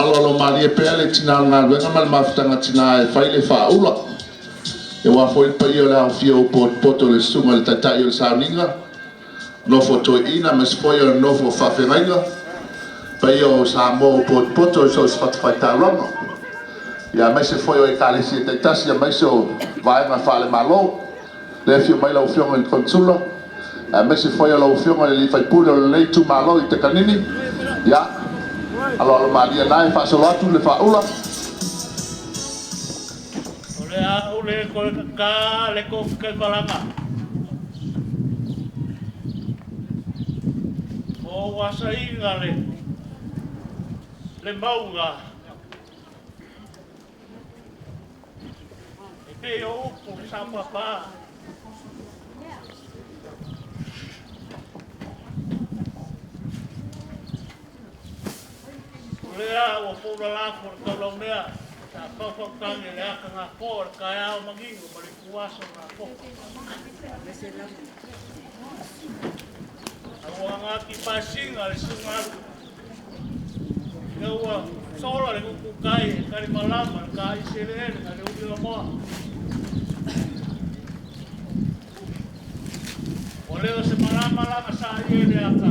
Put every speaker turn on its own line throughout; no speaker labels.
Alolo maria pea le tina ngā luenga mal mafutanga tina e whai le whaula. E wafo il pa io le au fio poto le sunga le tatai o le sauninga. Nofo toi ina mas foi o nofo whawhengainga. Pa io sa mo poto so sfatwhai tālono. Ia mai se foi o e kālesi e taitasi ia mai se o vaenga whale malo. Le fio mai lau fionga i konsula. Mai se foi o lau fionga le li whaipule o le leitu malo i te kanini. Ia. Alo maria nai fa so atu le fa ula.
Ole a ole ko ka le ko ke palama. O wasainga le maunga. E pe o ko sa papa. Lea o fora la por tolo mea ta fofo tangi lea ka nga por ka ya o mangingo mali kuaso na fofo awa nga ki pasinga le sungaru lewa sola le kukai kari malama ka iselele ka le ubi la moa o leo se malama lama sa iele aka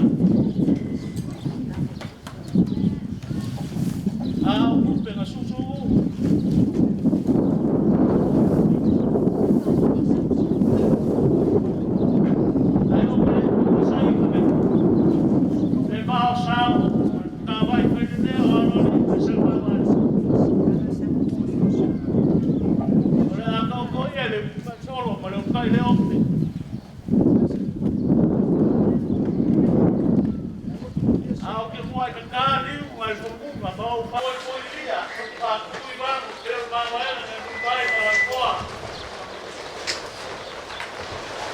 ah, upe nga susu. Ai o pe, sai kame. Le bao sao, ka vai pe de o ano ni se va vai. Ora a ko ia le solo, ma le kai le ope. Ah, o que foi que cá liu, mas o cuba, bao foi dia, pa kui vang, ter ba vai na vai para fora.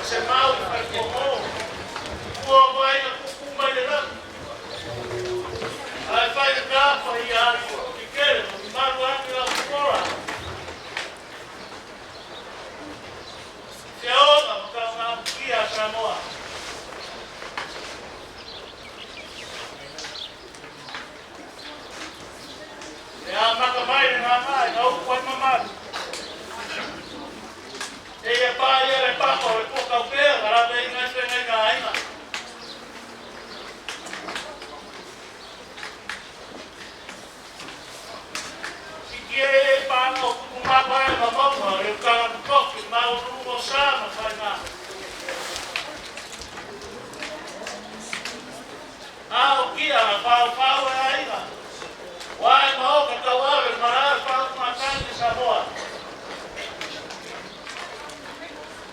Se mal faz como, o vai na cuba de lá. Aí faz a capa e a que quer, mas vai na fora. Se outra, porque na kia chamou. Ya maka mai na mai no kwat mama e ya pa ya le pa ko ko ka pe ara be na se na ga ina si ke pa no ku ma pa na ma ma le ka ko ki ma o ru mo sa ma fa na o ki a pa ina Wai mau kata wale maral pau makan di Samoa.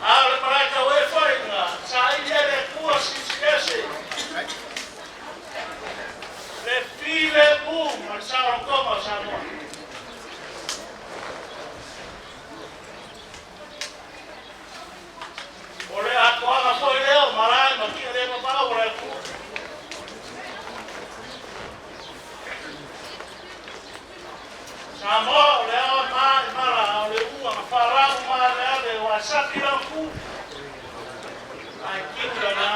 Ale marai ka we foi nga. Sai ele kua sinsikese. Le file boom al sao como Samoa. Ole ako aga foi leo marai ma ki le ma pau le ku. Samoa leo mai mara le ua farau mara le wasaki la ku. Ai kinga na.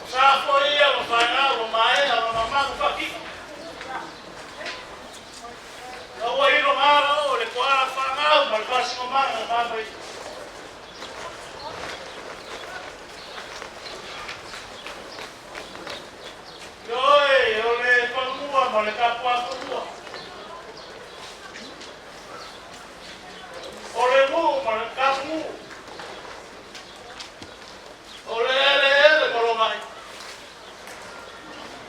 Sa foi ia lo farau mai la mama ku faki. Lo oi lo mara o le kuara farau mal pasi ko mara mama. Oi, ole pamua ma le kapua pamua. Ole mu ma le kapu. Ole ele ma lo mai.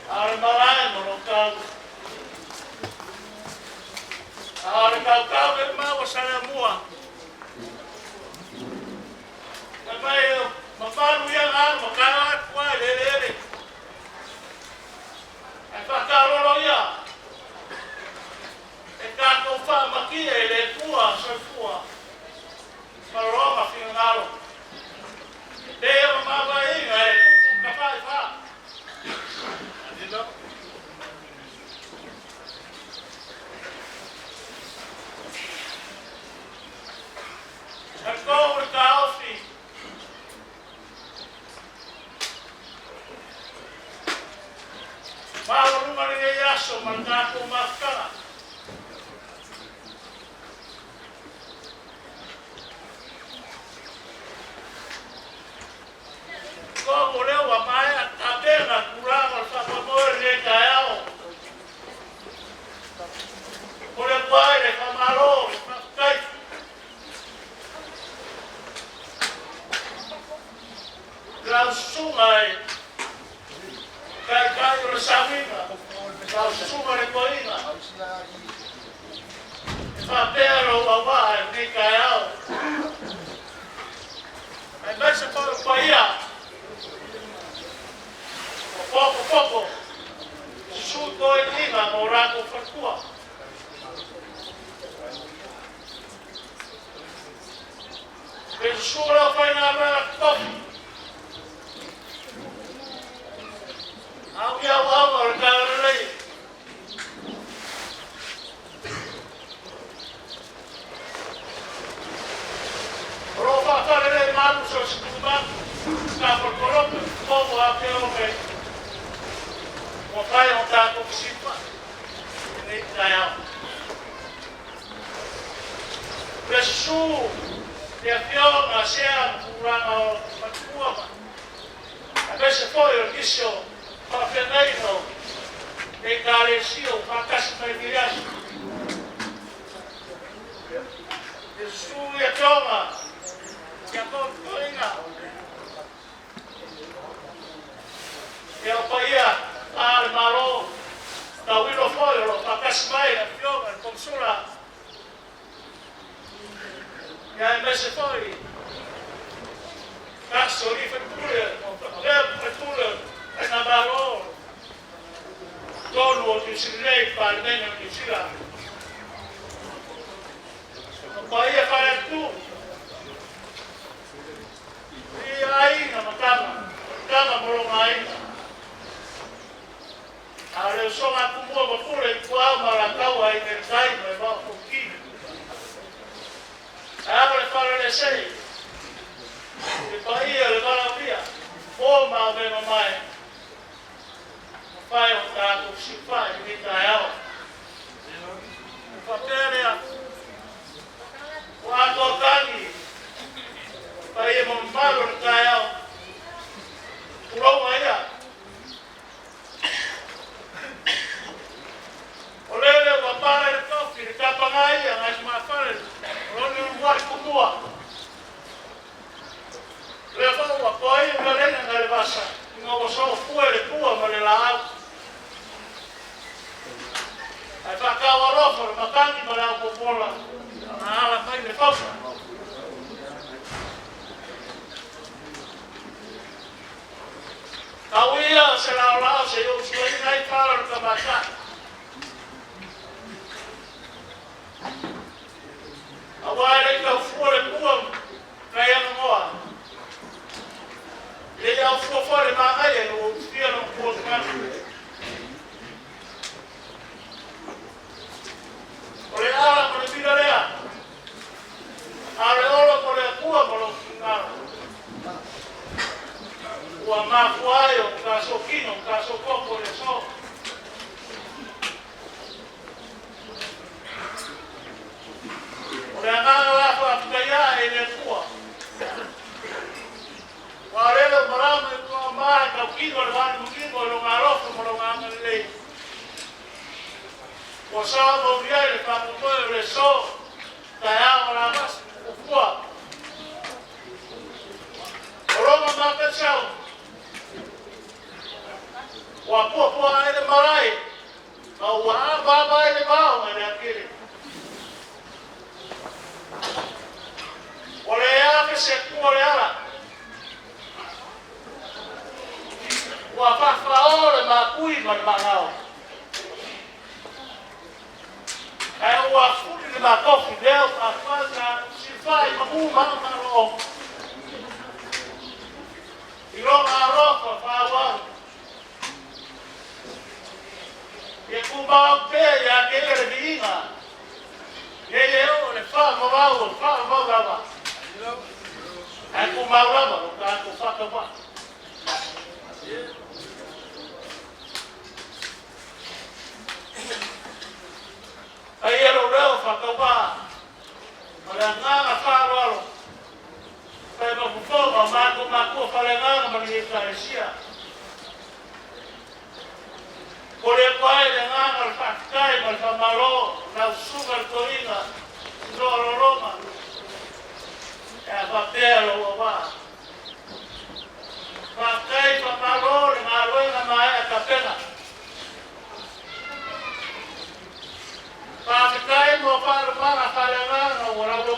Ale marai ma lo kau. Ale kau le ma wa sale mua. Mai ma paru ia ngal ma kala kwa le. E whakaroro ia. E kako whamakia e le kua sa kua. Maroma whina ngaro. Te ero mawa inga e kuku ka whai wha. Adino. E kou e ka ofi. Whapero wawa e ni kai au. Ai mese kore paia. Poco. Suko e niga mo rako whakua. Pe sura whai ngā mea kofi. Au ia wawa re kārerei. Rofa karerei maru so sikubatu. Ka porkorope, komo a keo me. Mo whai o tāko kisipa. Nei kai au. Pesu. Te whionga sea kuranga o matuama. A pese foi o kisio whawheneino e kāre sio whakasi mai miriasi. Te sui a whionga kia kōtoinga. Te au paia āre maro ta wino foi o whakasi mai a whionga e konsula. Ja, mese foi. Caso li fetture, e na baro. Tolu o ti si lei palmeno ti sila. Poi a fare tu. E aí na matama moro mai. Ale so ma kumo pure kwa mara kawa i nel time e va pochino. Abre fare le sei. E poi le va via. O ma meno mai. Fai un caso, si fa, mi dai. Fa bene. Quando cani. Fai un malo dai. Puro mai. Olele wa para il coffee, il capangai, anche ma fare. Non un guardo tua. Le fa poi un galena nelle bassa. Non so fuori tua ma le la. Ai fa cavolo, ma tanti ma la popola. Ah, la fai le fa. Kawia se la se io suoi nai fare il cabacca. Awai ka fuore puam kai ana moa. Le ya fuore ma ai no fia no puam ka. Ore ala ko le bidarea. Ale ora ko le puam lo kinga. Ua ma fuaio ka sokino ka sokoko le so. Ora ngana la fa kaya e le tua. Warelo marama e tua ma ka kino le van mukingo lo ngarofu mo lo ngana le. O sa mo via le fa mo le so. Kaya ora mas o fua. Ora ma ka chao. Wa po ai le marai. Wa ba le ba le akiri. Ole ya que se cuore ala. Wa fa faore ma kui ma manao. Ai wa futi de ma coffee del a faza si fai ma ma ro. Iro ma ro fa wa. E kuba pe ya que le diga. Ele le fa ma Aku mau lama, aku fakir pak. Ayah orang fakir pak. Malangan apa lalu? Saya berkumpul, maku malangan menjadi Asia. Boleh kau dengan al-fakir, al-famalo, al-sugar toina, Roma. Papel wa pakai papalo ngaloy na mai kapena pakai mo para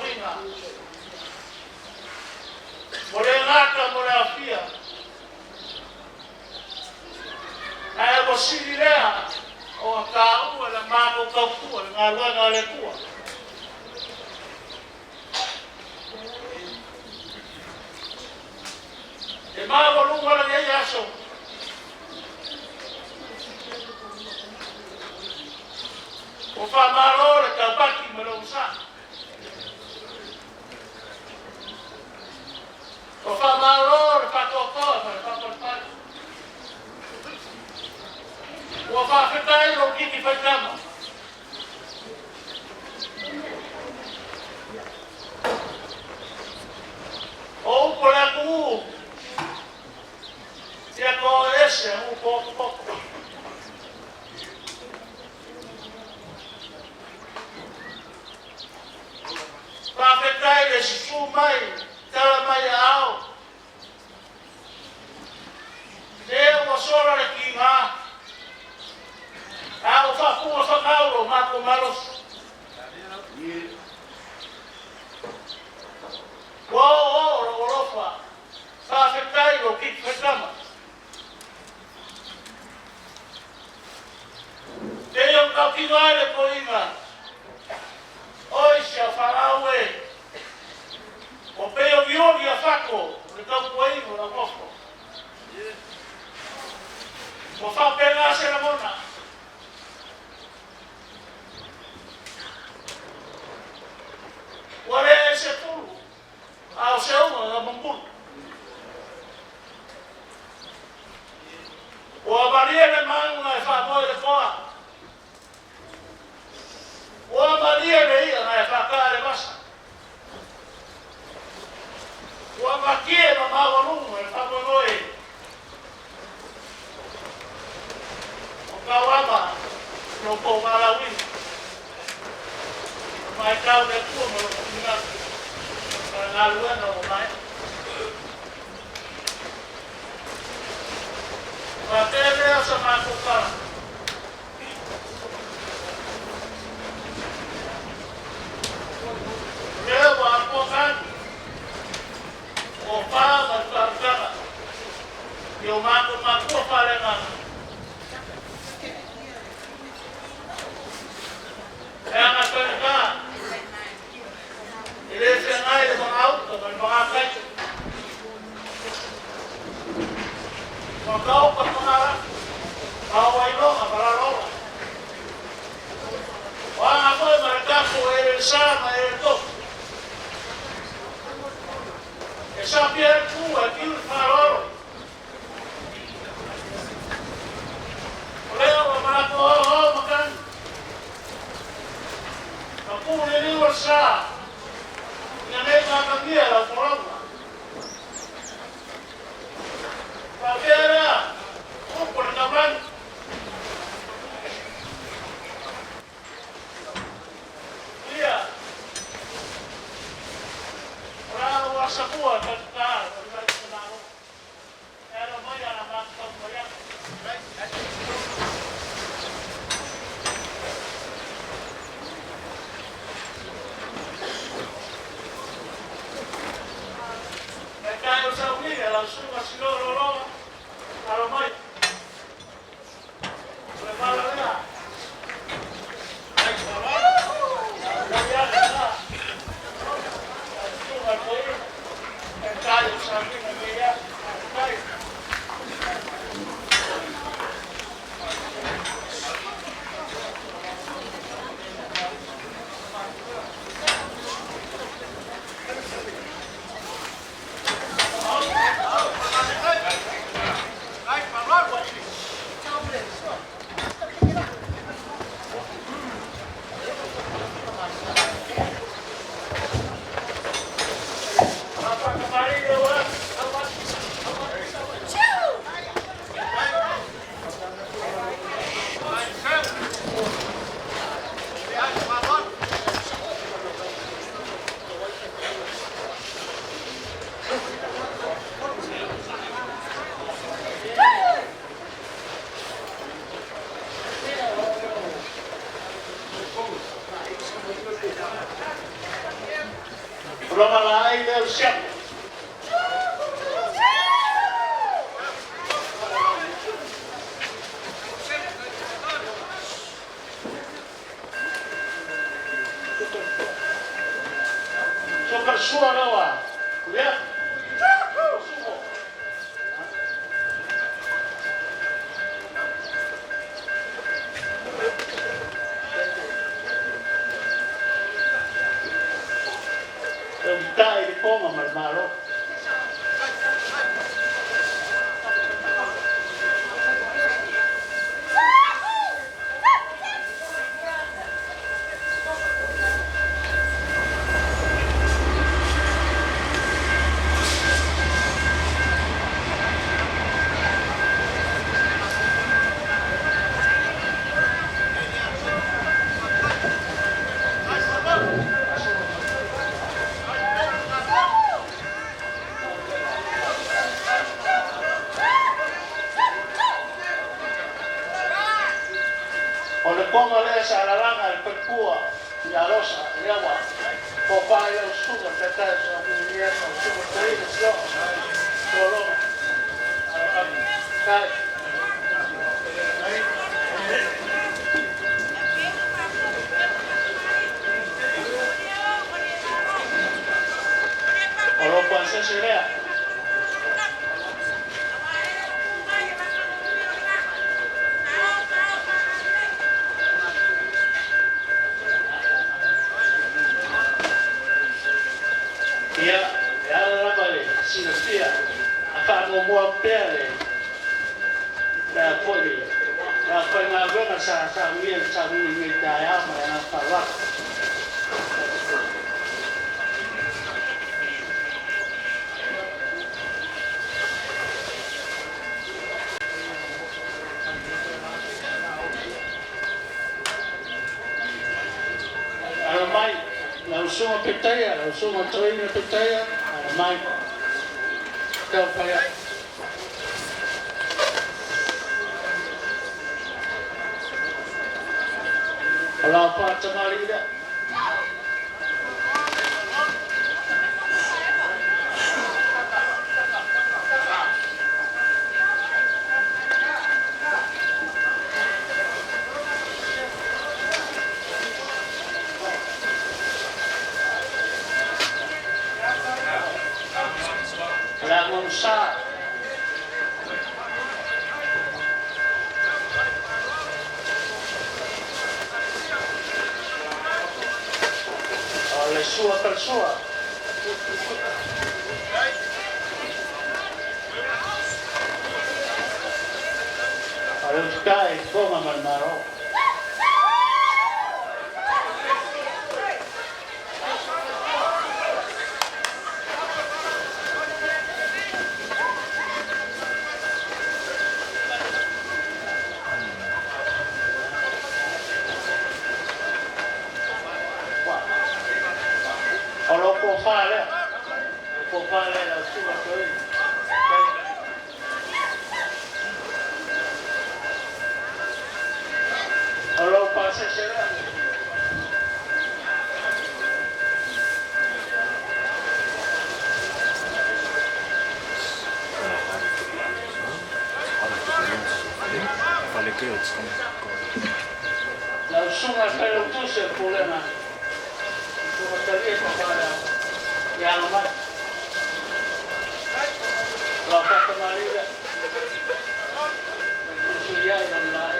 winga. Mole ngata mole afia. Ai ko sirilea o ka u la ma ko ka ku la ngala le ku. E ma ko lu wala ye yaso. O fa maro le ka baki me lo sa. O fa maro le pa ko le pa ko pa. O fa fetai lo ki fa kama. O ko la ku. Sia ko ese un poco. Papetai le su mai, tala mai ao. Deo sora le kinga. Ao fa fu fa kauro ma ko malos. Wo rofa. Papetai lo kik fetama. Deo ka kinga le poinga. Oi, se farawe. O peo violi a faco, le tau pueino na mosco. O fa pena se la mona. Wale se pulu. Ao se uma na mambulu. O avaria le mangu na fa moe le foa. O avaria le ia na fa kare basa. O amakie na mawalumu e whamonoi. O kawama no po malawin. Mai kau de kua mo nga. Para ngalua no mai. Ma tele asa makupara. Leo ako kan. O pa markara. Yo mako pare nga. Kaya nga ka. Ile se ngai le mga auto, mga kaito. Makao pa mga kawai longa para longa. Wang ako markako ele sama ele to. Esa piel ku aquí un farol. Oleo marako makan. Aku ini wasa. Yang akan dia la forma. Pagera, por cabrón. Dia. Ora wasa kuat kan. Era mai ana makam moya. Kaya sa uliga, langsung masih lolo, kalau mai, prepara ya. Baik, ya, ya. Langsung aku ini, kaya sampai nanti ya, baik. Roma la ai del siamo. Super sua lawa. Lihat. Dai di poma malmalo. Ole poma le sa la lana el perpua ya rosa lewa. Popa yo suga peta so mierda suga traído yo. Solo. Kai. Olo panse serea. Ya la vale, si lo sia, acá no mo pele, la poli, la pena buena sa mi da ya ma na parla. Mai la usuma petaya, la usuma traina petaya, mai kau paya. Kalau apa cemali dia? Lamun sa oleh sua persua oleh kai koma malmaro Kalau popale la sua toi. Kalau pasa será. La suma pero tú se problema. Como te digo para ya no más. La pata marida. Suya y la mar.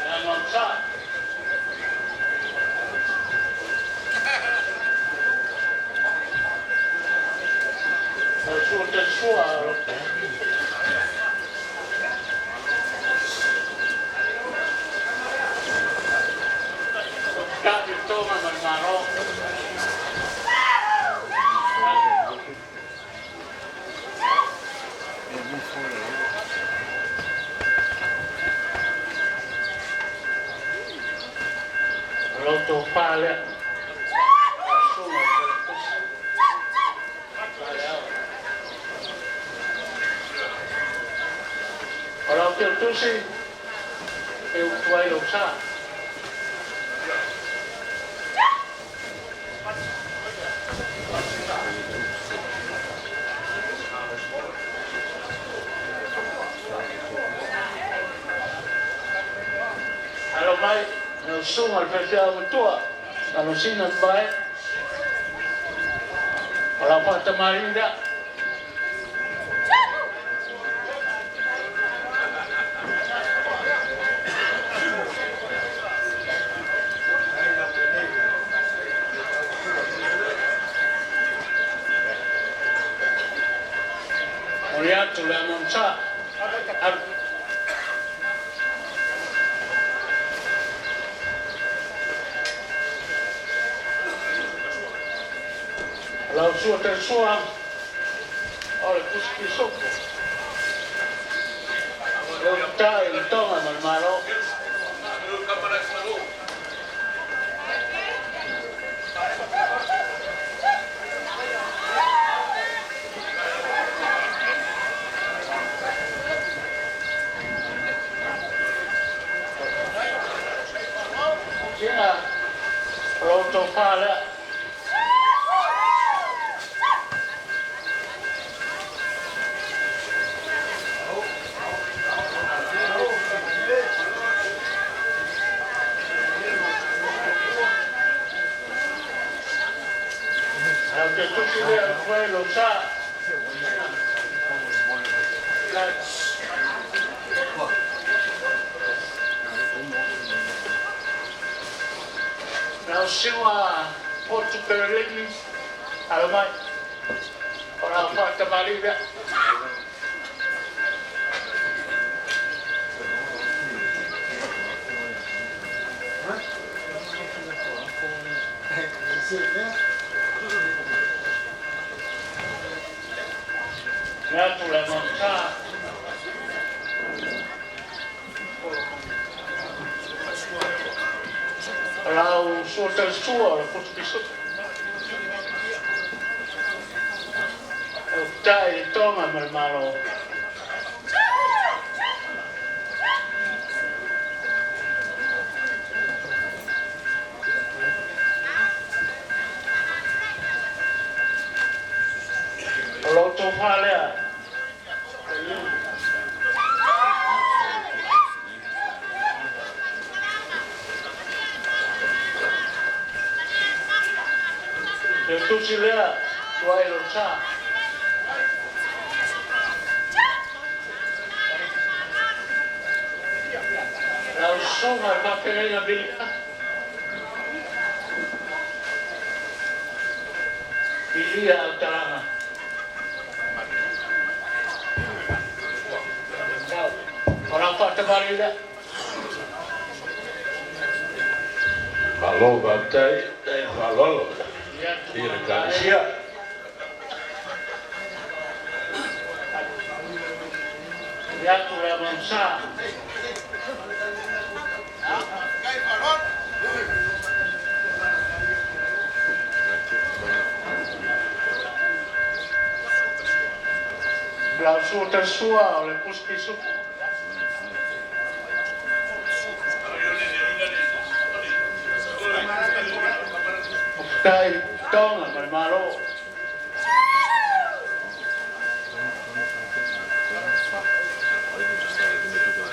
Ya no sabe. Del suo cambio toma hermano l'auto pale ke tusi e tuai lo sa alo mai no sunga al festival mutua alo sina mai alo fata marinda Oriat tu la monsa la sua terza ora questo sotto lo dai il toma mal malo lo to fare aunque tú quieras lo sa now siwa Porto Perelli almai ora fatta Maria tu la monta Rau suota sua la posso piso dai toma mal malo lo to fale tu si lea tu hai lo sa la soma va per la vita Ilia Altarana orang fatta Maria
Halo Bantai, halo. Hier Garcia.
ya tu la monsa la suota sua le puspi su dai toma mal malo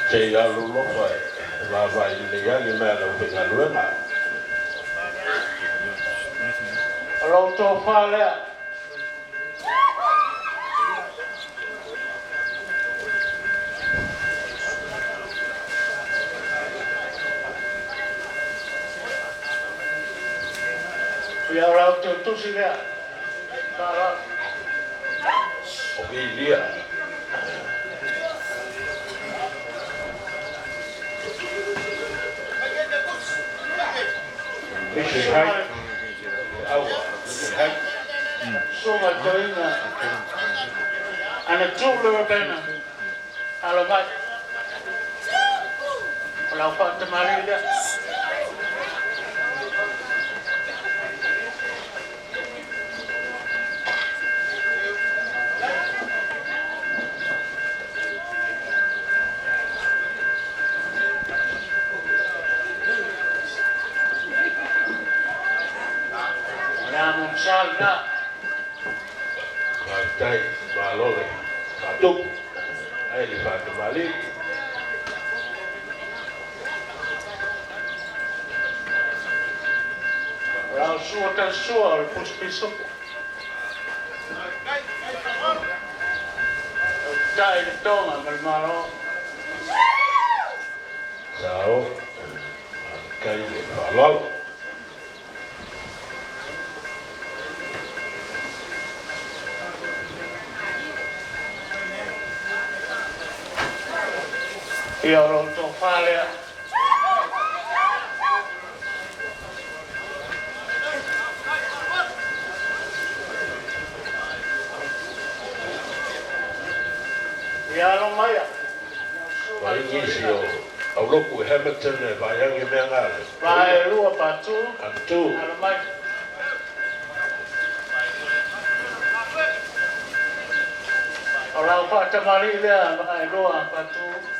Sei aluno poi, va vai legali ma non venga l'uomo.
lo fale ya orang tu si lea para
Oke dia. Hai.
soma toina ana tulo pena alo mai la fatta Maria mon salga
Matai, malole, matuk, ai le fatu mali.
rau suota suol puspiso dai de toma malmaro
Sao, kai le falol.
io non so fare io non mai
Vai ngisio, au loku Hamilton e vai mea ngale.
vai rua patu
Antu,
non mai ora fatta marina vai rua patu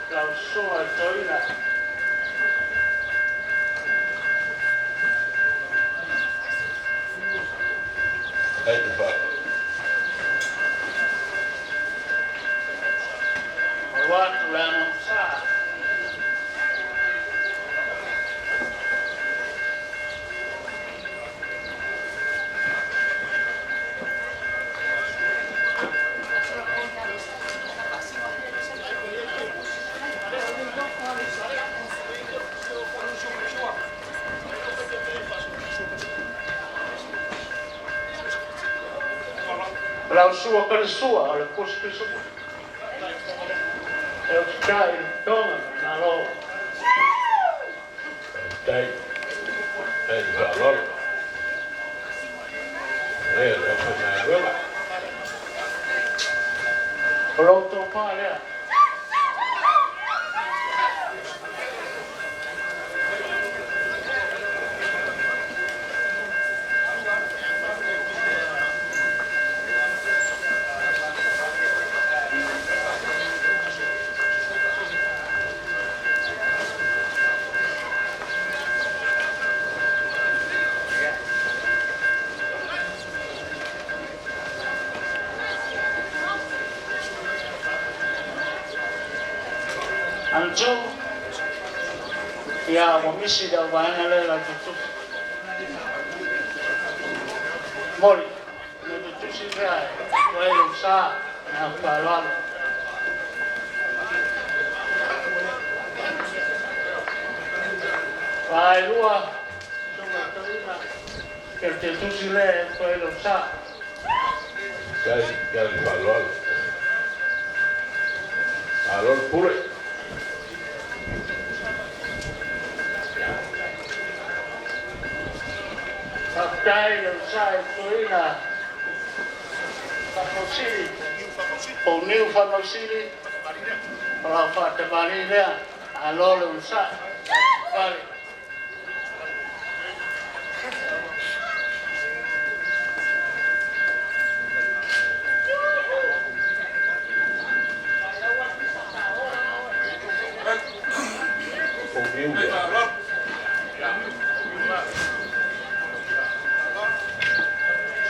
la sua torina
ai le fa.
Watu la non sa la sua per sua le posti su e stai toma malo
Tai, ai le falol. Le fa na ruela.
pronto fare anjo ya momisi da bana la tutu mori no tutu si ra puedo sa na palal vai lua que te tutu si le puedo sa
Kai le falol. Alor pure.
Dai, non sai, Torina, fanno sì, o New fanno sì, l'ho fatta marina, allora non sa, fare.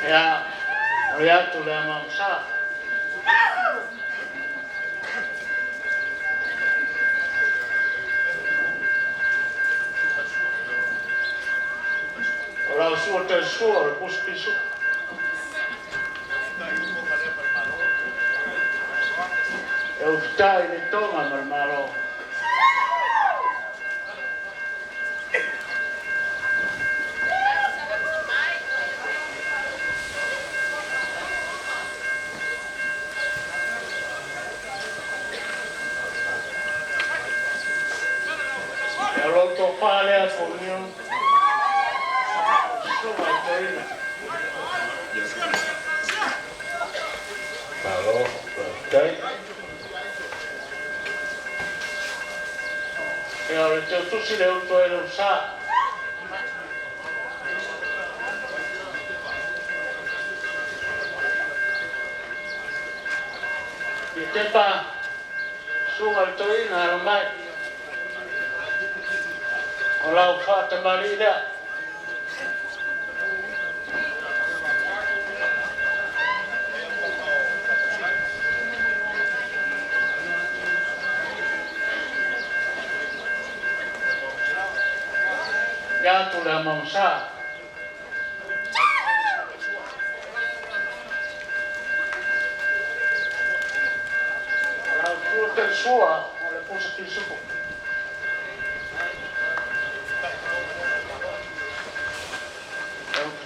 Ya, ya tu le mamsa. Ora suo te suo, puspisu. Eu stai ne toma marmaro. L'otto fare a Fogno sulla Torina
Alor, tai.
e ho detto tu si le otto e non sa il tempo sulla Torina ormai l'ho fatta marina Ya tu le amamsa. La tu te sua, le pusa kisupo.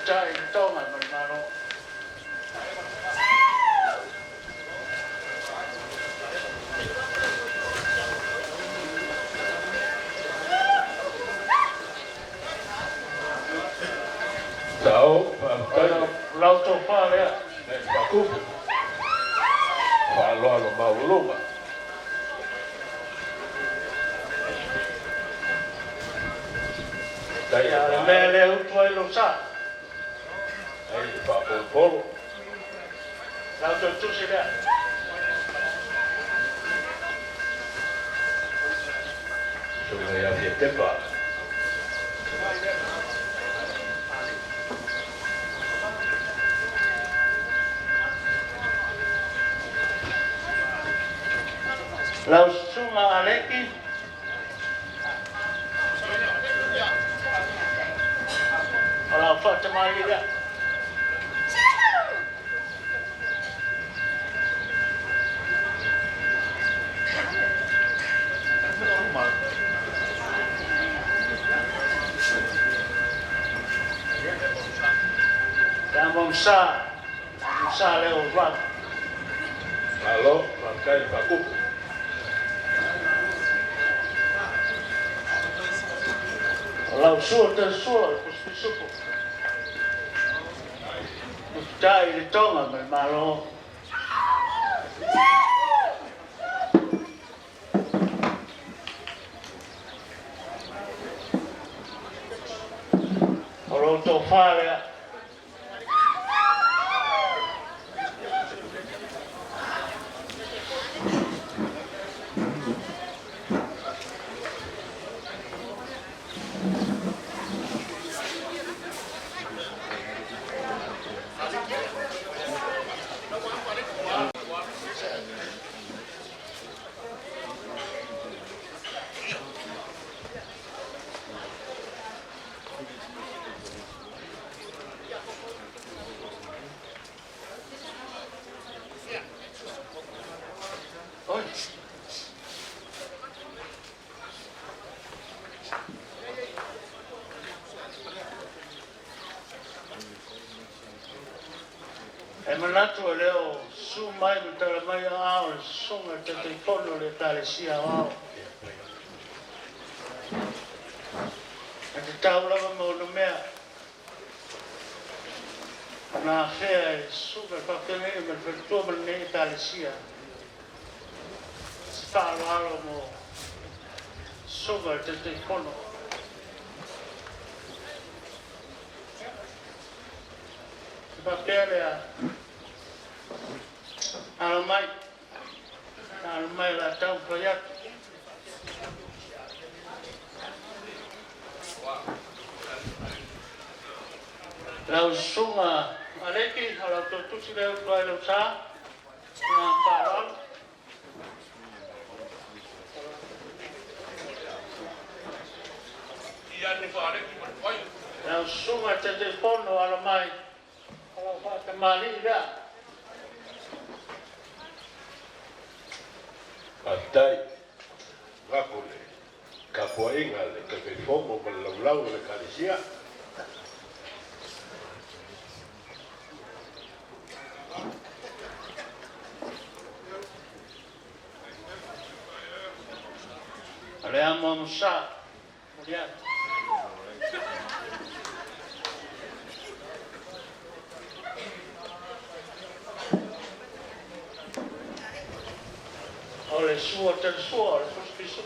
Cai tonga mano.
Tau,
Lau to fare.
pakupu. Waloalo mauluma. Dai
Ya
ya
le le utoi lo sa.
ai papopolo.
Lau to tu se le.
Sulla ya fietepa.
Lau sunga aleki. Lau fata mai le. Sa le o va.
Alo, makai pakupu.
Lau sua te sua ku supo. Dai le tonga me malo. Olo to fare. Oi. E manatu e leo su mai me tala mai ao e sunga te te kono le tale sia ao. E te taulava mo no mea. Na fea e sunga kakene e me pertua me ne tale sia. Stalo alo mo sunga te te kono. Papele a almai la tau proiect. Lau sunga aleki hala to tusi leu toai leu sa na parol. Lau sunga te pono almai. Kalau Pak Kemali tidak.
Atai, ngakule, kapoinga le kapefomo malau le kalisia.
Ada yang mau musa, kemudian. Oleh suar dan suar, terus besok.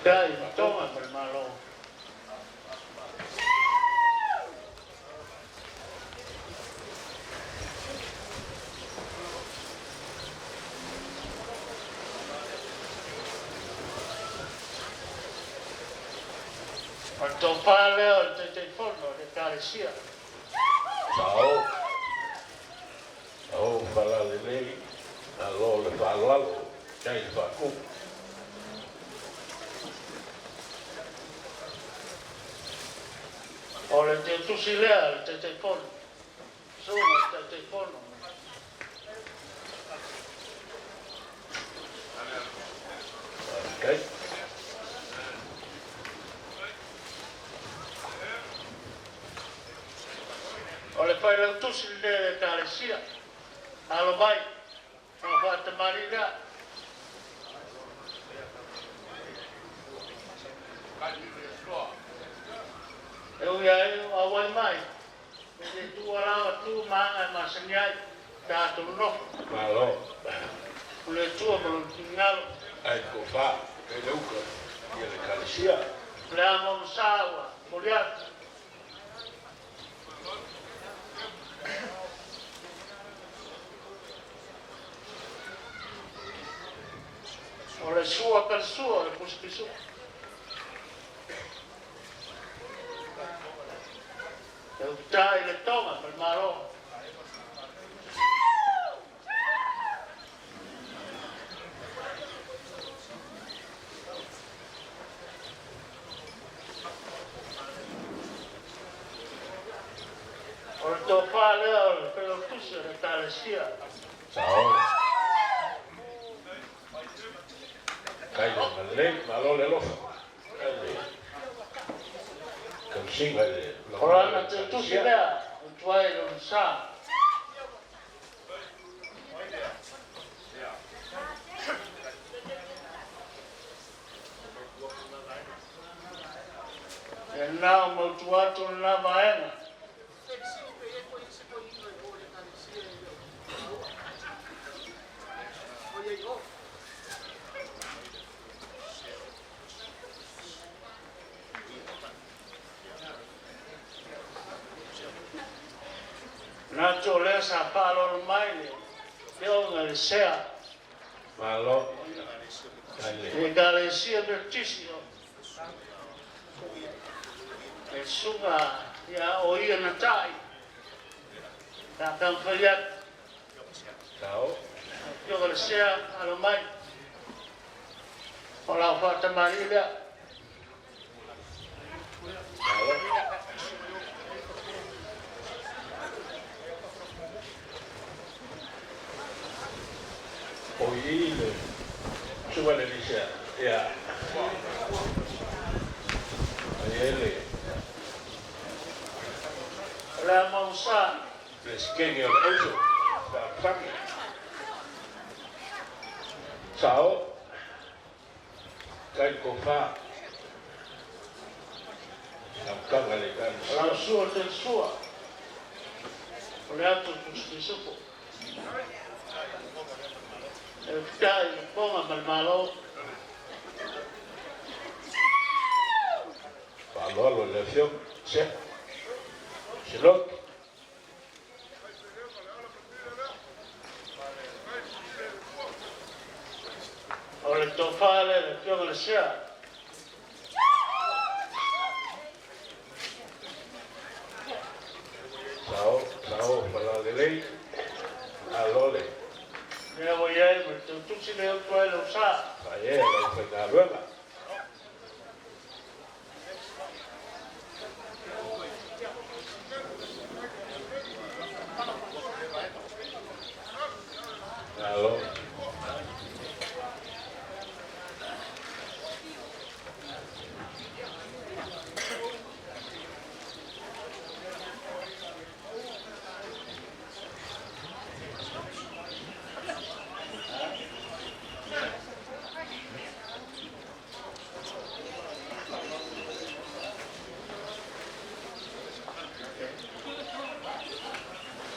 Dai, toma bermalo. Quanto fa Leo il telefono di Caresia?
Tau, fala le nei, alo le falalo. Kai whaku.
O le te tusi lea, le te pono. Suma te pono.
Kai.
O le whai lau tusi le tāle sia. Alo mai. O whata marina. E ui ai a wai mai. E te tuarawa tu maanga masaniai. Tātou nofo.
Malo.
O le tua maro tingalo.
Ai ko wha. Kai leuka. Ia le kalisia.
Le amo sawa. Moriatu. O le sua per sua, le puspisu. E utai le tonga per maro. O le tō whālea o le whelo tusi le tāle sia.
Sao. Kai le malei, malo le lofa. Kai le. Kamsinga le.
Orana te tusi lea, o tuai le unsa. E nao mo tuatu na maenga. Na to le sa palo mai le. Yo nga le sea.
Malo. Kai le.
E galesia bertisio. E suga ya o ia na tai. Ta kan faliat.
Sao.
Yo le sea alo mai. Ola fata maria.
Malo. Oile. Suba le dice. Ya. Aiele.
La mausa.
Pesqueño el uso. Faki. Sao. Kai ko fa. Samkanga le kan.
La sua te sua. O le atu tuskisupo. E tai le ponga malmalo.
Falou a eleição. Se não.
O le tofale le pionga le sea.
Sao, para de lei. Alole.
Mea voi ai, me te tusi le o tuai le usa.
Ayer, la enfermedad. Aló.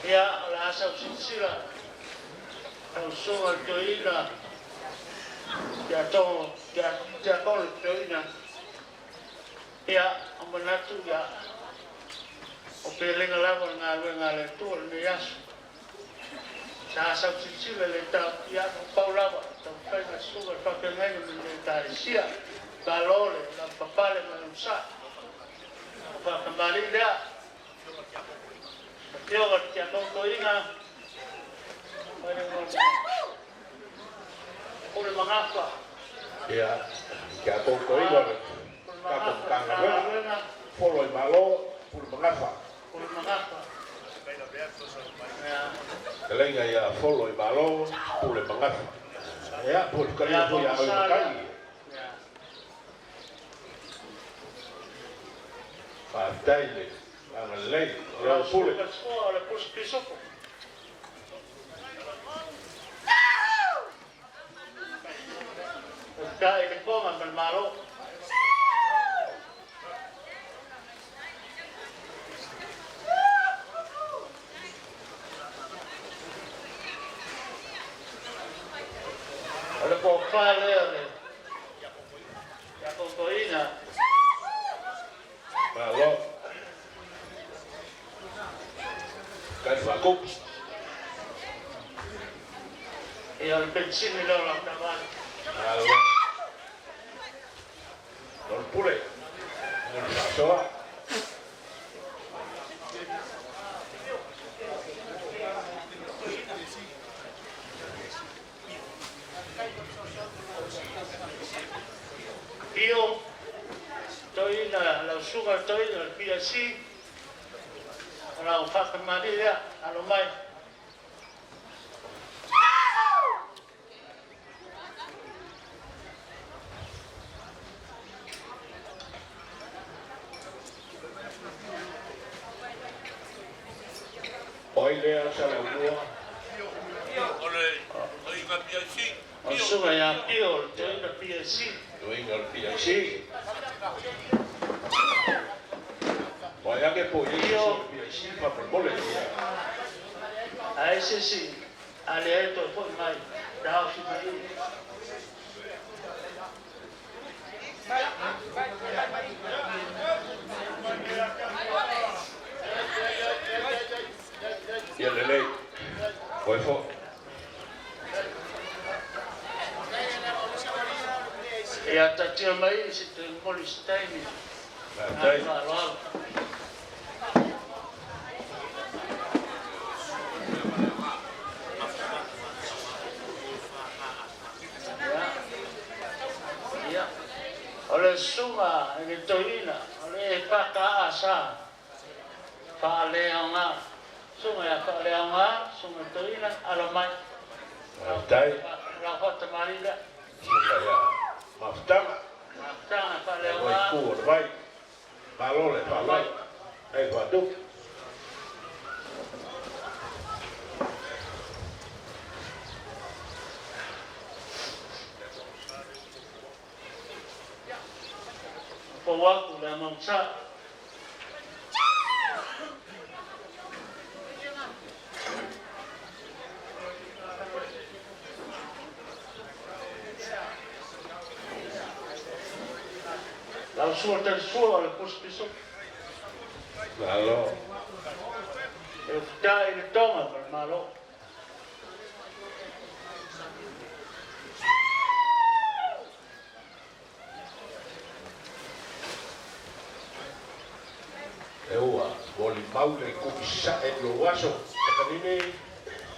Ia, la asa usitsila. Au soa toina. Kia tongo, kia kono toina. Ia, amanatu ia. O pelenga lava ngā le tua ni asu. Sa asa usitsila le tau, ia, pau lava. Tau whainga suga, whapengaina me tāre sia. Ka lole, la papale ma usa. Whakamari lea. Yo kia tongo inga. Pule mangapa.
Ia, kia tōko inga, kako kanga wena, wholoi malo, pule mangafa.
Pule mangapa.
Te lenga ia wholoi malo, pule mangafa. Ia, pule karina pui a oi makai. Pātaile, anga lei, ora pule.
Ora pus pisoko. Kai le koma mal malo. Ora po fale. Ya po toina.
Malo. Kai whakuk.
E al pensini lo la tavana.
Malo. Non pule. Non pasoa.
Io toina la suga toina il PSC. Ora ho fatto maria allo mai.
Oi lea sa la ua.
O suga ya io toina PSC.
Doinga o PIC. Vai ake po io PIC pa per mole.
A ese sì, alle to poi mai da si mai.
Ia lei. Vai fo.
E a tatia mai si te moli staini.
Dai.
Ya. Ole suma ni toina, ole paka asa. Pa leanga. Suma ya pa leanga, suma toina alomai.
Dai.
La foto marida.
Ya. Maftama.
Tanga pa
Vai
leanga.
ku vai. Malole pa vai. Ai va tu.
Po waku la mamsa. La suerte del suolo, le pospiso.
Malo.
E dai il toma per malo.
E ua, voli maule kumisa e lo waso. Kanini.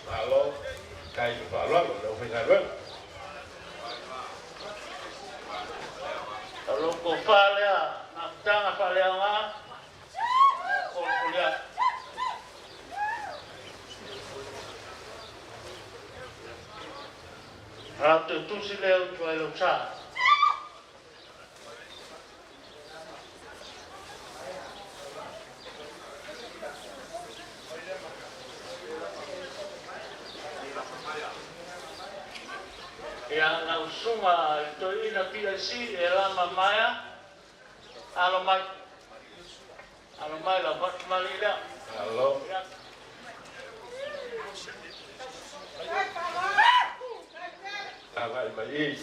Malo. Kai palo, lo venga luego.
Kalau kau falea, nak falea mah, kau kuliah. Ratu tu si leu tu elo sa. Yang na usuma ito ina PSC elama maya alomai la bat malida
Malo. Agai mai.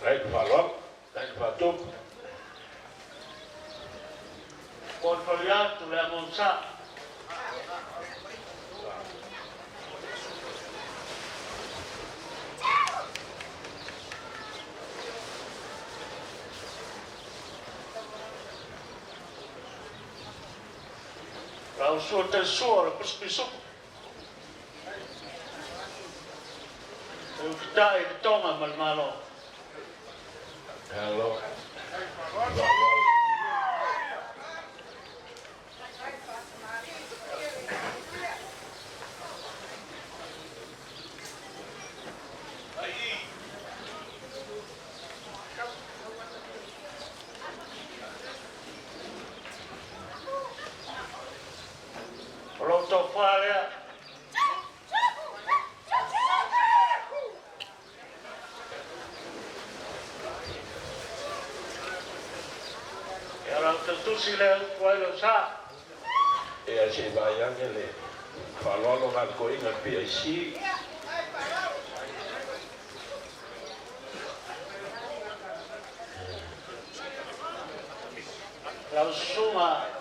Rai palo. Rai patu.
kontroliat tu le monsa la usua te suora pus pisuk E ukitai ni tonga malmalo.
Hello.
Roto fare. Era tu si le vuoi sa.
E a se vai anche le. Falolo ngal ko inga PIC.
La suma.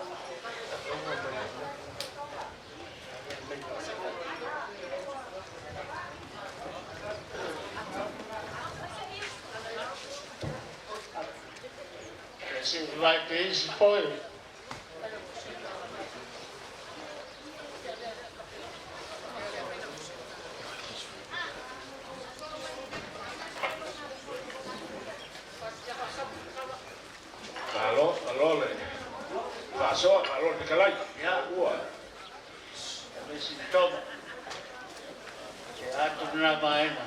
Se vai ter isso foi.
Alô, le. Passou, alô, de calai.
Ya,
Ua.
me si toma. Que atu na maena.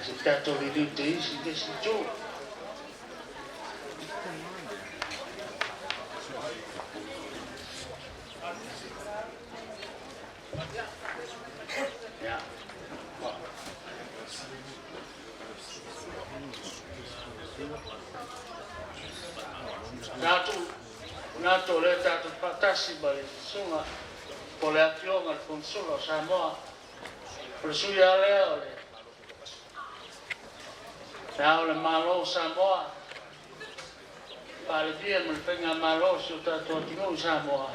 Se tato vidute isi que si tu. Ya. Nato le tato patasi bali sunga pole akionga konsulo Samoa persuya leole na ole malo Samoa pale dia me penga malo su tato tinu Samoa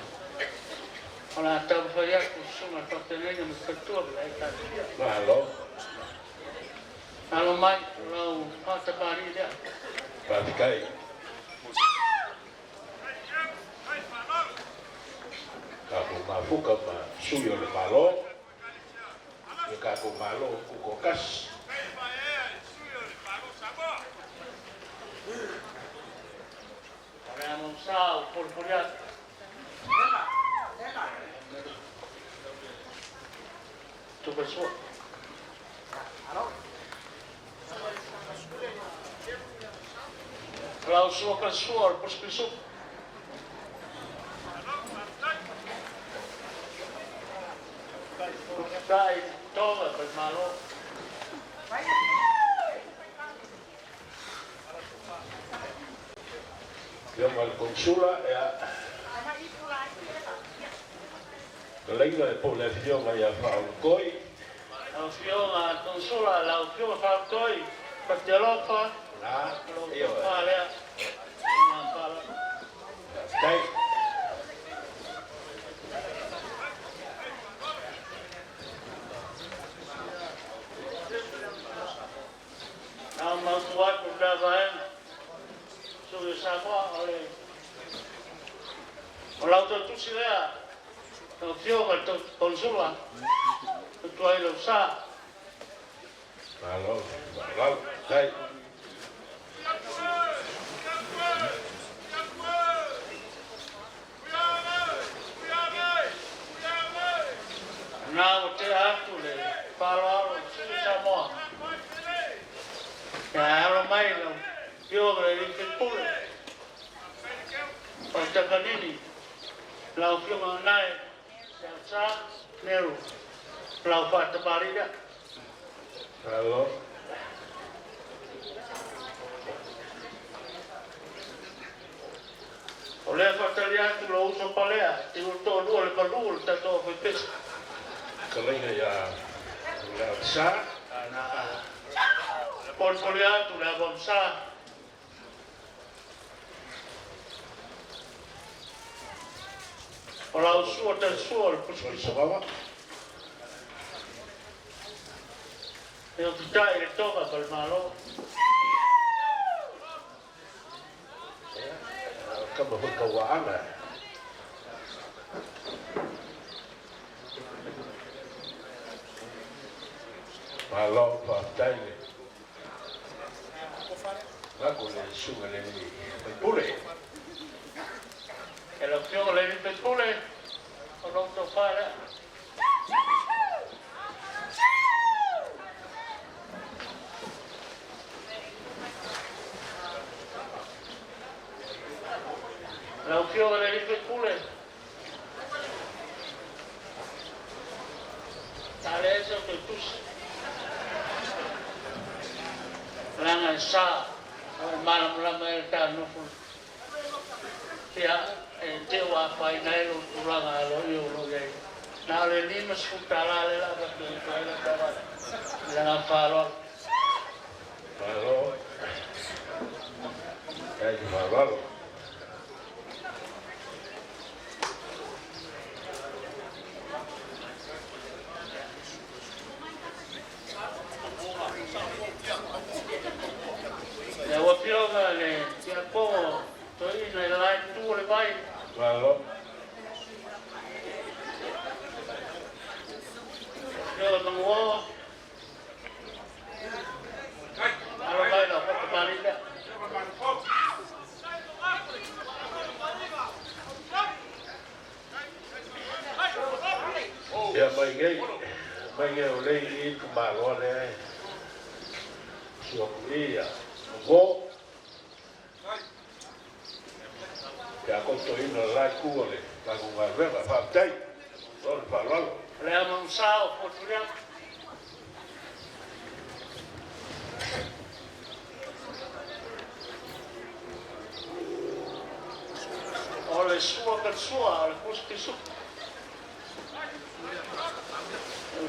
ona tau faya sunga patenenga me ketua le tato
Alô.
alo mai lo pata bari dia
Pakai. Kapu mafuka ma suyo le malo. E kapu malo ku kokas.
Abbiamo un sal porporiato. Tu per suo. La suo per suo, per spesso. Dai, toma per malo.
Abbiamo al consula e a Leila e poi la fiona e a Falcoi.
La fiona consola, la fiona fa toi, per te lo fa.
Là,
Lo
io
fa lei. Non parla.
Dai.
Non ma vuoi per la Sulle Samoa, l'auto tu si vea, il fiume, il consula, tu hai lo sa.
Allora, dai.
Now te atule, parlo sulle Samoa. Ero mai lo fiume di che pure. Porta canini, la fiume nai, sa nero, la fatta barida.
Allora.
O le fataliantu lo uso palea, ti urto due le palul, tato fai pesca.
Kalina ya sa
Portfoliato le avanza. O la suo del suo, il
Salsava.
e non ti dai le toma per malo.
Kama hukawaana. Malo whaftai le. Ngako le sunga le ni pule.
E lo fio le ni pule. O non to fare. Lo fio le ni pule. Tale eso que tú Ranga sa malam lama ta no fu ya te wa fa ina lo ranga lo yo lo ye na le ni mas fu tala le la ka tu la ta wa la fa lo
Malo. Ai malo.
ya wa pio ga le ya ko to ina la tu le vai
Malo.
yo no wo alo vai la ko pa ni da
Ya mai ngai o lei I ku malo le. Sio ia. Go. Ya ko to ina la ku le. Ka ku va ver fa tai. Lo fa lo.
le am sa o tu ya ole sua per sua le cose su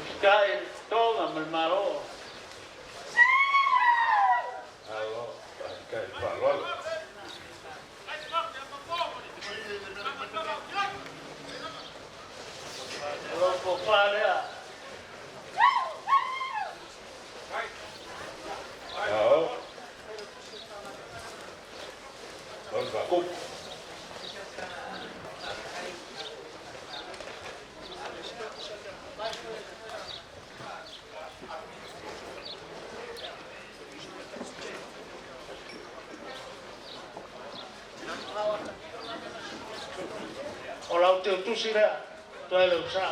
Sky toga mal maro
Alo. Ka fa lo.
lo può fare
Ao. Lo fa ku.
o la te tu sira to ele usa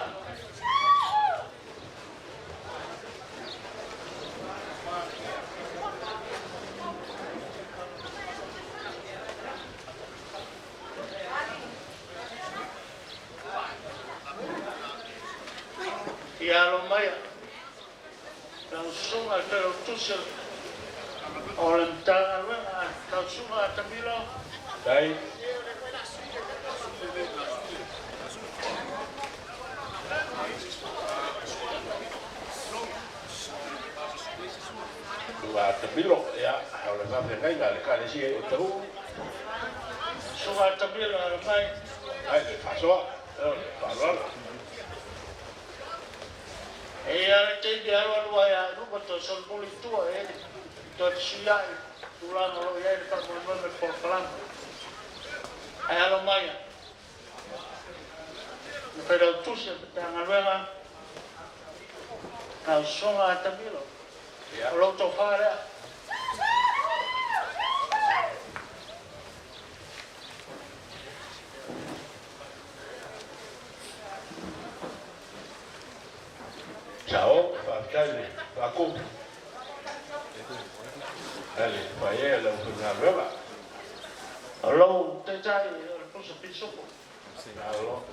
ya lo maya la sunga te tu sira o la tanga la sunga tamilo
Dai. Wa te bilo ya. Ahora va a venir la ka le si e tu.
sunga tamilo mai
Ai le fa so. Fa lo.
e ya te dia lo ya no to son poli tu e to sia tu la no ya per problema por plan ai lo mai pero tu se tan alvega la sunga tamilo
Ya.
lo to fare
Ciao, fa calme, fa cu. Dale, vaya la una nueva.
lo te dai lo so piso
Alo.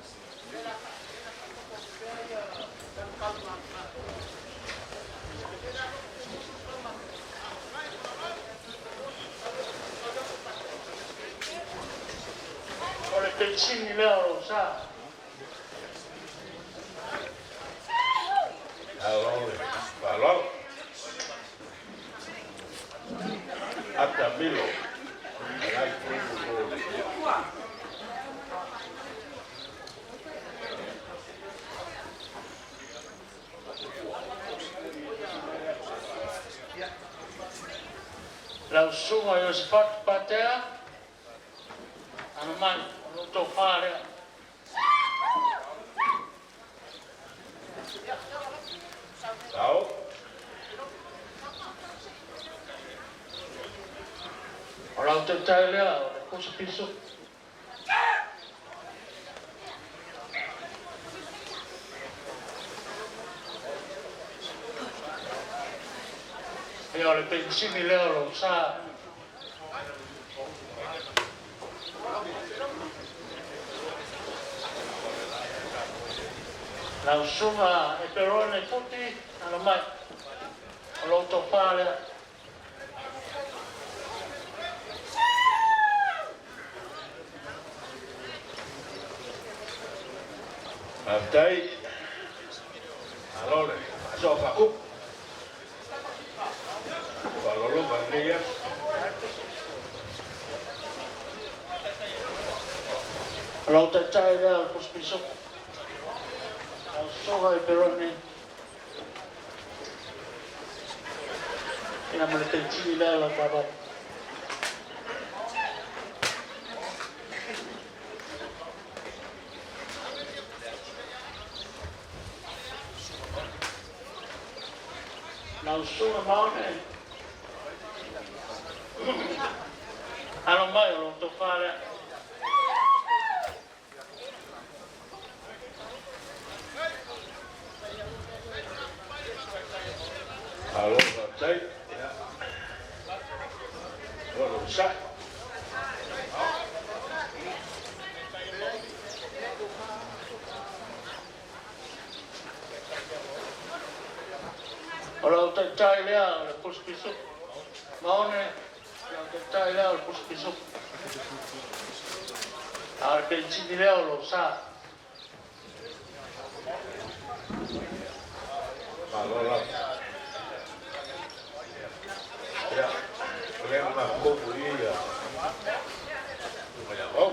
o le pensini lo sa
Alo. Alo. Hasta Milo. Ay,
la sunga yo spat patea anomai lo to fare
Ciao.
O lau te tai lea o le kusa piso. E o le pensini lea o lo sa. Lau sunga e perone puti, ano mai. O lo topa lea.
Aftai, alole, so faku. Balolo bandia.
Lau te tai lea o kuspiso. Lau sunga e perone. Ina mele pensini lea la baba. Lau sunga maone. Ano mai o lo topa lea.
Alo, aftai. Ya. Alo, sa.
O lau te tai lea o le kuspiso. Maone, lau te tai lea o le kuspiso. A le pensini lea o lo sa.
Alo, la. Ya. Lema kopu ia. Tumaya mau.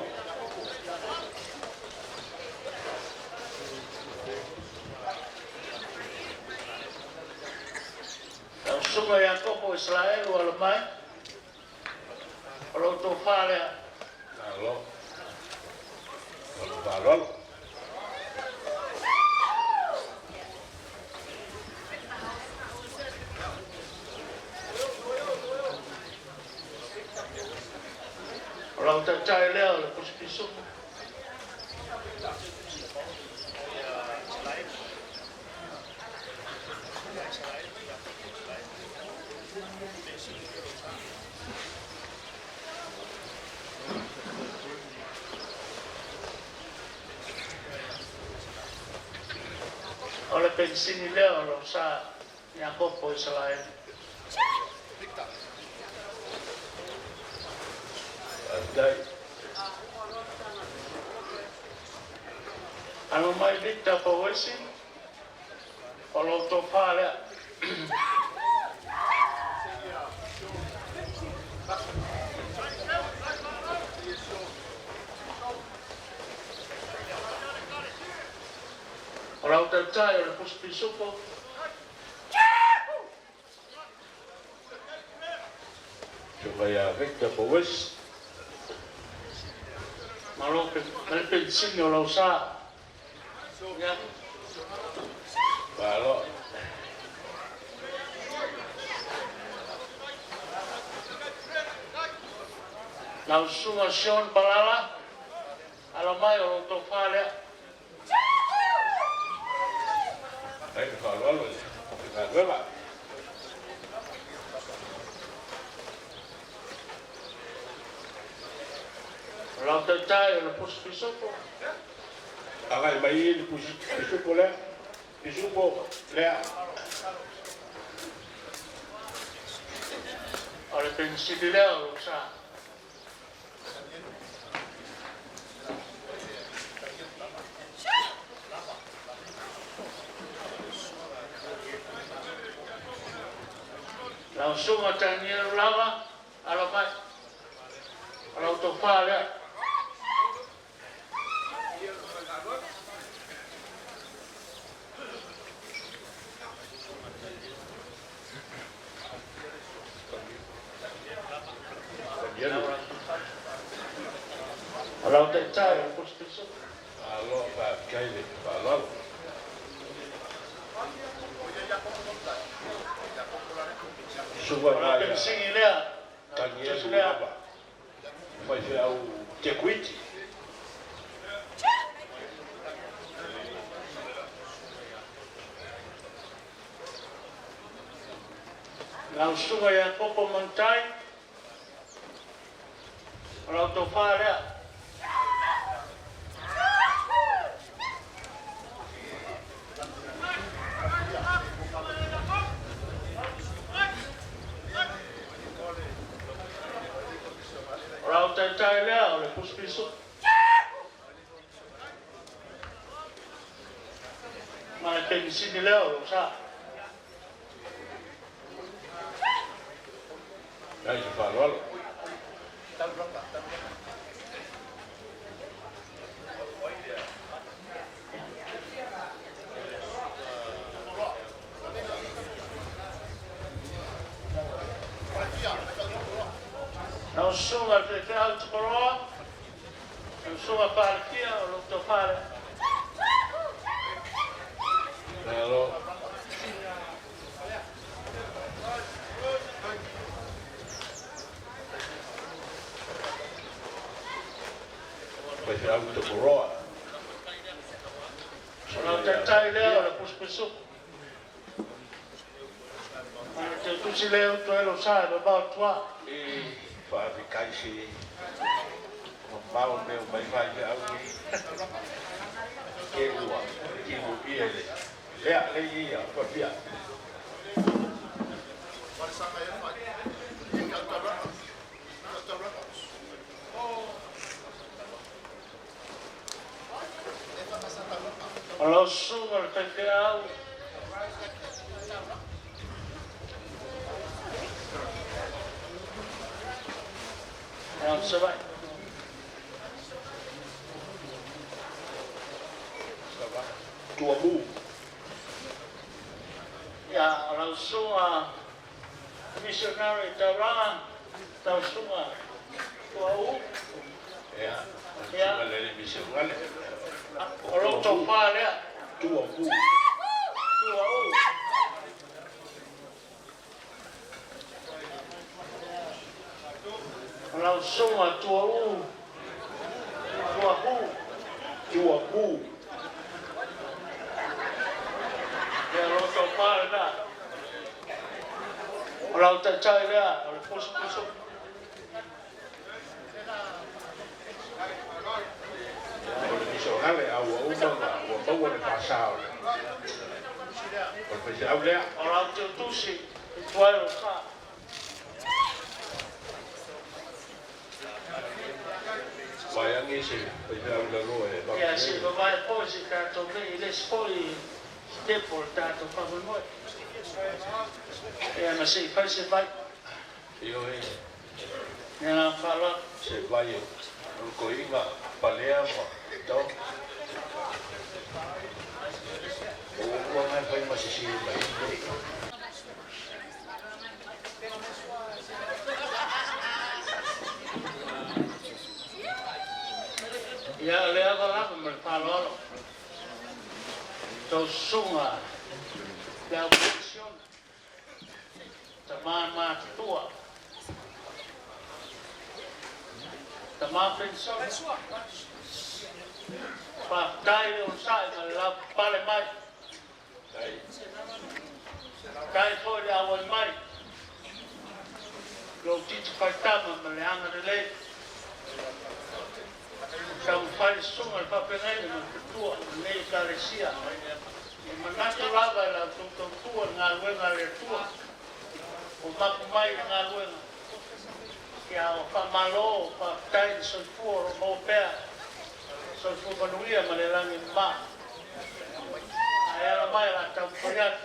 Lau sunga ia kopo Israel o ala mai. O lau topa lea.
Alo. Alo.
O lau te tai lea o le kuspiso. O le pensini lea o lo sa. Ia kopo Israel.
Aftai.
Ano mai Victor Powesi. O lau topa lea. O lau te tai o le kuspisuko.
Tumaya Victor Powis.
Malo pe pensini o lau sa. Ia.
Alo.
Lau sunga Sean Palala. Alo mai o lau topa lea.
Ai, alo. Alo.
O lau te tai o le kuspisuko.
Agai mai ni pisupo le. Pisupo le.
O le pensini lea o lau sa. Lau sunga taniero lava. Alo mai. O lau topa lea. O lau te tai o le kuspisuko.
Alo, pa kaile, alo. Suba
O lau
nada.
pensini lea.
Taniero
lea.
lava. Fai fe au te kuiti.
Lau sunga ya popo mantai. Lau to whārea. Lau tai lea o le puspiso. Ma le penisini lea o lo sa.
Ai se whāloalo.
Lau sunga te te au te koroa. Lau sunga whārekia o lo to whāre.
Nalo. Fai fe au te koroa.
Lau tai lea o le puspiso. Ma te tusi leo to elo sa e babau tua.
Whaafikaisi mau meu mai vai fe au ki ke ua ki mu ia le lea le ia whapia
Lau sunga le te au. Lau se vai.
tua mu
Ya, lau sunga missionary tauranga. Tau sunga tua u.
ya
Ya.
sunga le misi ngale
O lo to whārea.
tua mu
Tua u. Lau sunga tua u. Tua hu.
tua mu
Ya, lo to whārea. O lau tai lea o le puspiso.
o le misi ngale au au manga ua maua le pasao le o le pese au lea
O lau te tusi. I tuai lo sa.
vai angi se pese au le roe
Ya, si lo vai po si tato me le spoi tempo tato fa voi. Ya, ma si fa se vai.
io e
Ya, fa lo.
se vai o ko inga palea ma tau o ko ngai pai ma si mai
Ya, le hago la me fa lo. To sunga. Ya, función. Ma tua. Tama pensão. Pa dai un sai ma la pale mai.
dai
Dai fuori a voi mai. Lo dici faltava ma le hanno le siamo fare sunga il papenello ma tua lei caresia. Ma nato lava la tutto tua na luenga le tua. O mapu mai na luenga. Che ha fa malo, fa dai sul fuoco, mo per sul fuoco manuia ma le lange ma. Era mai la tamponiat.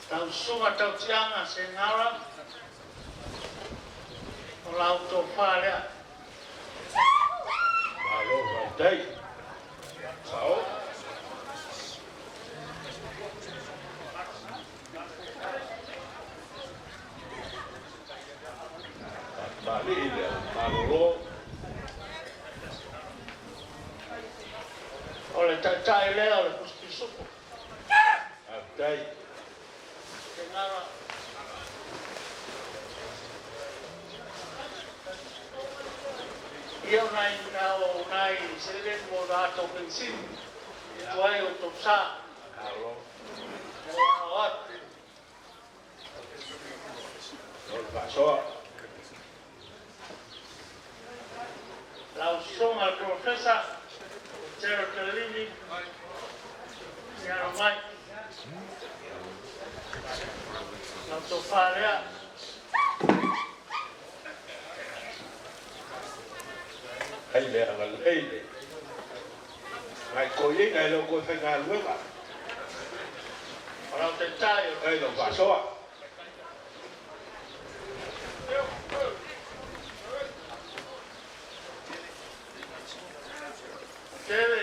Tau sunga tau tianga se nara. O l'auto fare.
malo dai sao Bali ile malo
O le tai lea o le pusti supo.
dai
Se nara. Ia unai o unai sere mo rato pensin. Tuai o topsa.
Alo.
O at.
Ol pasoa.
Lau song al profesa. Cero Calini. Siano mai. Lau toparea.
Ai le angal ele. Mai ko ye ngai lo ko fa ngal wa.
Lau te tayo.
Ai lo pasoa.
Deve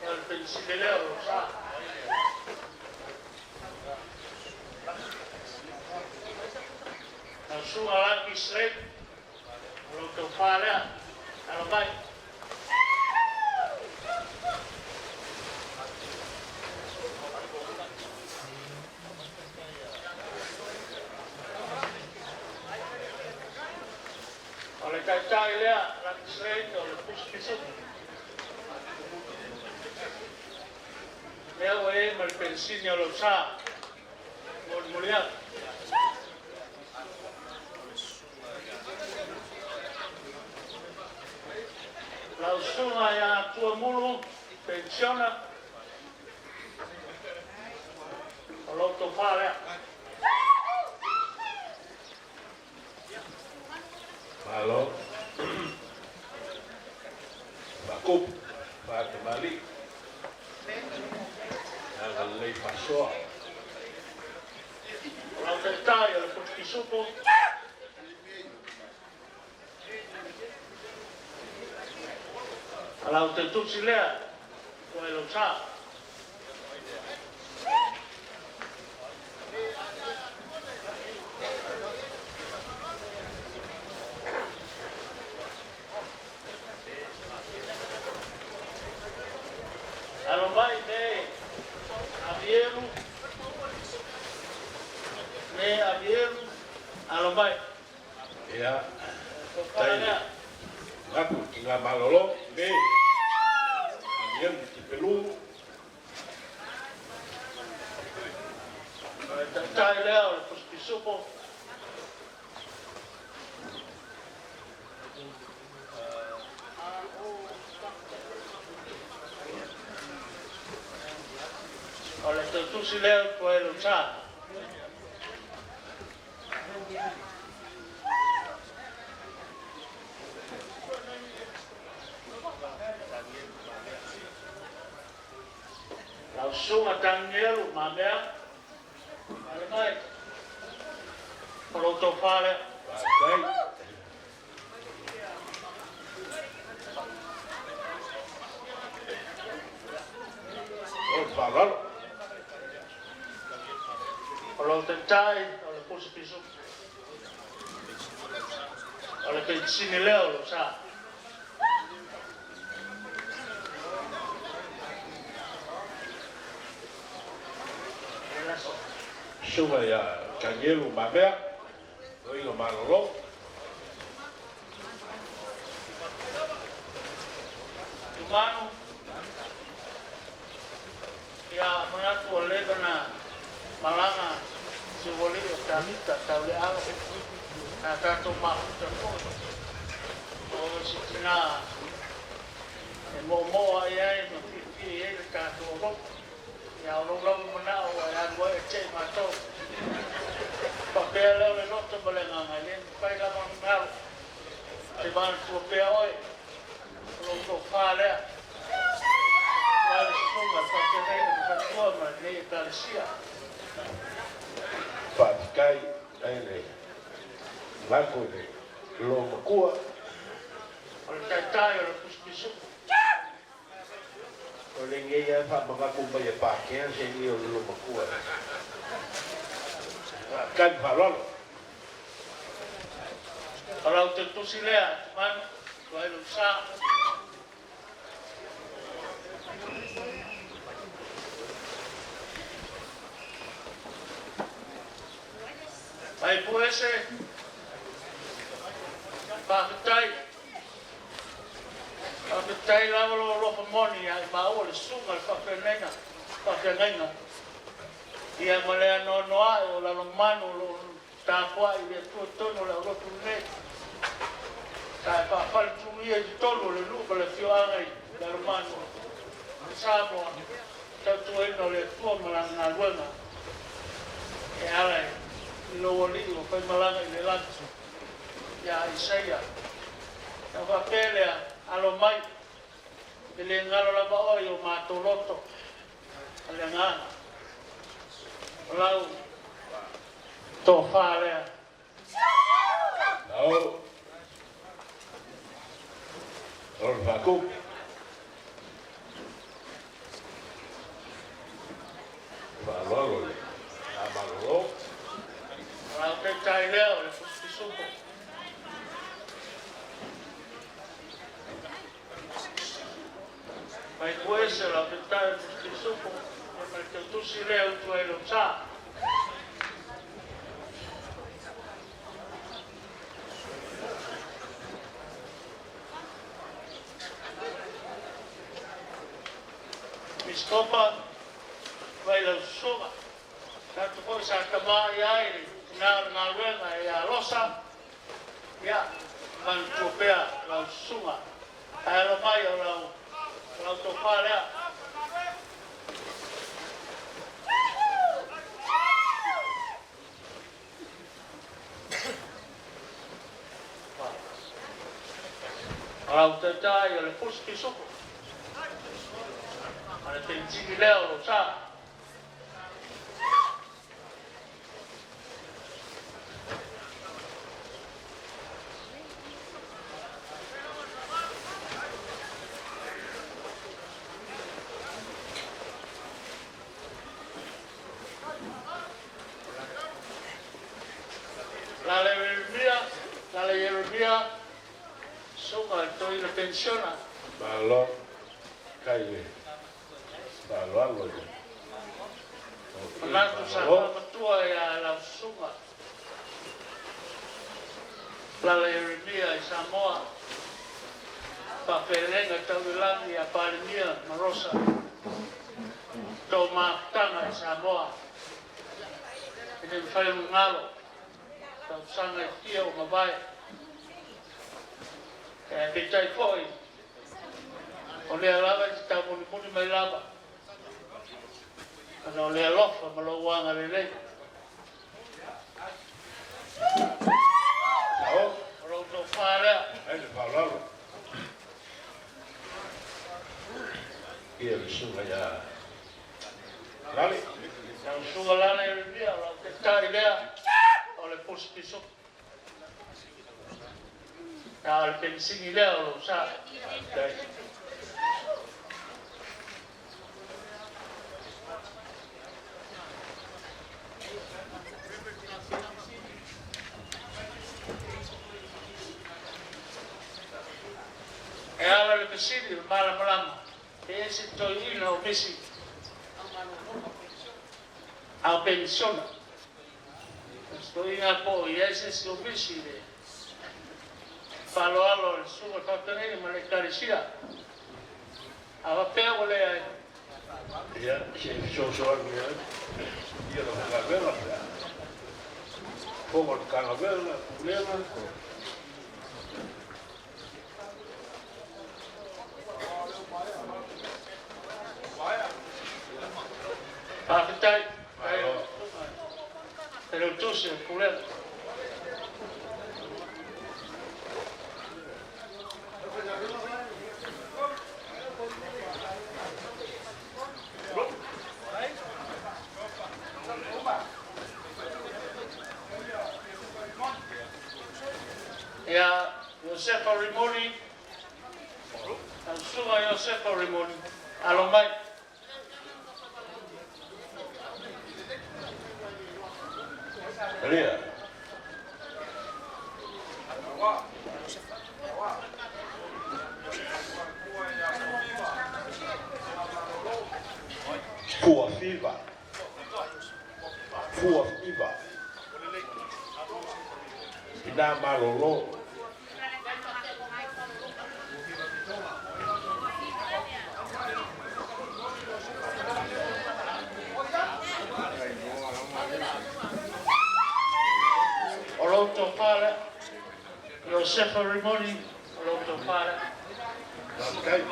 al pensileo sa. Lau sung alaki straight. Lau toparea. Lau mai. Oleh kaca ilya, lagi straight, oleh push-pisuk. Lea wae malpensinya lo sa. Mau mulia. Lau sunga ya tua mulu, pensiona. Kalau topal ya.
Alo. Bakup. Ba kembali. Angal le pasoa.
Kalau tertai, oleh push-pisuku. Kalau tentu sila, kau elok sa. Kalau baik deh, abieru, kalau baik,
Ya.
kepalanya.
Ngaku tinggal malolo. Be. Amian di pelu.
Tertai dia, oleh push-pisuku. Oleh tentu sila, kau elok sa. Langsung atangnya lu mamea. Alamai. Kalau topale.
Baik. Oh, paralo.
Kalau tentai, oleh push-pisuk. Oleh pensin leo lu sa.
Sunga ya kanyelu mabea. Oi lo malolo.
Tumano. Ya mengaku oleh kena malanga. Si wali utamita tahu ang. Nata tumak terpun. Oh si Cina. Mo ayai mati ye ka tu. Ya orang menau yang buat cek mata. Pakai lalu nak boleh ngangalin. Pakai lawan mal. Tiban pakai oi. Kalau tu fale. Lalu semua pakai berkuah mana Malaysia.
Pakai ini. Laku ni. Lo makua.
Kalau tak oleh push-pisuk.
Oleh ngaya pa mengaku bayar pakaian sini lo makua. Kan paralo.
Kalau tentu sila, cuman kau lusa. Baik puese, pakai Whakatai lawa lo ropa moni ai maua le sunga le whawhenenga. Ia malea no noa o la manu lo tāpua i le tuatono le ropa nei. Tai whawhale tungia i tonu le lupa le whioanga i le manu. Samoa, tautu eno le tua malanga ngā luenga. E alai, i loa li o kai malanga i le lantu. Ia Isaia. Ia whapelea alo mai. I le ngalo lava oi o mātoloto. A le ngana. Lau. Tō whālea.
Nau. Oro whaku. Whaloro le. A maloro.
Lau te tai leo le fuskisupo. Mai kuese la te tai fuskisupo. Mai te tusi leo tu e lo sa. Miskopa vai la soma. Tanto poi sa kama ai na luenga e a losa. Ya, van tropea la suma. Ai lo mai o la toparea. Ala te tai o le puski suko. Ala te tiki leo lo sa. La Jeremia, sunga toi la pensiona.
Malo. Kaile. Malo alo.
Manatu sa matua ya la sunga. La Jeremia i Samoa. Papelenga taulangi a Palimia Marosa. Toma tanga i Samoa. Ine fai ngalo. Tau sanga i tia o mawai. Ke tai foi. O le lava i tau muni mai lava. Kana o le alofa ma lo wanga le lei.
Nau.
O lo to wharea.
Ai le whalalo. Ia le sunga ya. Lali.
Tau sunga lana i ria, o te tai lea. O le puski so. Tau le pensingi lea o lo sa.
Dai.
E ala le pesini, le mala malama. E ese toi ina o misi. A pensiona. Toi ina po, e ese si o misi le. Palo alo, le sunga kautane, ma le karisia. A vapea o le ai.
Ia, se so mia. Ia no kangavela. Como kangavela, problema.
Pakitai. Pero tu se problema. Ya, Josefa Rimoni. Suma Josefa Rimoni. Alomai.
Maria. Fua fiva. Ina malolo.
lo ceremony lo to para.
Okay.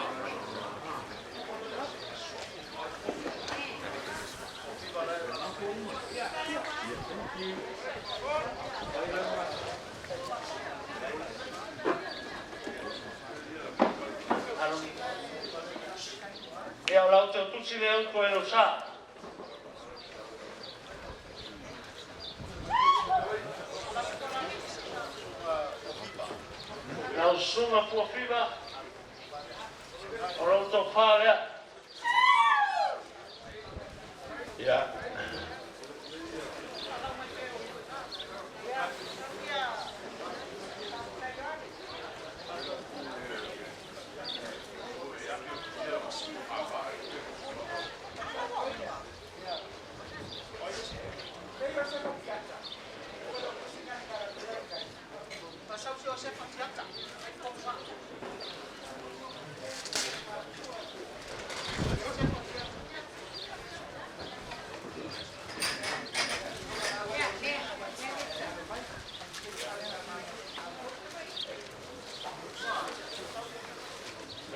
E ao lau te tusi leo koe lo sa. Lau sunga pua whiwa, o lau tō whārea.
Yeah.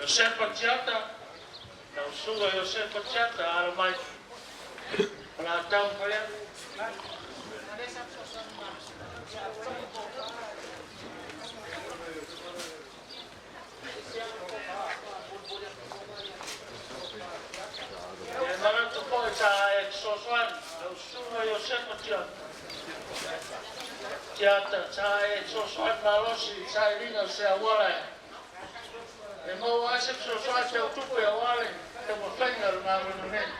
José Pachiata, não suga José Pachiata, ara mai para tão para e mara tu poi sa exoswan, não suga José Pachiata. Tiata sa exoswan malosi sa linga se awala. E mau asep so te o tupu e wale, te mo whainga runa runa nen.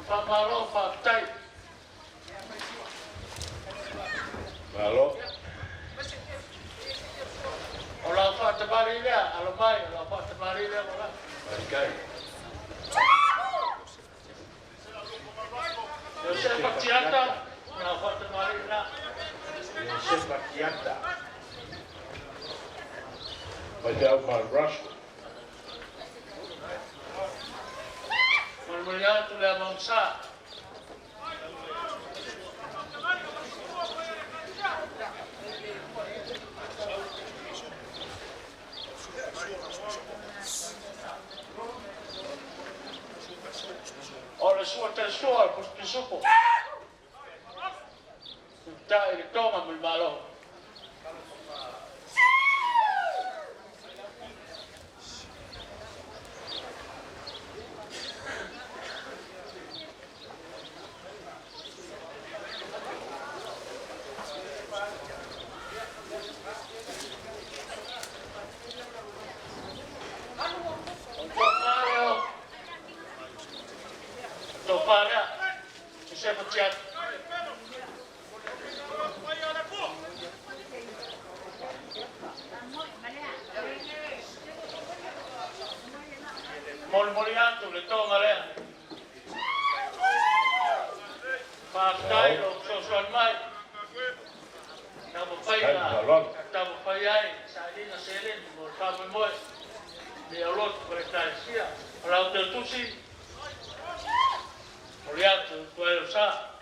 Whamaro whaktai.
Malo.
O lau whatamari rea, alo mai, o lau whatamari rea mo la.
Okay.
Eu sei Pachiata, lau whatamari rea.
José Pachiata. Vai ter uma rush.
Mulmulhando le avançar. Olha sua pessoa, por pisupo. Tá, ele toma meu balão. Molianto le toma lea. Whaktai o sosuan mai. Tamo whaia, tamo whaiai, sa lina selen, mo tamo moe. Me alot kore tai sia. Rau te tusi. Molianto, koe o sa.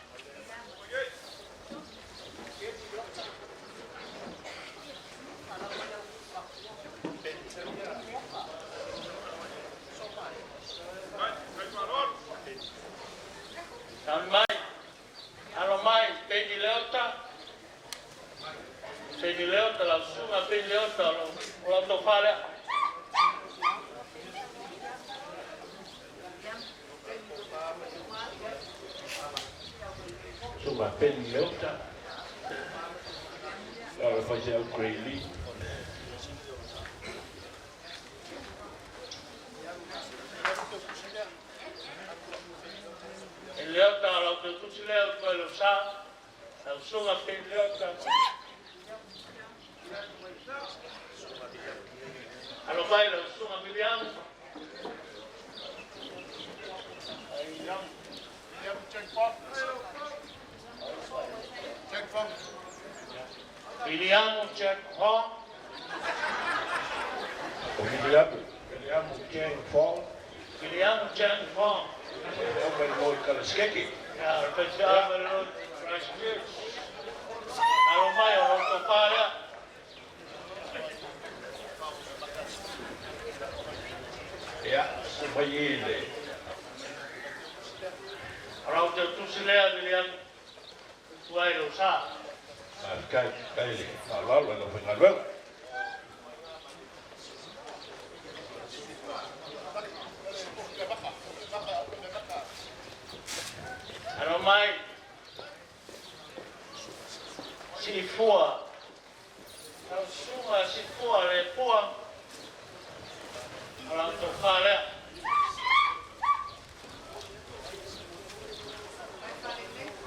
Tan mai, alo mai, peni leota, la sunga peni leota, lo to fare.
Sunga peni leota. Ora fazer o Graylee.
Leota, la to tusi leo, quello sa, la sunga peni leota. Alo mai, la sunga miliano. Vediamo check home.
Vediamo check home. Over mooi kan schikking.
Ja, speciaal met een restje. Alo mai, alo to fare.
ya se mai ele
Arau te tusilea William tuai lo sa.
kai le ala lo no fenga lo
Ano mai si fua. Tau sunga si fua le fua. Arau te kare.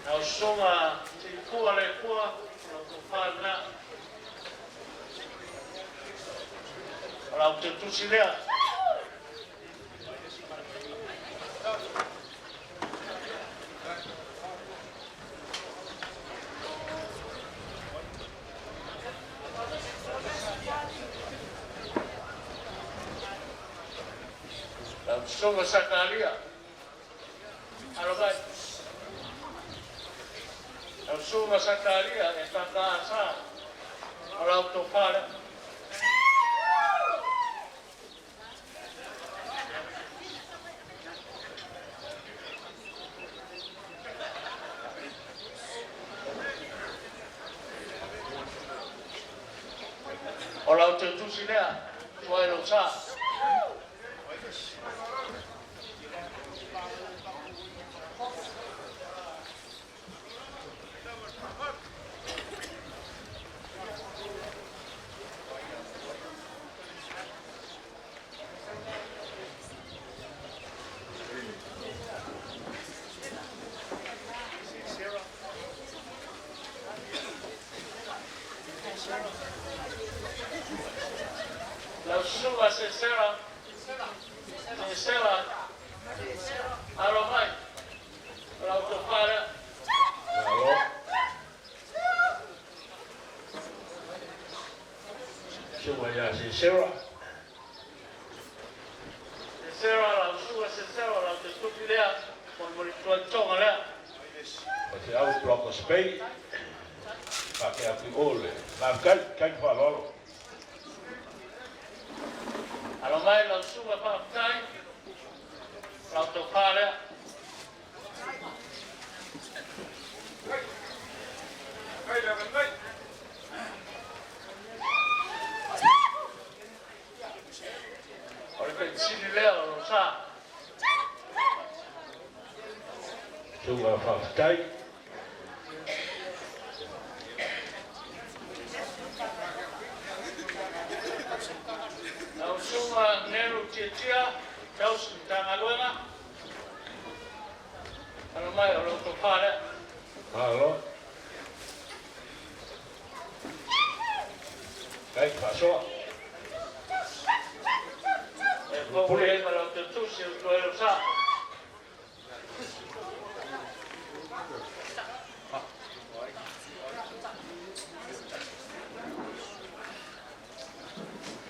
Tau sunga si fua le fua. Arau te kare. Arau te tusilea. Sunga Sakaria. Arabai. Sunga Sakaria e takasa. Arau to kare. Arau te tusilea. Tuai lo sa. La suba se cera. Se cera. Aromai. La autopara.
alo Suma ya si sera
Se cera la suba se cera la te stupidea. Con moritua tonga lea.
o te au bloco spei pa ke api ole pa kai fa lolo
Aromai la suba pa tai. La autopara. Ora che si leo lo sa.
Suma fa kai
La suba nero titia. Tau sintanga luenga. Aromai la autopara.
alo kai fa so
E poi ma la te tu si lo sa.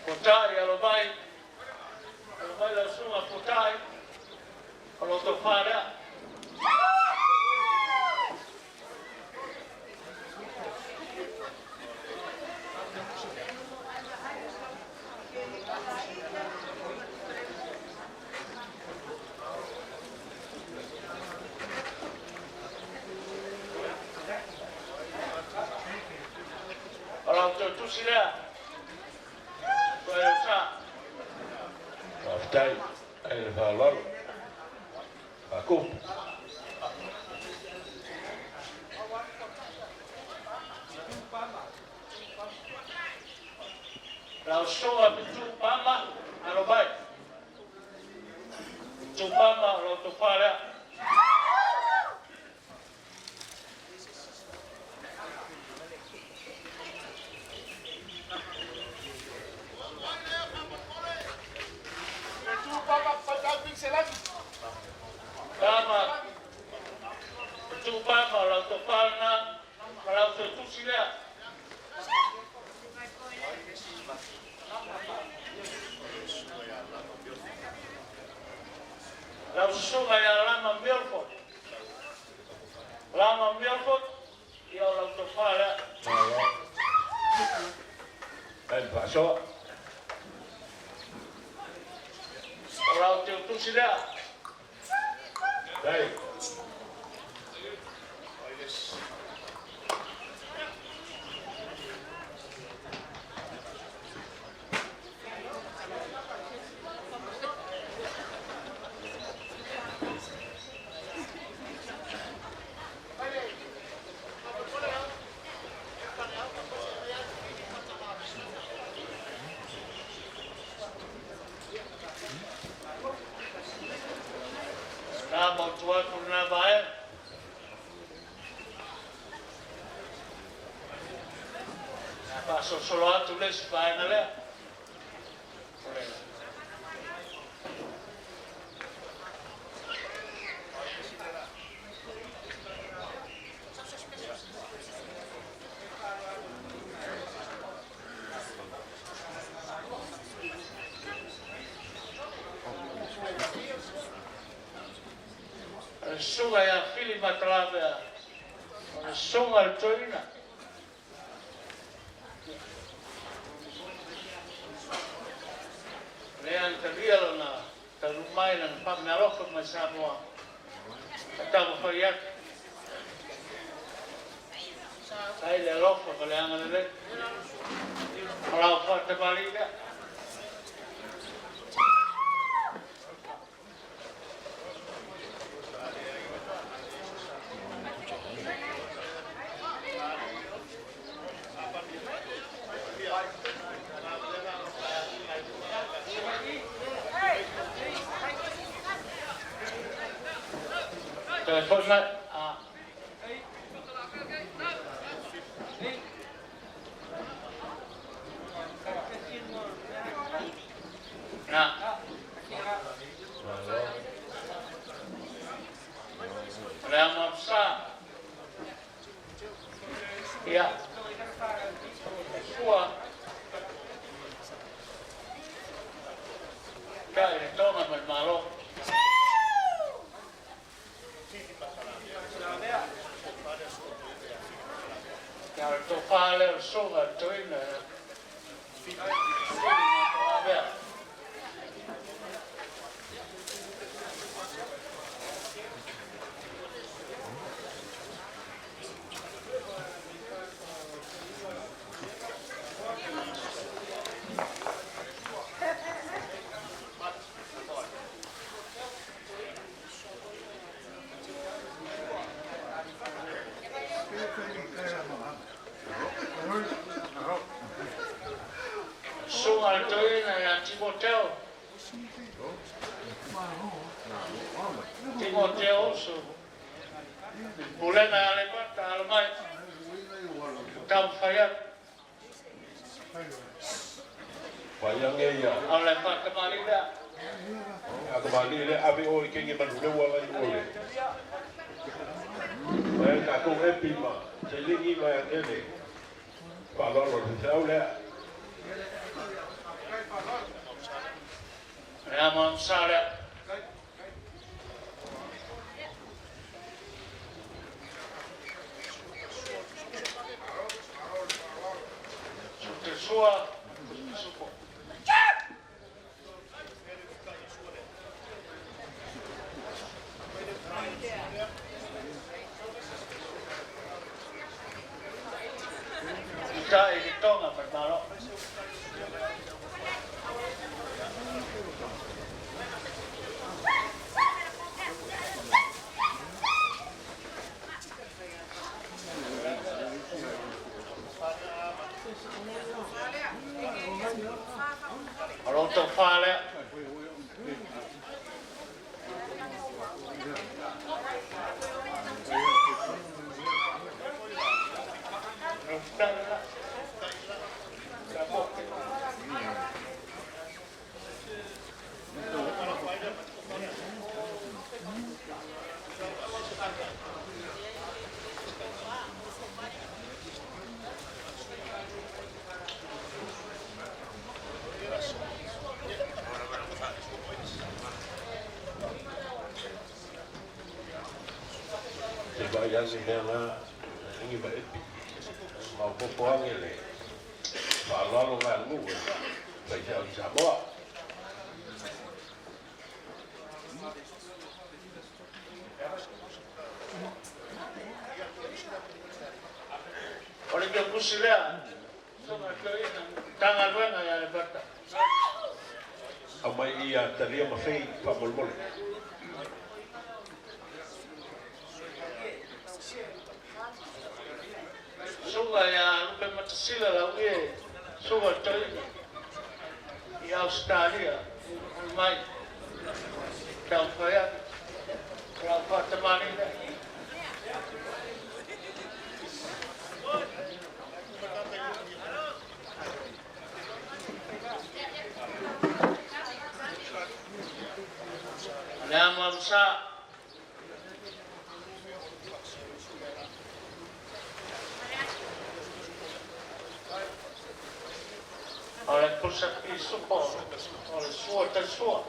Potai allo vai la sua potai allo tofare allo tu si là
tai ai fa lolo pa ku
la sua tu pama allo vai tu pama allo tofare Kama tu pama allo tofare allo tu si là la sua ya lama Milford e allo tofare
alo kai fa so
la tu sila.
Dai.
Mau tua tu na bae. Apa solo atu les bae na le. Sunga ya fili matalave. Sunga toina. Lean terbial na terumai na pamerok masamua. Tahu fayat. Saya lerok kalau yang ada. Kalau pada balik dia. Telepon nak. Nak. Ramah besar. Ya. Kuah. Dah ini tahu nak bermalu. Kalau tu file sungai tu ini, sungai tu ini yang Timoteo su. Boleh nak lepas almai. Kau fayat.
Bayangnya ya.
Oleh Pak kembali dah.
Kembali le abi oi kengi manule wala ni oi. Bayang aku happy ma. Selingi ma yang ele. Kalau lo tahu le.
Ya mam sare. Sua. Kita ini tahu nggak berbalok. Kalau untuk file,
Bayang ni na ini baik. Mau poang ini. Kalau lo kan mu, baca Samoa.
Oleh dia kusilah, tangan luar ya lebat.
Amai ia taria mafei pamolmol.
Suga ya lupa macam sila lagi, suga cari di Australia, mai, dah kaya, berapa teman ini. Nama besar. Oleh pusat support, oleh suat dan suat.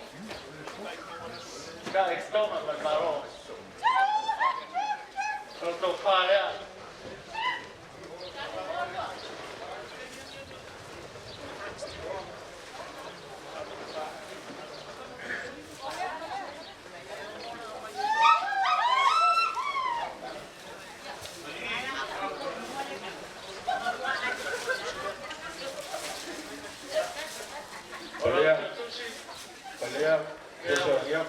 Dah itu nak baru. Kalau faham.
Oleh dia,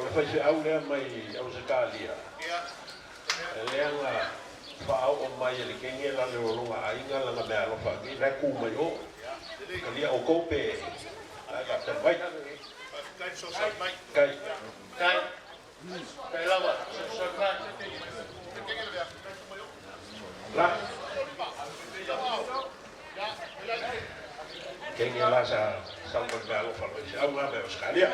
oleh faz aula mai au sakalia. Leang fao o mai le kenge la le rolonga ainga la na mea lofa ki na ku mai o. Kalia o kope. Aga te vai. Kai.
Kai lawa, sesuatu.
La. Kenge la sa mea lofa lo si au na mea sakalia.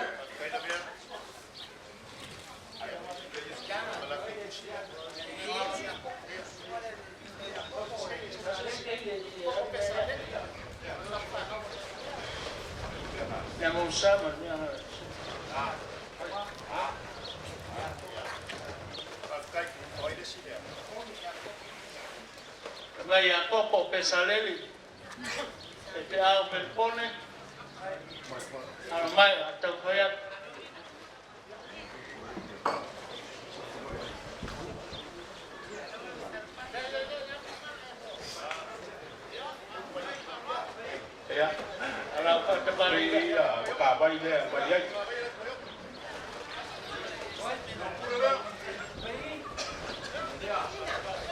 Yang bersama ni Gaya kopo pesaleli, este ao pelpone, armai atau kaya. Ya, kalau kau terbalik,
kabai le, balik.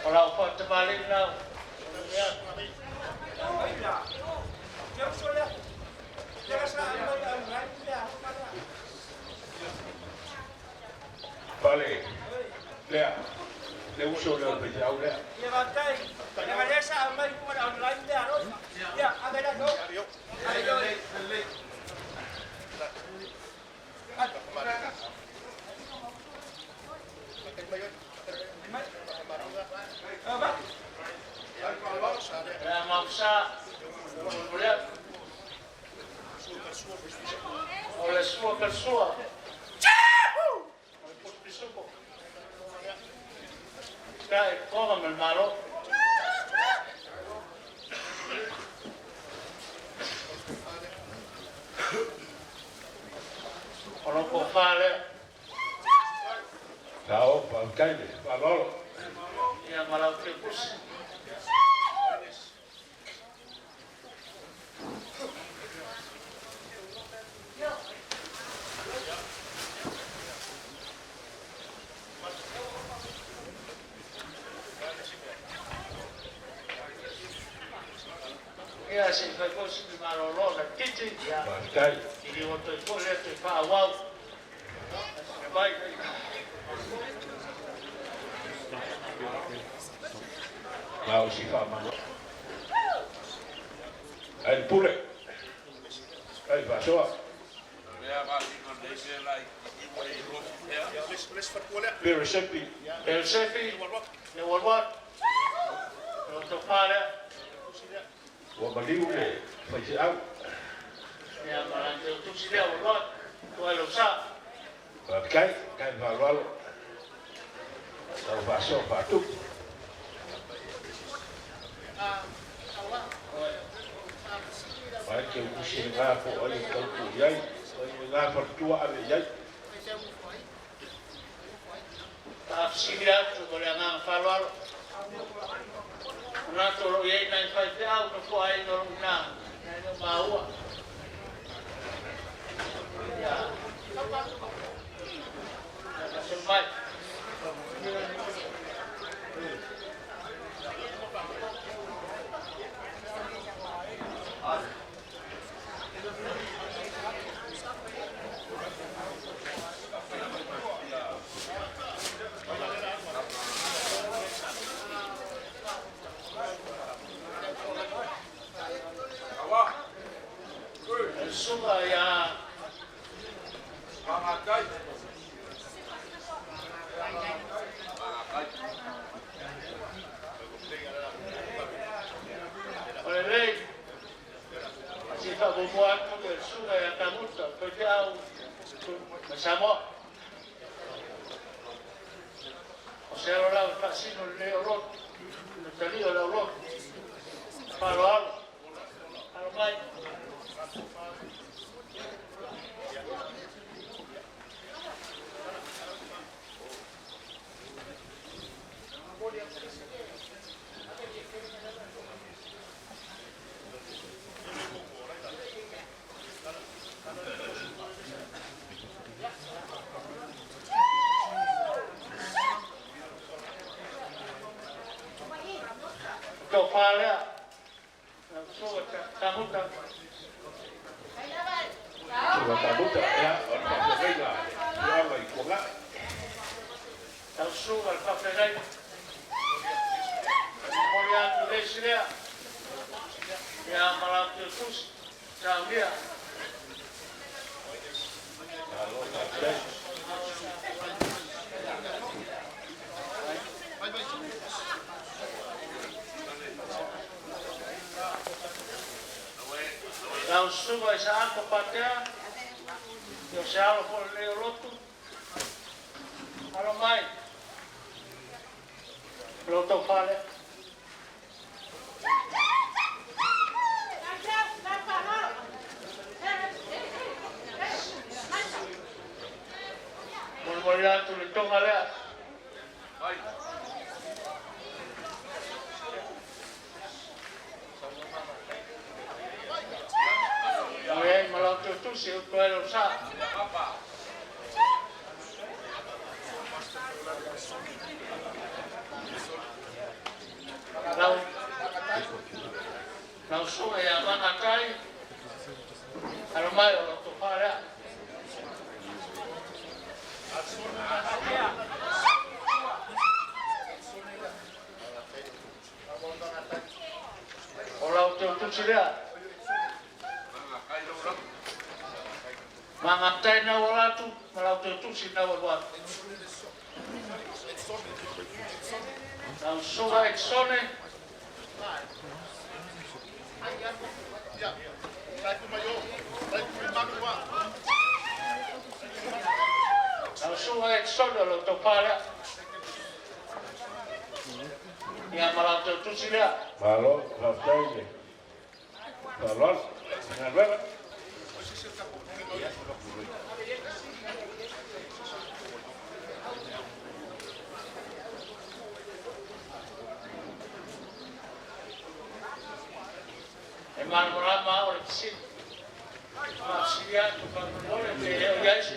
Kalau kau terbalik now, ya.
Balik, le, le uso le pejau le.
Ya batai, ya biasa amai ku ada online dia harus. Ya, ada dah tu. Ayo.
Ya maksa, boleh. Oleh semua kersua. Kau kau menmalu. Kalau kau faham,
Tahu, pakai le, palol.
yang malau kepus. Ya, si kau si malau lo, nak kicik ya.
Pakai.
Ini waktu itu lihat tu awal. Baik.
Mau si fama. Ai pule. Ai basoa. Pero sempre,
El sepi, le walwat. Untuk pada,
o maliu le, faz au.
ya malang tu si dia walwat. Tu elosa.
Pakai, kai valwalo. Tau baso patu. Vai que o usi ngā po oli tau ku iai. Oi ngā partua ave iai.
Afsilia tu boleh ngang falwal. Nato lo ye nai fai te au no ko ai no na. Nai no maua. Ya. Semai. Suka ya oleh masih tak membuat suka ya kamu tak berjauh bersama saya orang tak sini oleh orang jadi oleh orang kalau baik Kepala, so kamu tak.
Kamu tak ya, orang berbeza. Orang baik pula.
Tahu so apa perai? Kemudian Malaysia, yang malam terus Zambia.
Kalau tak
langsung saya kepada Yosef Leolotu kalau main Loto Fale Mulai tulis dong ada malam itu si Utuel Sa. Langsung ya mana kai? Kalau mai orang tu pada. Orang tu sudah. Mangatay na wala tu, malau tu sina wala. Ang suga eksone. Ang suga eksone lo to para. Yang malau tu sina.
Malo, kapten ni. Kalau nak
Emang lama oleh sini, masih tukang boleh dia guys,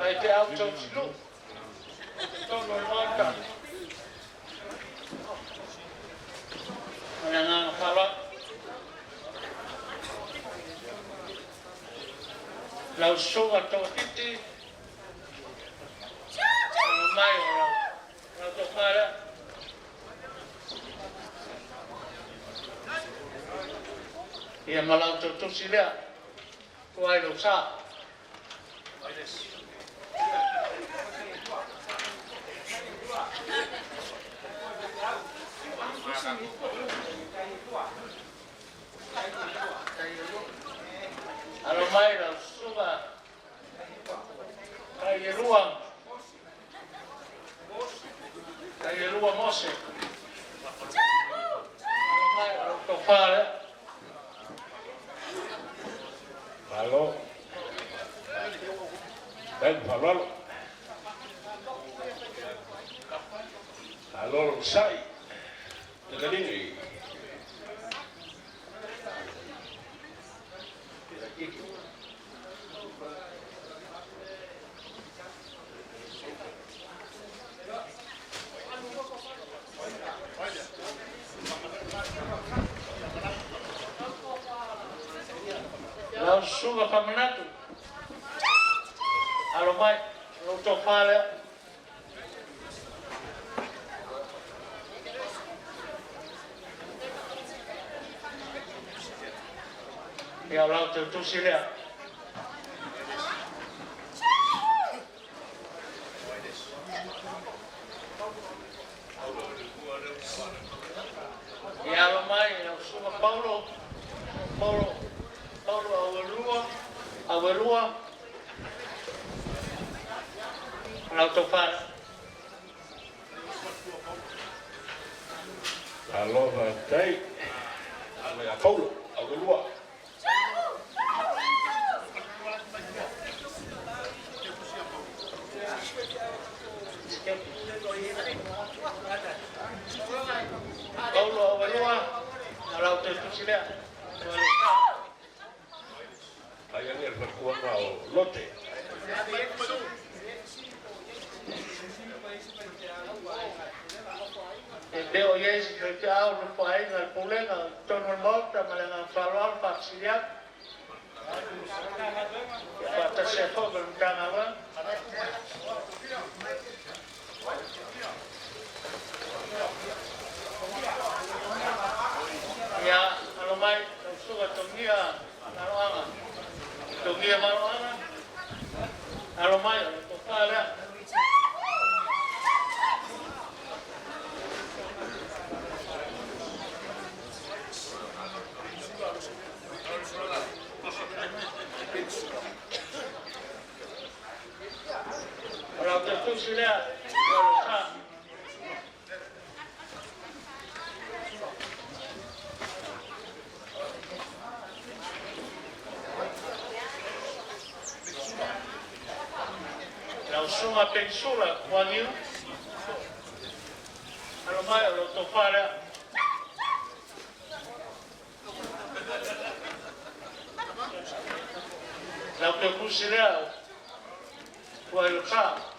baik dia auto dulu, tolong nonton, menang kalau langsung atau titi, ramai orang, atau pada. Ia malau tu sila, kuai dosa. Kalau mai dah suka, kaya ruang mosek. Kalau mai tu fare.
dan halal Alor sai. Nagalingi.
Langsung ke Pamanatu. Halo mai, lo coba le. Ya lau tu sih le. Ya lo mai, langsung ke Paulo Awerua Lautofar
Aloha tai. Ame a Paulo, a Wilua.
Paulo Awerua Lautofar
Ayan el perkuang au lote.
Deo yes que au no pai ngal pulenga tono morta malanga falwal faksiak Bata se hogan tangava ya alo mai suga tongia aloanga tongia maroanga alo mai to para Kalau tu sudah berusaha. Langsung a pensula wangiu. Kalau mai lo tofara. Lalu tu sudah berusaha.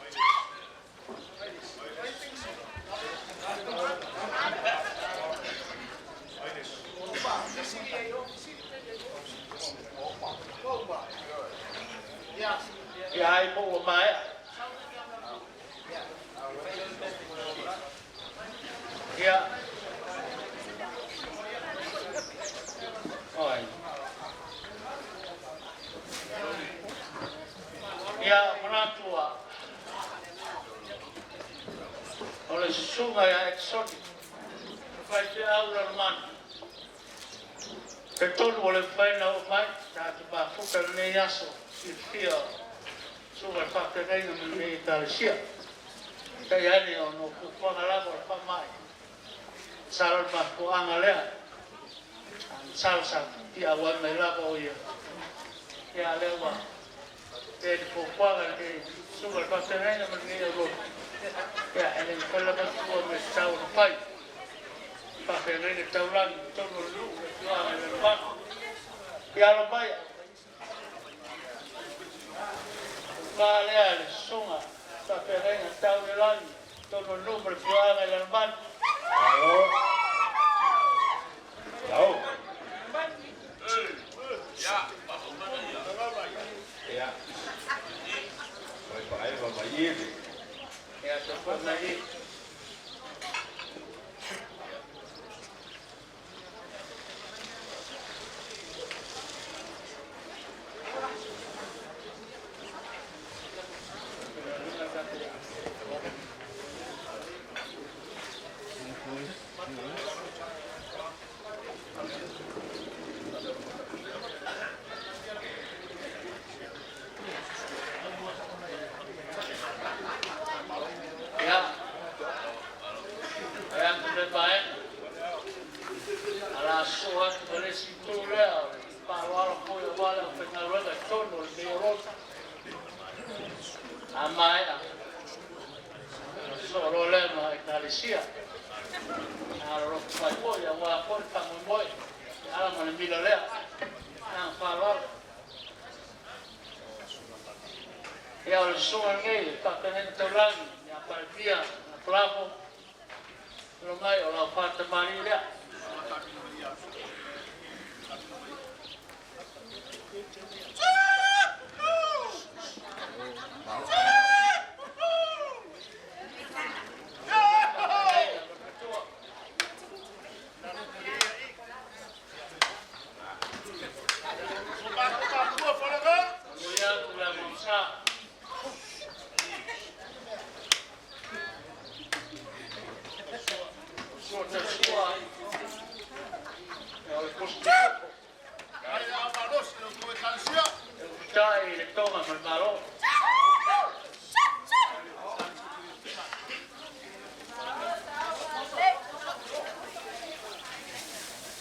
Ya ai po mai. Ya. Oi. Ya manatua. Oleh sungai yang eksotik. Fai aula man. Betul boleh fai na mai, tak apa fukan ni yaso. Ifia. Sungai pakai kain ni Malaysia. Kaya ni ono kukuang alago pa mai. Sal pa kuang alea. Sal sa ti awan mai lago ya. Ya lewa. Jadi kukuang ni sungai pakai kain ni lo. Ya, ini kalau betul mesti pai. Pakai ni taulan tolong lu jual lepas. Ya lepas. Kalian sungai pakai ni taulan tolong lu berjual lepas.
Halo. Tahu. Ya. Ya. Baik, ayo bapak ini.
Ya, cepat lagi. Aro pai mo ya wa ko pa mo ala mo ni bila le na falo ya o suan ngai pa kenen to lang ya pa dia na plavo lo mai o la parte mari le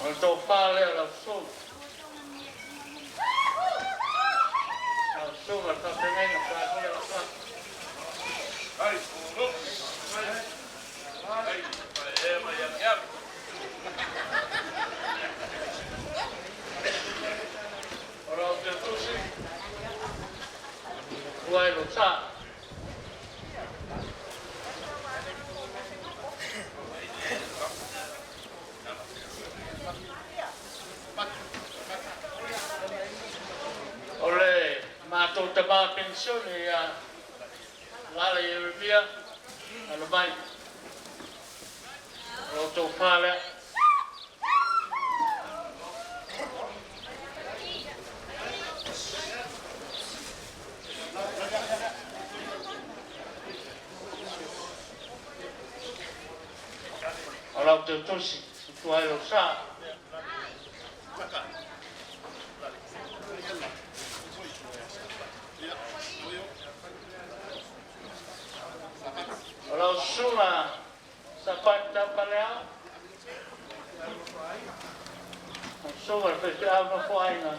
Untuk fale langsung atau dengan fale langsung. Hai, look. Hai, yang. Orang itu sih, buai lusa. Oleh mato teba pensiun ya lala Europea alo mai auto fala auto tosi tu hai lo sa Kalau suma sapat tapalea, suma festival no faina,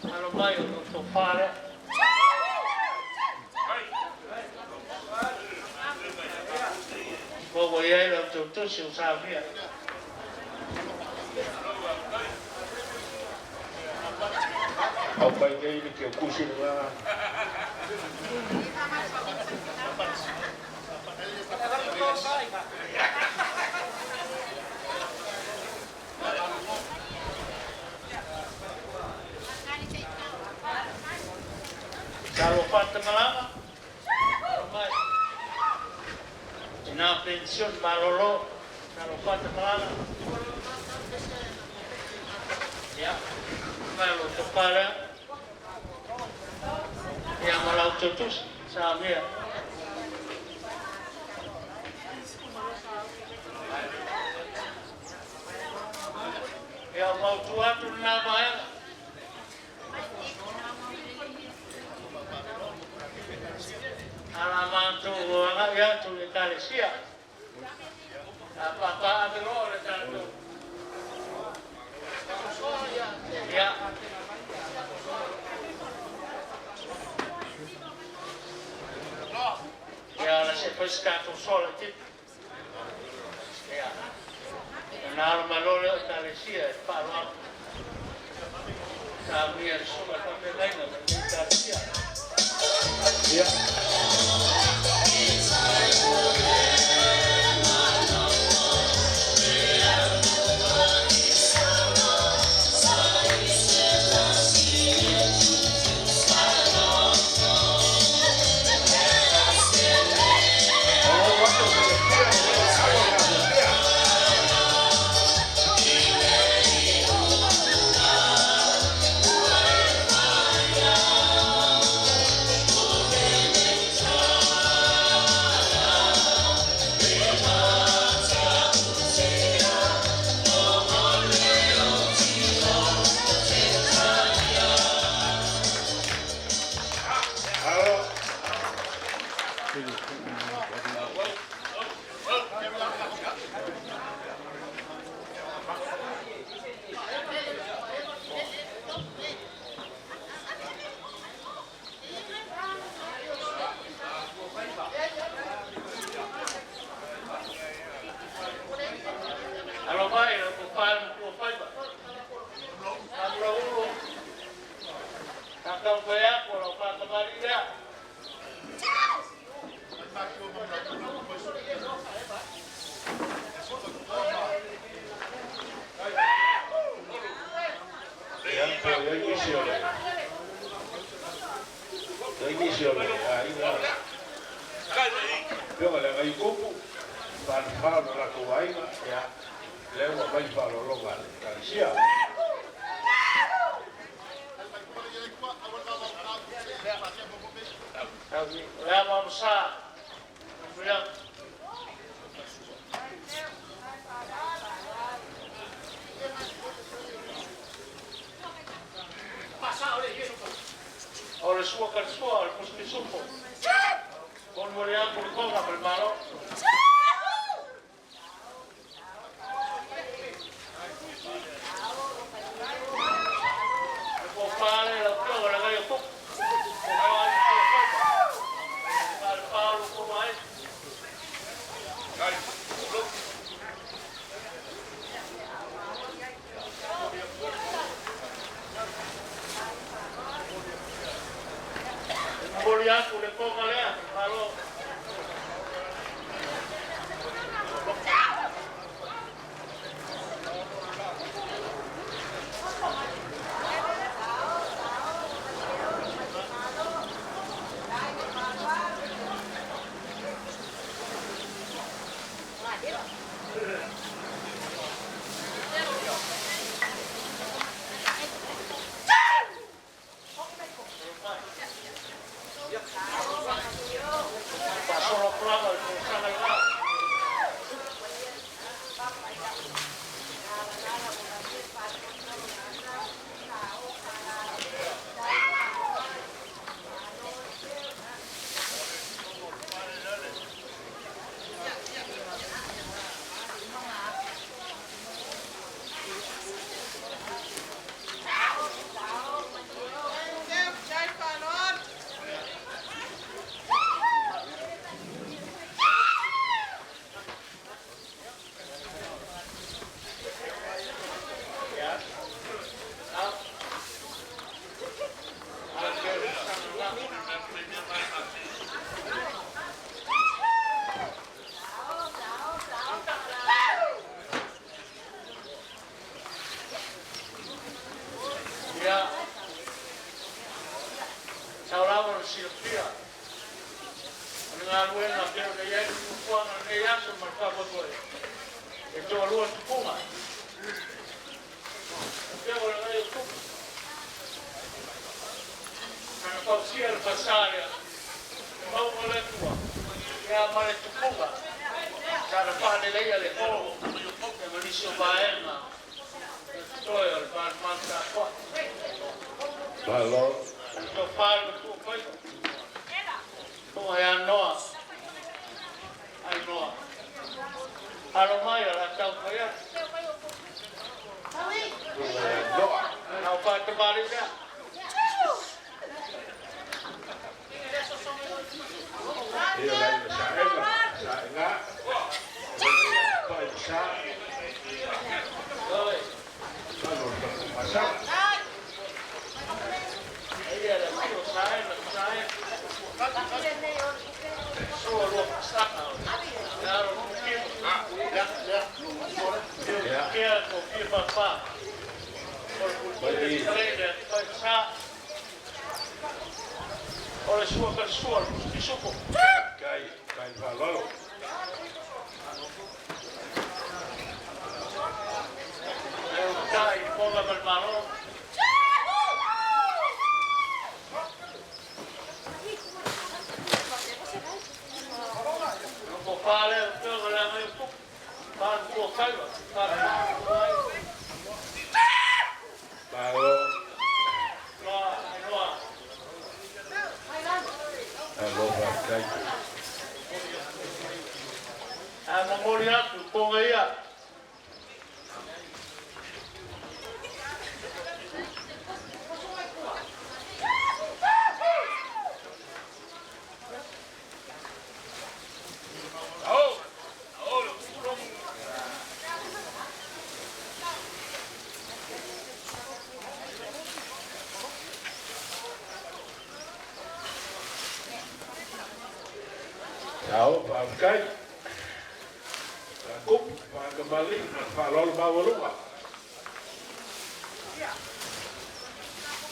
ano mai o sofare. Bobo ia lo tu si usavia.
Apa ini que kusin lah.
Kalau parte malama, ormai na pensiun malolo, kalau parte malama, ya, kalau kepala, yang malau tutus, samia. Ya mau tua tu nama ya. Alamat tu orang ya tu Italia. Apa ada orang tu. Ya. Ya la se fue scato solo tipo. Ya. Un'arma loro Italia parla. Sabia sulla cappellina dell'Italia.
Ya.
Thank you.
siole. Nai siole, inga. Pionga le ngai kupu, whānu rako wainga, ia, leo wa mai whālolonga le kalisia.
Lea mamsa, ora sua calçoa, ora pus mi supo. Con vogliamo un po' per mano. Può fare la prova, la voglio po'. Fare Paolo come è. Vogliamo le poche le allora sono bravo al canale.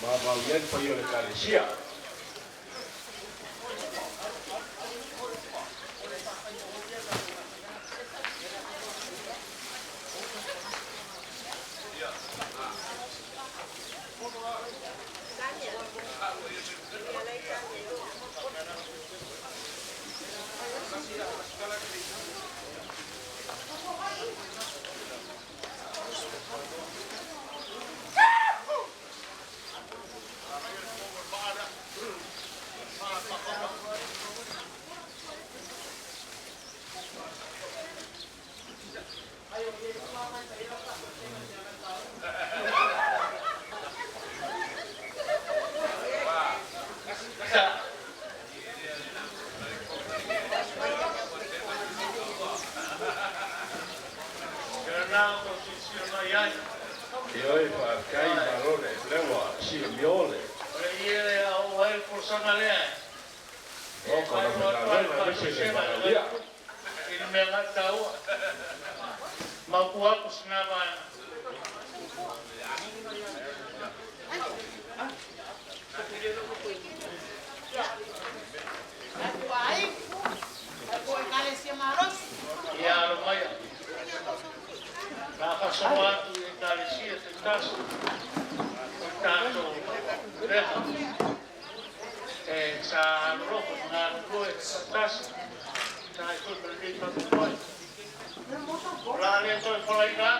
Mau ian pa iyo le kalesia. Io fa kai marone, lewa, si miole.
Iele au ai forsanga lea.
O kono na na se le
Il me la tau. Ma kuwa kusna ba. Ya lo maya. Na kaswa Galicia tentas. Tanto reto. Sa rojo na roe tentas. Na ito perdido ko. Rale to polaina.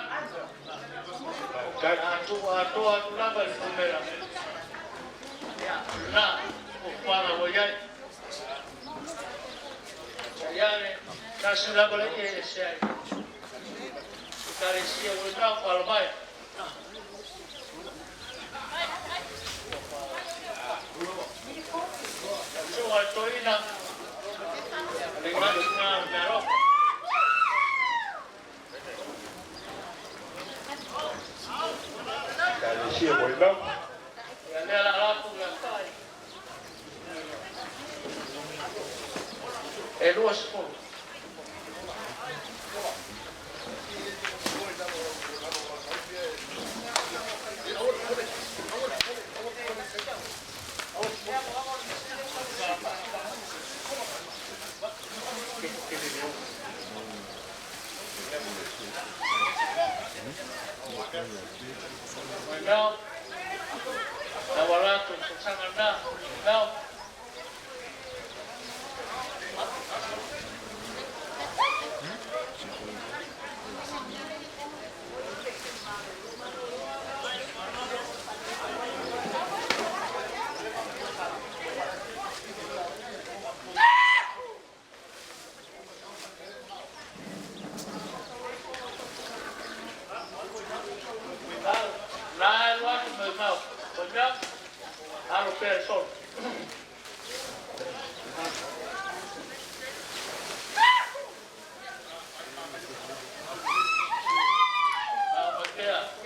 Atu laba el primera. Ya, na, para voyai. Ya casi la bola que se hay. Carecía un campo al mar. Yo estoy en la
kalesia boina.
ya la lapu ya. El oso. Now, nawala tu sangat dah. Now, nah, luar tu mau, banyak, harus person.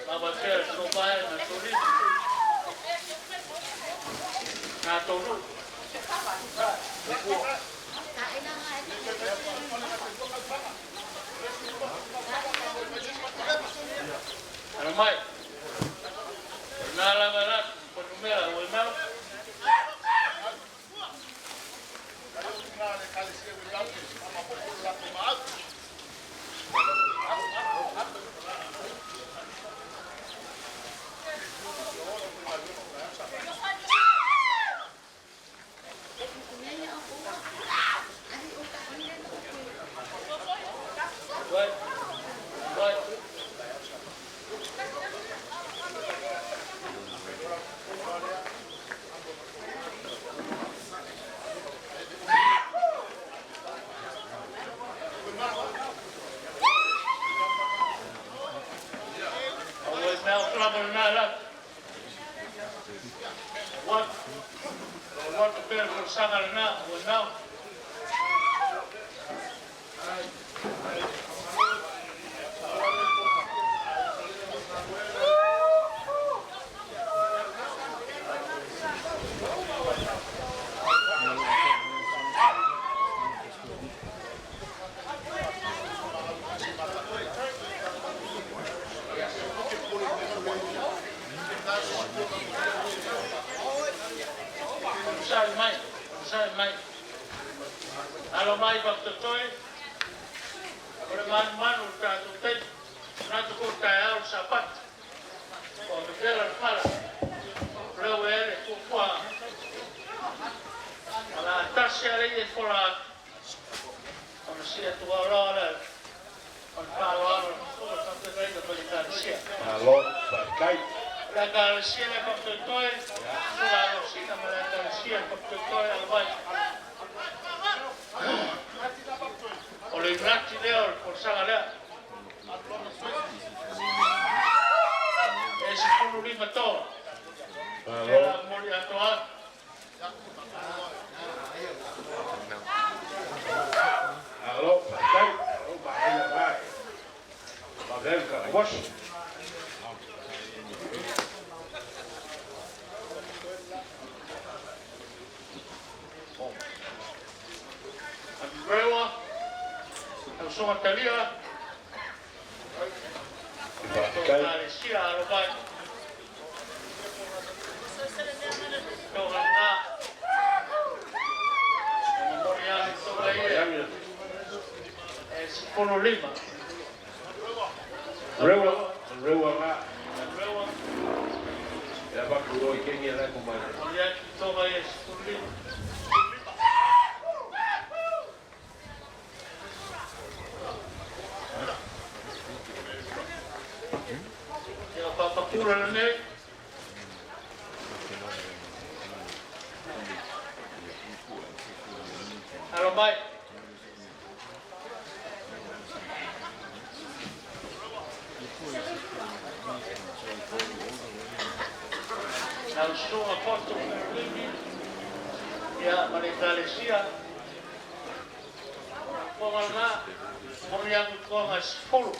Babaker, supaya natulis. Natulog. Ano mai? Nalabarat, penumera, wenang. What the bear for sangal na, sai mai. Alo mai pa to toi. Ora man ta tu te. Na tu ko ta al sapat. O me queda para. Pero ele tu qua. Ala tasia le fora. Ona sia tu ora. On palo solo tanto vedo per l'Italia.
Allora, vai.
La Garcia le portatore, sulla Rosina me la Garcia portatore al vai. O le gratti de oro, por sagale. E si con lima to. Era moria toa.
Allora, vai. Vai. Va bene, wash.
Brewa, eu sou uma talia. Vai. Sia al vai. Então lá. Moria toa aí. Si con lima.
Rewa nga. Ya ba kulo ikengi na kumana.
Moria toa aí si con lima. Eu papa pura ne. Alo bye. Al suo apostolo Ferlini e a Maria come là vogliamo come sforo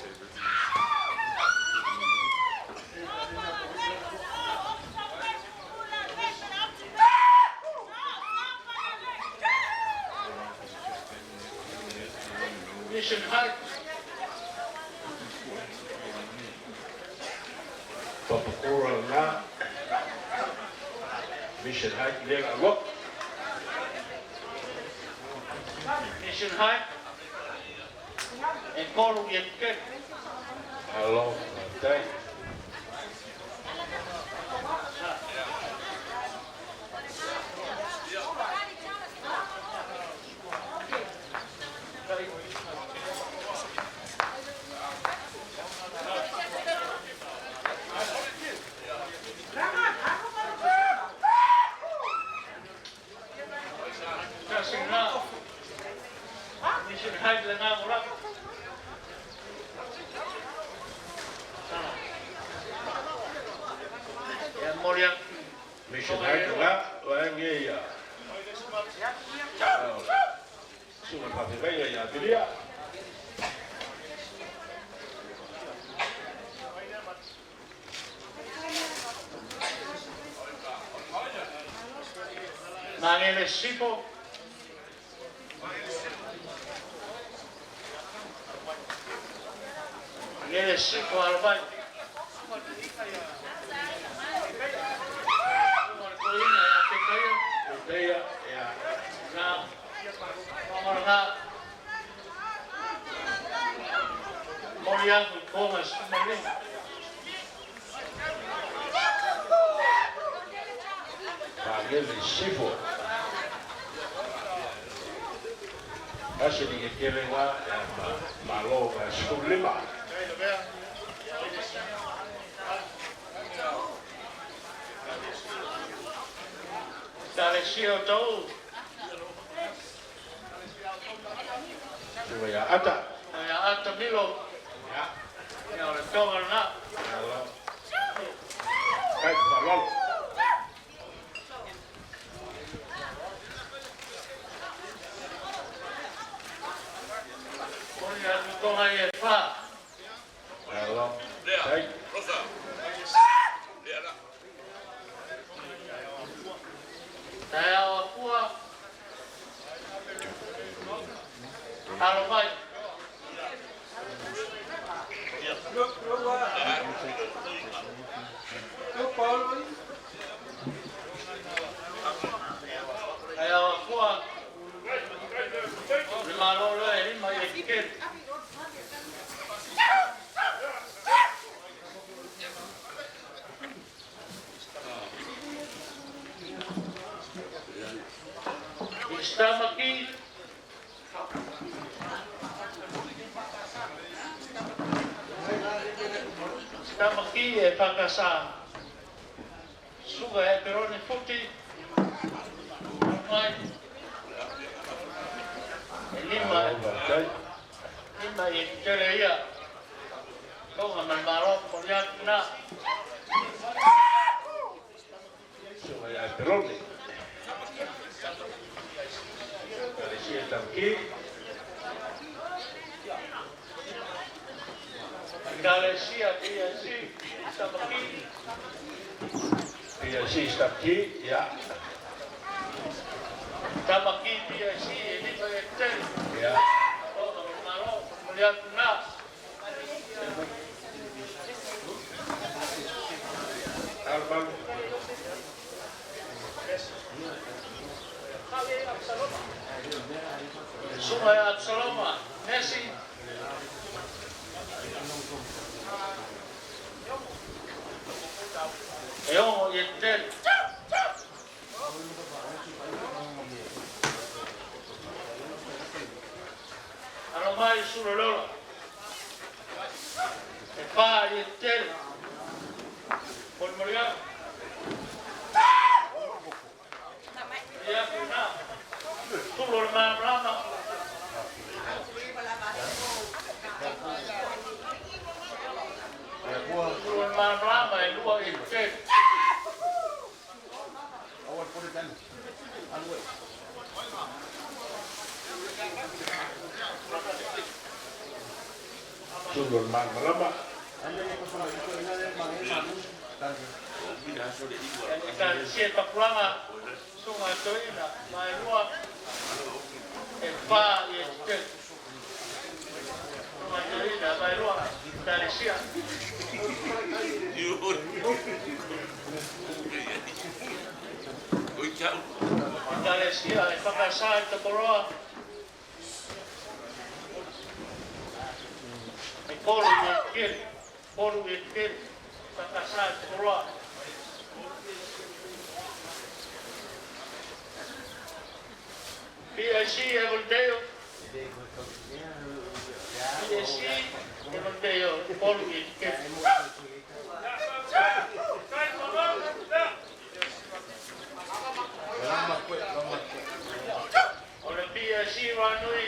Mission Heights
Papakura nga. Mission Heights lega look.
Mission Heights e Coro Yetke.
Hello, thank you.
Mission Heights le nga mula. Ya Moria
Mission Heights nga. Wala nga ya. Suma papibaya ya bilia.
Mangele Sipo. Mangele Sipo Albay. Marcolina ya Pecayo.
Uteya ya.
Na Mamarga. Moria Gomes Marin.
Pagele Sipo. Asli que quiere nga malo nga skulima.
Talesio Tou.
Suma ya ata.
Ya Ata Milo.
Ya.
Ya le tonga na.
Hello. Kai palol.
Moria tonga ye fa.
Hello. Kai.
Saya wakua. Alo mai. Saya wakua. Tamaki. Tamaki e pakasa. Suga e perone futi. Mai. Lima e tereia. Konga manmaro koriak na.
Suga e perone. Kalesia tamki.
Galesia PSC Tamaki.
PSC tamki ya.
Tamaki PSC ini bayar
Ya.
Konga manmaro koriak na.
Alban.
Sungai Absaloma, Messi. Yo, Yetel. Alomai Surolola. Epa Yetel. Con Maria. Ya, kuna. Tulor Rama. Tulor Rama e lua Yetel.
Sulur Malama.
Dan siapa pulang sungai Toina, mai lua Epa Yetel. Sungai Toina, mai lua dari siang. Galesia e pakasai te poroa. E polu e kiri, pakasai te poroa. PSC e Volteo. PSC e Volteo, polu e kiri. Oleh PSC Ranui.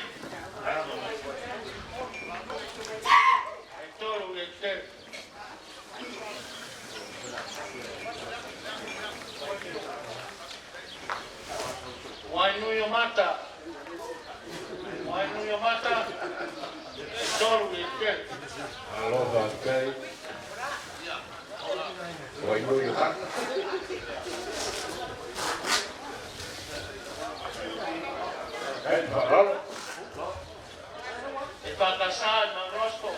Itu Yetel. Wainu mata. Itu Yetel.
Halo Bagai. Wainu Yukan. Baral.
Ipakasal Mangrosco.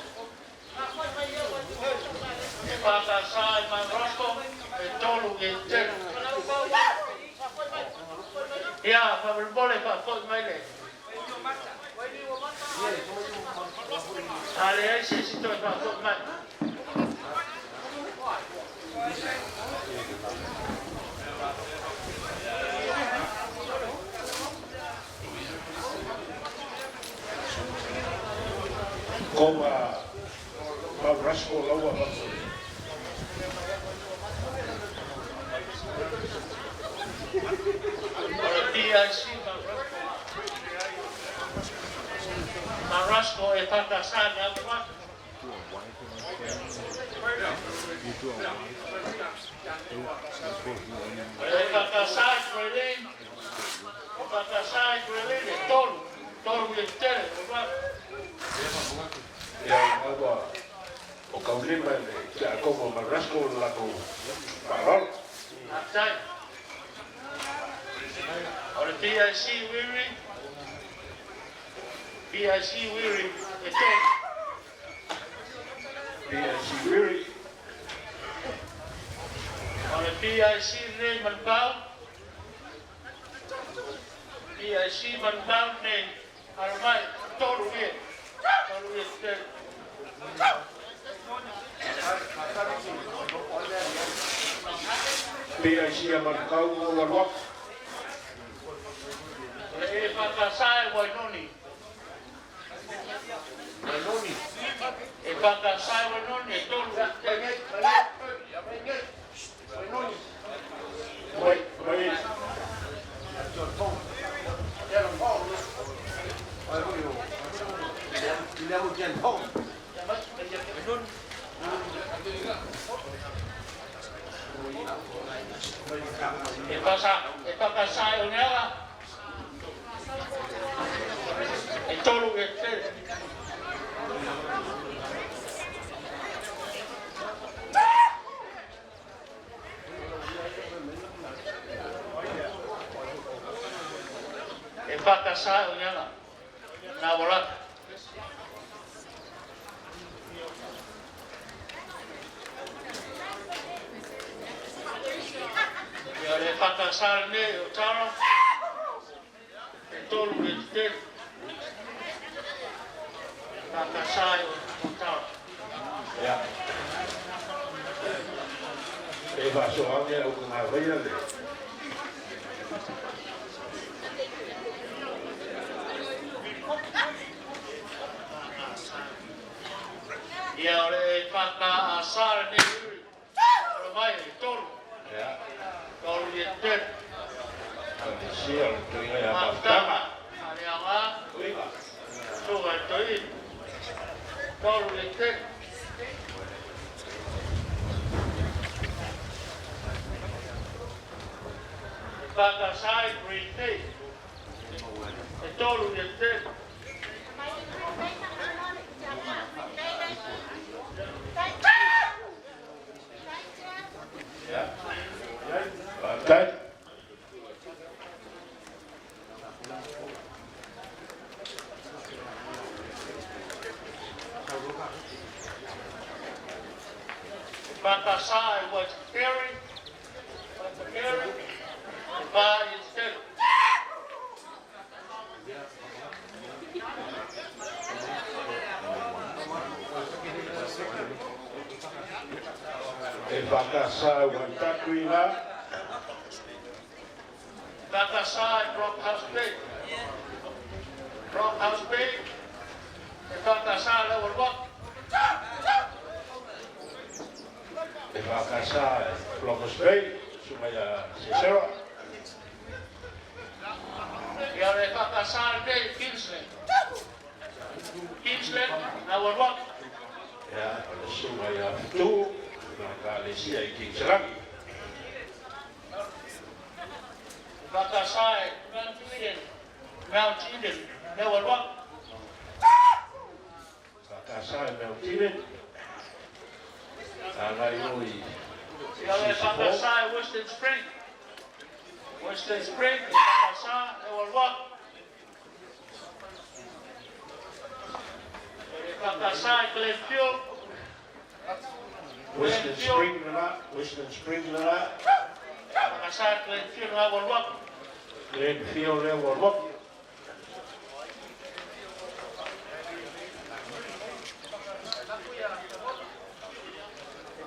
Itu Yetel. Ya, boleh Pak, kau main. Hari ini situ Pak, kau main.
Koma Rasko lawa.
PIC Marasco e Pakistan apa? Pakistan Berlin tol Yetel
Yang apa? O kaulima ni ya como Rasko lago. Baral.
Atai. Oleh PIC Wiri itu
PSC Wiri.
oleh PIC Manbau ni Armai tolu Yetel.
PSC Amarkau Warwak.
Oleh Wainoni. Wainoni. E whakasai Wainoni e tonu. Wainoni. E whakasai o nea. E tolu e te. E whakasai o nea. Nā waraka. Ia le whakasai nei o taro. E tolu e te. Whakasai o taro.
Ia. E whasoangia o ngā waia le.
Ia le whakasai nei uri. O mai e tolu.
Ia.
Tolu e te.
Sia o tuinga ia
Matama.
maftama.
Ale anga.
Uiga.
Tuga toi. Tolu e te. Whakasai green tea. E tolu e te.
Ia. Patai.
Whakasai was carrying. The body is dead.
E whakasai wantakuina.
Whakasai Brockhouse Bay. Brockhouse Bay. The Whakasai level 1.
E whakasai Flocos Bay. Sumaya Sesera.
Ia le Whakasai Bay Kingsland. Kingsland level 1.
Ia. Sumaya Fitu. Nakaalesia I Kingsrangi.
Whakasai Mount Eden level 1.
Whakasai Mount Eden. Angai oi.
Ia le Whakasai Western Spring. Western Spring, Whakasai level 1. Le Whakasai Glenfield.
Western Spring nana. Western Spring nana.
Whakasai Glenfield level 1.
Glenfield level 1.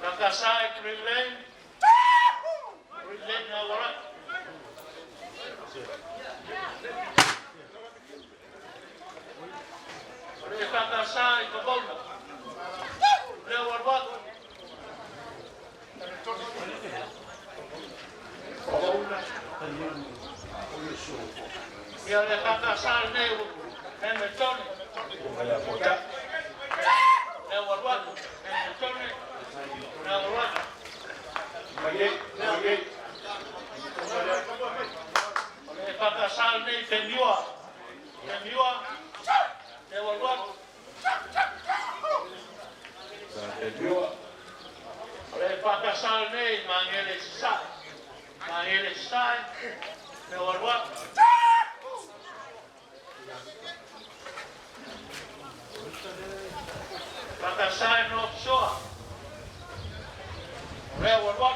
Whakasai Green Lane. Green Lane level 1. Le Whakasai Kabona. Level 1. Ia le Whakasai nei Hamilton.
Kumaya Pota.
Level 1. Hamilton. Level 1.
Mage. Mage.
Le Whakasai nei Peniua. Peniua. Level 1.
Peniua.
Le Whakasai nei Mangele Sai. Mangele Sai. Level 1. Whakasai North Shore. Level 1.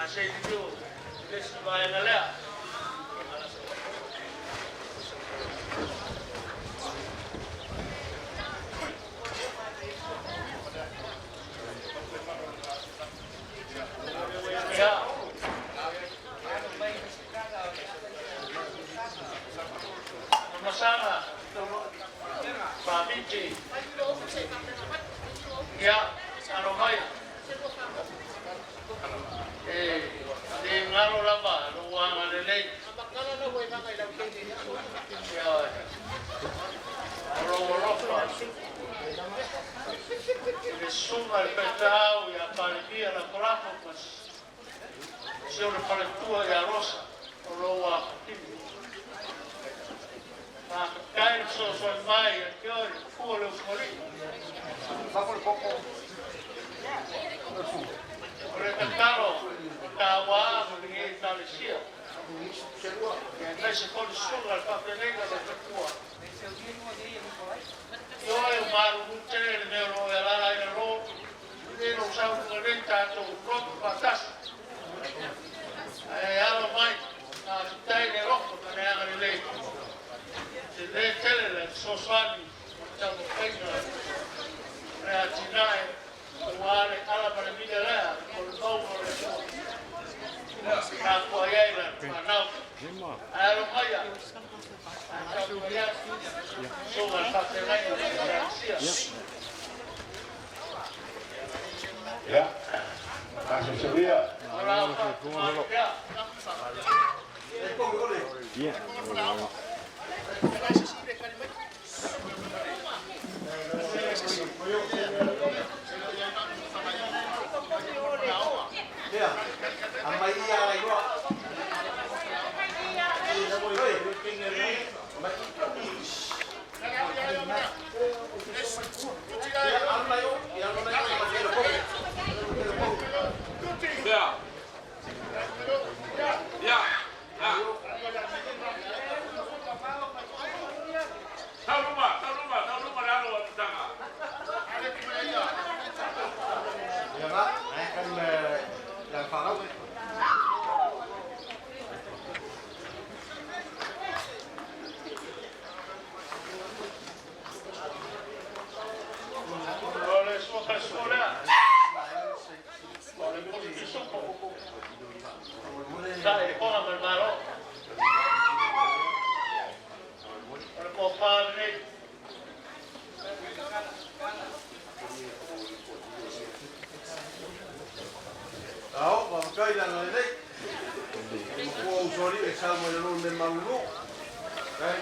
Asay dito, this bayan na lea. Ya. Masama. Pamiti. Ya, ano ba yan? Di ngaro laba, luwangan nilay. Ya, Ropa. Sumal petao ya palikia la coraco, pues. Se una palettua ya rosa, roa. Ma cae so mai, che ora cuore fuori. Recataro, Kawa, perché tale sia. E invece con il sole al papelino da tua. Io ho un maro, un tenere, ne ho la ro, e non so come diventato un proprio fantastico. E allora mai, stai ne rocco, per ne avere lei. Se lei tele, so suoni, facciamo pegno, reagginare. Uguale alla pandemia là, con il nuovo la cogliera, ma no, allora mai, sono il fatto
Ya, masuk seria.
Dai, buona per mano. Per comparre.
Đó, và cây là người đấy. Cô ông số đi để sao mà nó luôn lên màu lúc. Đây.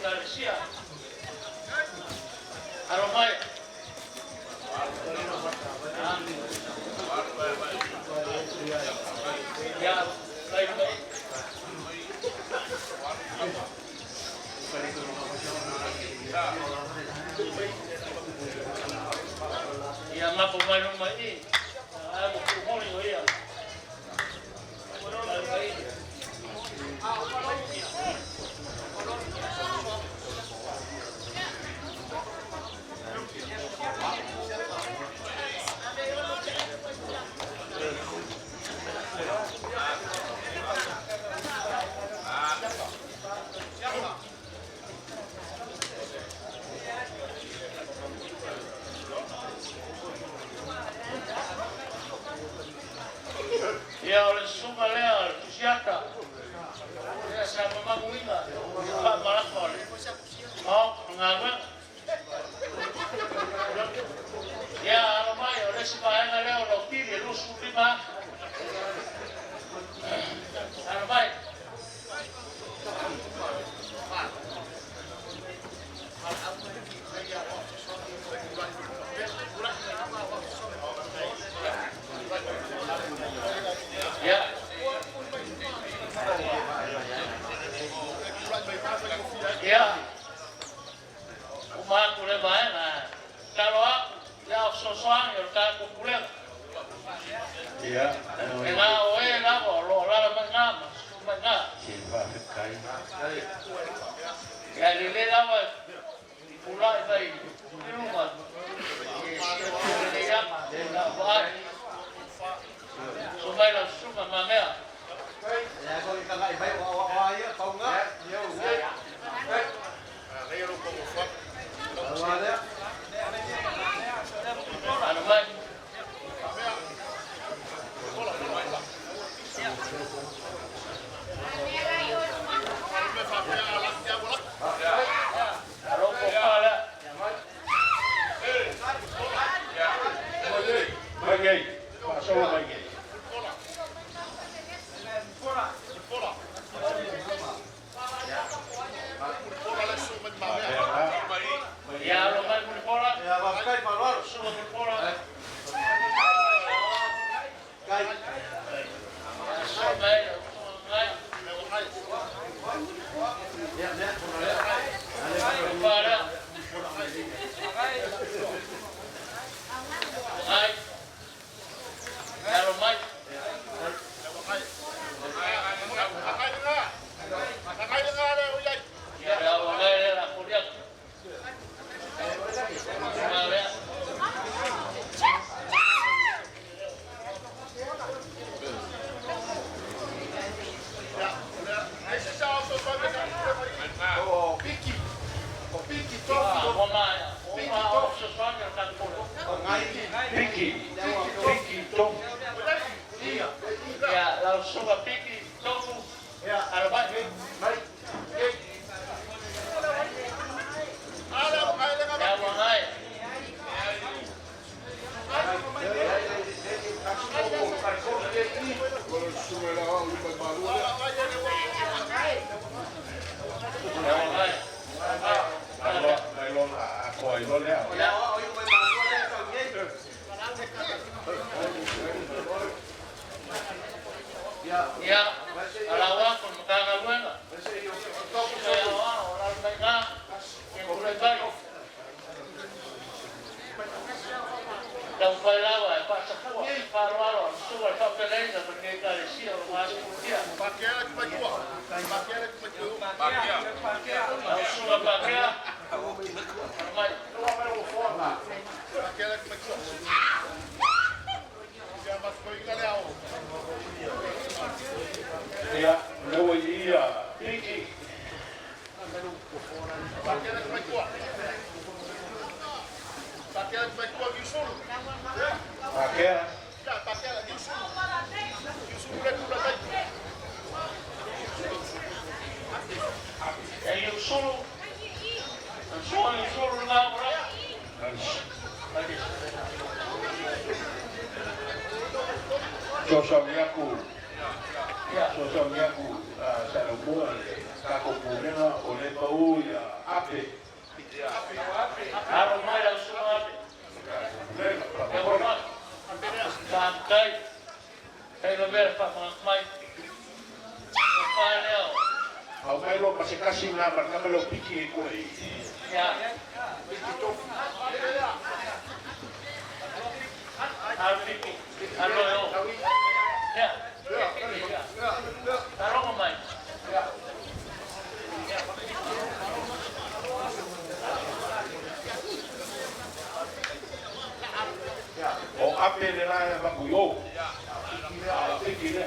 Galicia. Aromai. Ya, baik. Ya, ngapo mai no mai. Aku kumoli ho ia. Ya oleh suka lea siapa? Ya sama manguinga. Pak malakol. Oh ngawen. Ya alomai oleh sebayang lea oleh pilih lu lima. Alomai. Ya. Ya. Uma kule bae na. Kalau aku ya sosoan ya ka kule.
Ya.
Ena oe la lo la mangama, manga.
Siapa kai?
Ya le la wa pula bai. Rumah. Ya la wa. Sumai la suma mamea.
Ya kau ikan kai baik wa ya kau ngah. Ya. Rero como fue. Ada.
Anu mai. Roko kala.
Bagai. Pasal bagai.
Ya lo mai mun pola.
Ya bagai palwar.
Suma mun pola.
Kai.
Sumai.
Ya.
Para. Ai. Kalau mai. Ya kalau mai la kuliah.
Oh, piki. Oh, piki top.
Piki. Tom.
Ya, langsung ke piki tofu.
Ya.
Ada baik.
Mari.
Ya, mahal. Ya, mahal.
Kalau aku itu leh.
Ya, oh, yung may bago na ito. Ya.
Ya, alawa kung makakaluan.
Kasi yung
Kaya orang mereka yang boleh baik. Dan palawa, Pak Sepua, Pak Walon, semua Pak Pelenda berkaitan Galicia, masuk dia. Semua pakai.
Ya, luego ia. Piki. Pakai.
Yang solo, solo nggak berapa.
Sosok yaku sa lubuan, kako pumena, ole pau ya. ape.
Aro mai la usuma ape. Ya hormat. Sampai. Kalau berapa mai. Panel.
Au mai lo kasi na mar ka lo piki ko i.
Ya. Piki. Alo yo. Ya. Taruh mai.
O ape le la ba ku yo. Piki le.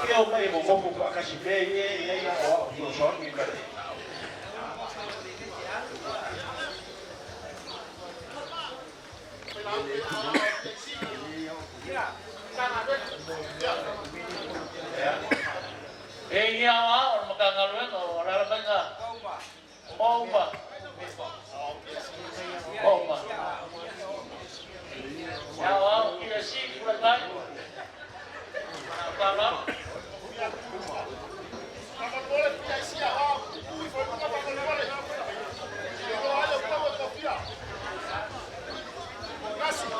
Yo mai mo mo ko kasi be ye ya o yo so ni ba.
Ini awak orang makan ngaluan orang bangga. Omba. Ya awak kita sih buat baik. Kalau boleh punya isi awak, boleh. Kalau ada kawan kafir. Kasih.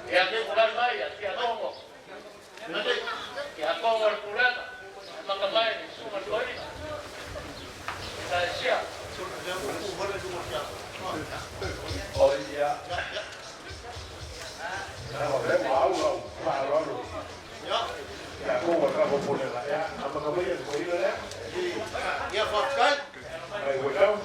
Ya que bulan mai, ya Kongo. Ya Kongo el
kamaya ko ina le.
Ia whakakai.
Ai ko tau.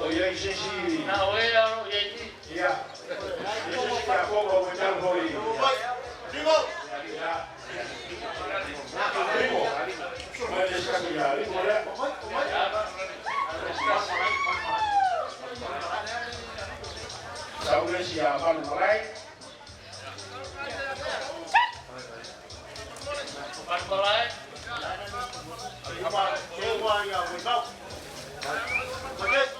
O ia sesi.
Na oea ro ye ni.
Ia. Sesi ka ko ko tau hoi.
Ringo.
Ringo. Mai ska ki ya. Ringo le. Saule si ya malu mai.
Barbalai.
Apa? Sewa ia witau. Baget.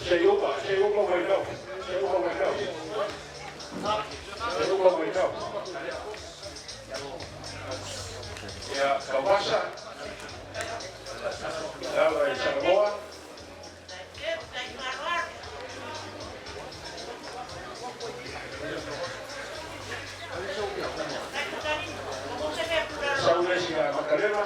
Seyuka mai tau. Seyuka mai tau. Seyuka mai tau. Ya, kawasa. Ya, vai Samoa. Saule si ya Macarena.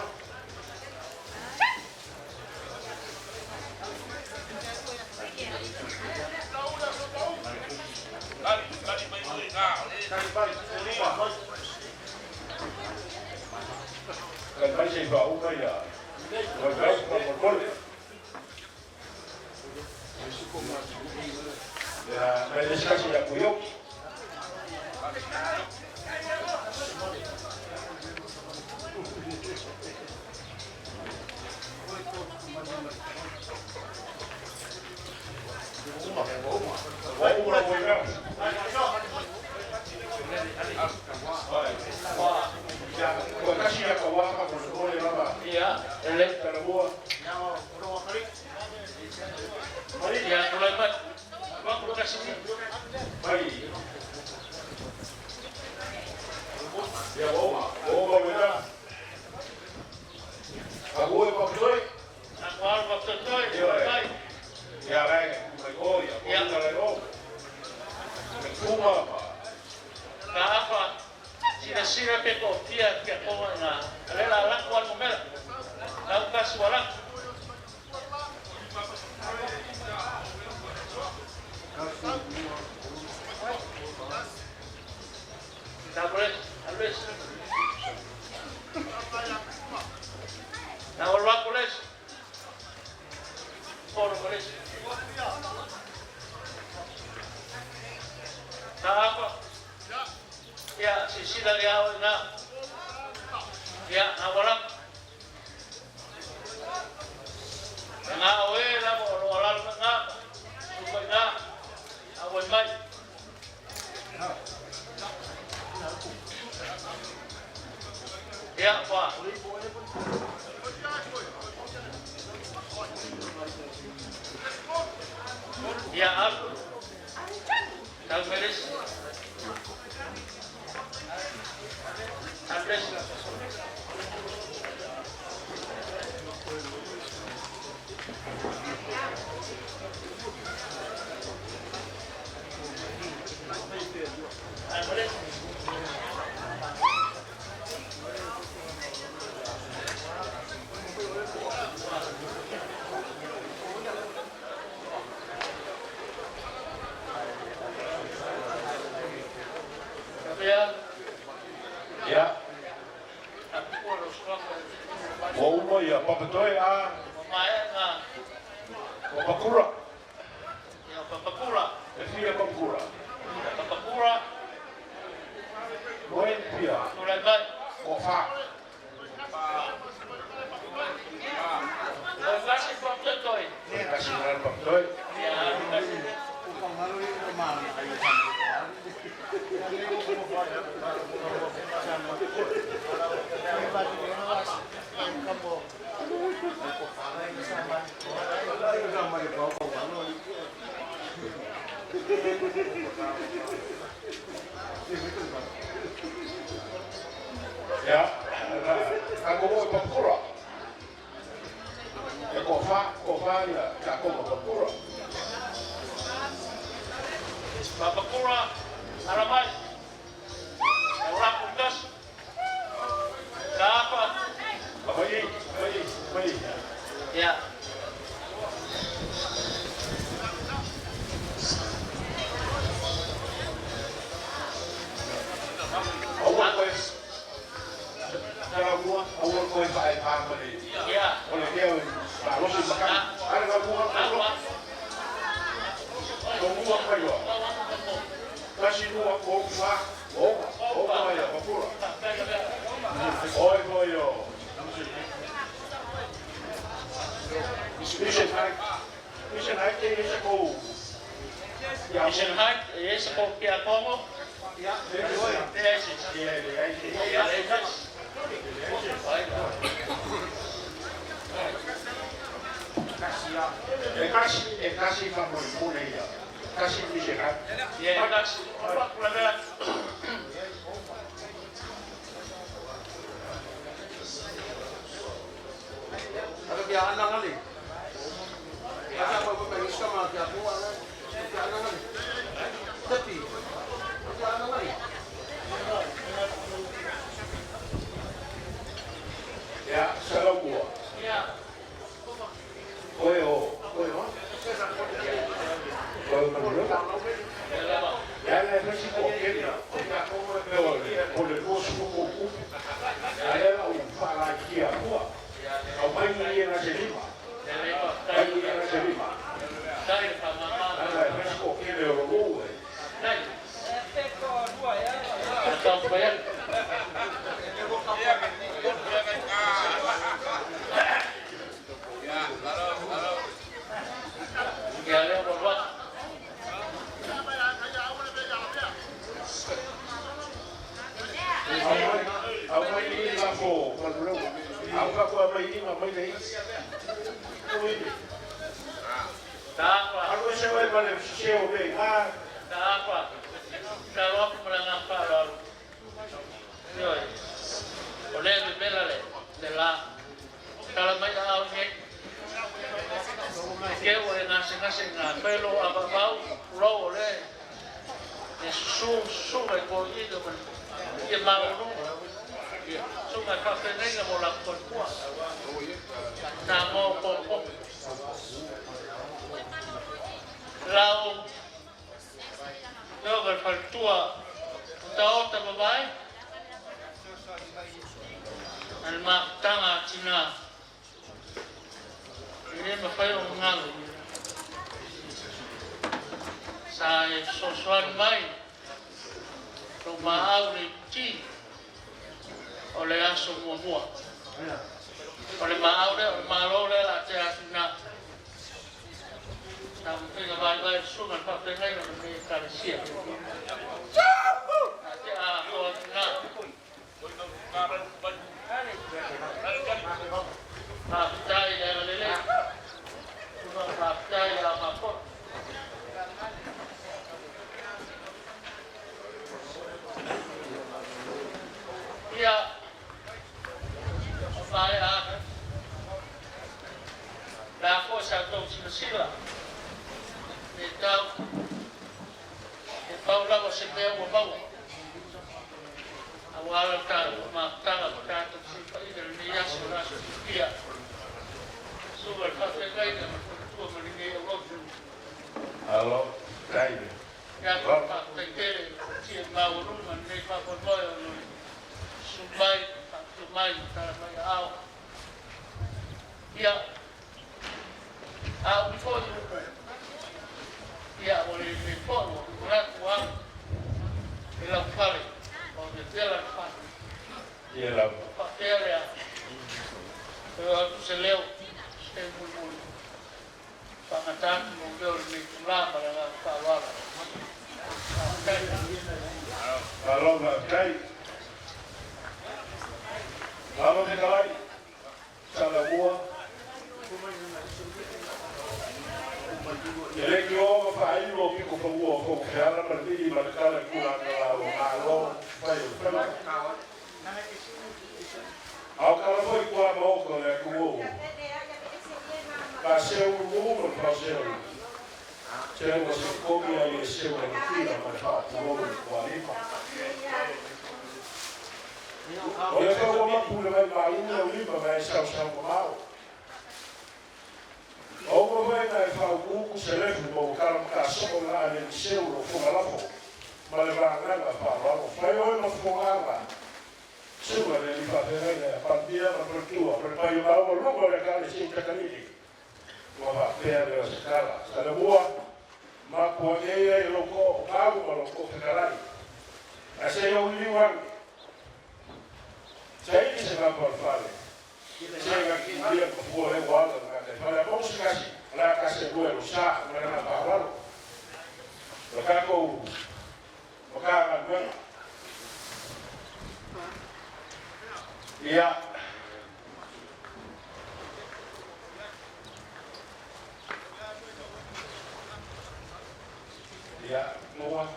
Kan vai se va uma ya. Vai vai para gol. Ya, vai deixar se ya cuyo. Ya, aku mau papura. Ya kofa ya, aku mau papura.
Papakura, alamai. Ya.
Awal kau pakai apa ni?
Ya.
Oleh dia, kalau si makan, ada kamu apa? Kamu apa ya? Kasih dua buah, ya, apa? Oh yo. Mission high is a cool.
Mission high is a pia como.
Ya, kasih kamu boleh ya. Kasih mission high.
Ya, kasih.
Ada dia anak kali. Ada apa bagi sama dia buat. Dia anak kali. Tapi dia anak kali.
Ya, salam gua.
Ya.
Koyo. Ya, masih okey ya. Boleh bos buku. Ada upah lagi apa? Apa ini yang ada lima? Apa ini yang ada lima? Ada masih okey le rogo. Apa ini lapo? Apa kau ini ni? Aku sewa balik sewa beg.
Apa? Kalau aku melanggar lalu. Yoi. Oleh bela le. Dela. Kalau mai tahu ni. Kau boleh nasi pelo apa bau, roll le. Su ekor itu kan. Ia mau tu. Sungai kafe ni kan boleh kuat. Nama pokok. Lau. Lau berfaltua. Tahu tak babai? Almak tanga Cina. Ini mafai mengal. Saya sosuan mai. Rumah awal ci. Oleh asu mua. Oleh mau le la tia Cina. Sampai kebaik sungai pakai lain ni kalsia. Nanti aku nak. Partai yang lele, cuma partai yang apa? Ya, saya dah aku satu sila. Ikaw lang kasi kaya mo ba? Awal ka, makakala magkatong sipa ito, niya sila sa Turkiya. Sugar ka, kaya na magkutuwa maningay ang road.
Halo, kain.
Kaya kung pakikere, siya mawulong man, may papunloy, subay, tumay, taramay aw. Iya, aw ko yung Iya, boleh dipon, berat uang, hilang kali, mau jalan kali.
Iya lah.
Pakai ya, kalau seleu, semul, pangatan mobil ni lama dengan kawal.
Halo, kain. Halo, Nikolai. Salam gua. Ele que o pai o que com o cara para ti marcar a cura lá o alô vai o pela ao cara foi com a mão com é com o passou o mundo passou chegou você come aí chegou a tira mas tá o mundo com a limpa Oleh kau mampu dengan malu yang lima maesau sama mau. Ogo vena e fa uku selefu mo kalam kaso la le seu lo fumalapo. Malevanga fa lo fa yo no fumanga. Sua le li fa vena pandia ma protua per pai ma o lungo le cale si catalini. Mo va per le scala. Sta buona. Ma può dire lo co pago ma lo co carai. A se io li wan. Sai che se va per fare. Chega aqui um dia para o Leguado, para bom se casi, lá a casa do Elo, chá, para na Barro, o carro, o carro, e a boa.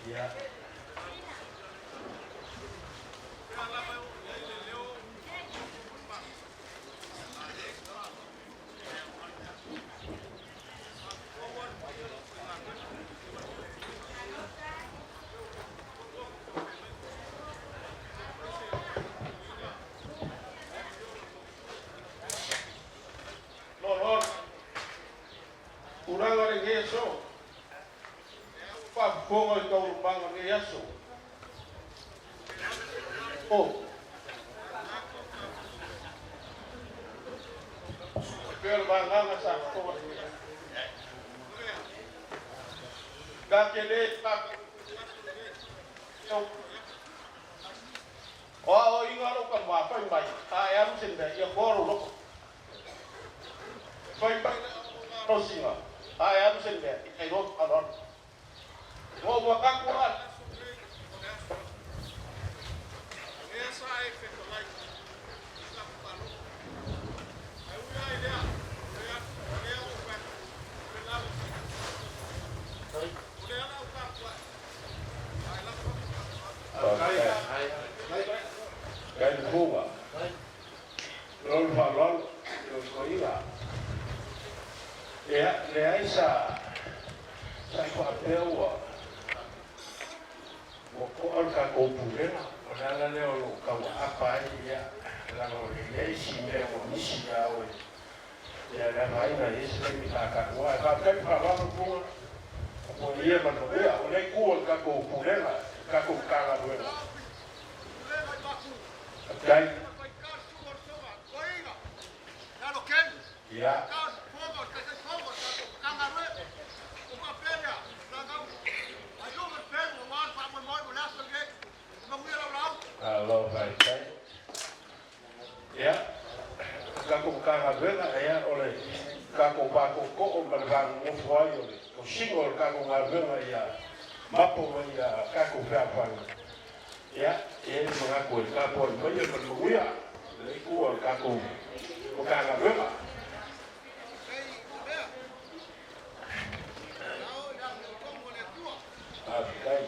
Yeah.
Uranga le ngeso. Pa pongo el tau panga nge yaso. Oh. Pero banganga sa ko. Kakele pa. Oh, ingalo kan ma pa mai. Ayam sinde ya goro lo. Fai pa no singa. Ayam sinde ai ro alon. Mo wakakuan. Esa é que vai. Está falando. Aí o ideia. É o pé. Pelado. Sai. O ideia não tá claro. Aí lá.
Cái khu mà rồi vào đó rồi có ý là để ấy sa sai qua theo một con cá cổ bù đấy mà đang là leo lục cầu áp phải vậy là rồi để xin leo một ít xin nhau rồi giờ là phải là ít xin bị thả cả qua cả cái phá lo nó cũng một ý mà nó biết ở đây cua cá cổ bù đấy là cá cổ cá là đuôi cái yeah. Lo phải cái yeah. Các cụ ca hàng rất là ấy ole các cụ ba cụ cố bằng vàng một phơi rồi cụ sinh rồi các cụ hàng rất là mắc rồi các cụ ra vàng yeah. Em mga cụ các cụ bây giờ mình muốn à lấy cụ các cụ một ca hàng rất là cái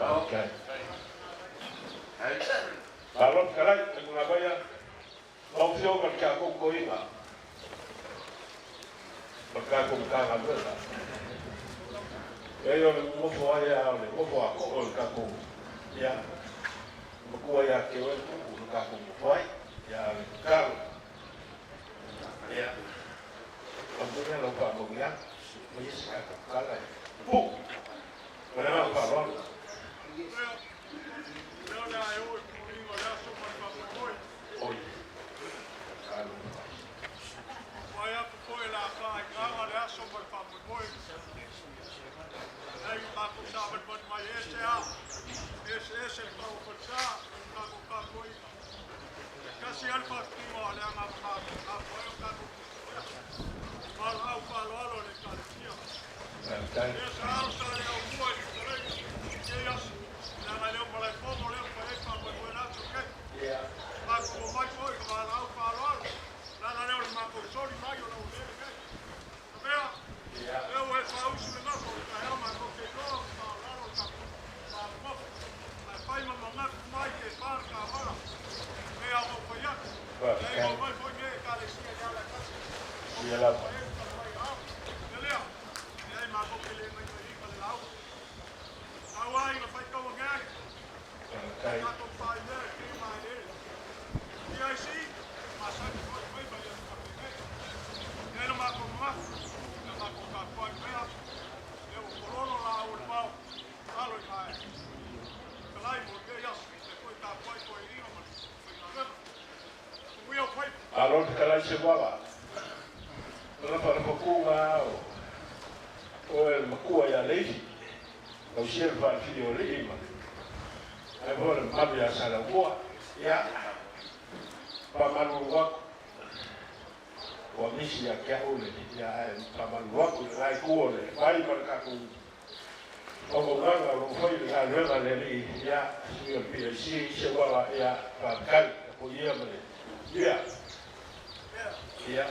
okay. Balon kalai dengan apa ya? Langsung kerja aku koi nggak? Berkagum kangen betul. Ya yang mau buat ya, mau buat koi kagum. Ya, mau buat ya kewan tu kagum buat. Ya kagum. Ya, kamunya lupa mengingat, mengisahkan kalai. Buk, mana balon? Alo te kalai se wala. Rapa rapa kunga o el makua ya leisi. Kau sier pa fio rima. Ai bora malu ya sala boa. Ya. Pa malu wako. Wa misi ya kia ole ya pa malu wako ai kuole. Bai marka ku. Omo nganga lo foi la nueva le ya sio pia se wala ya pa kai ko ia male. Ya. Ya.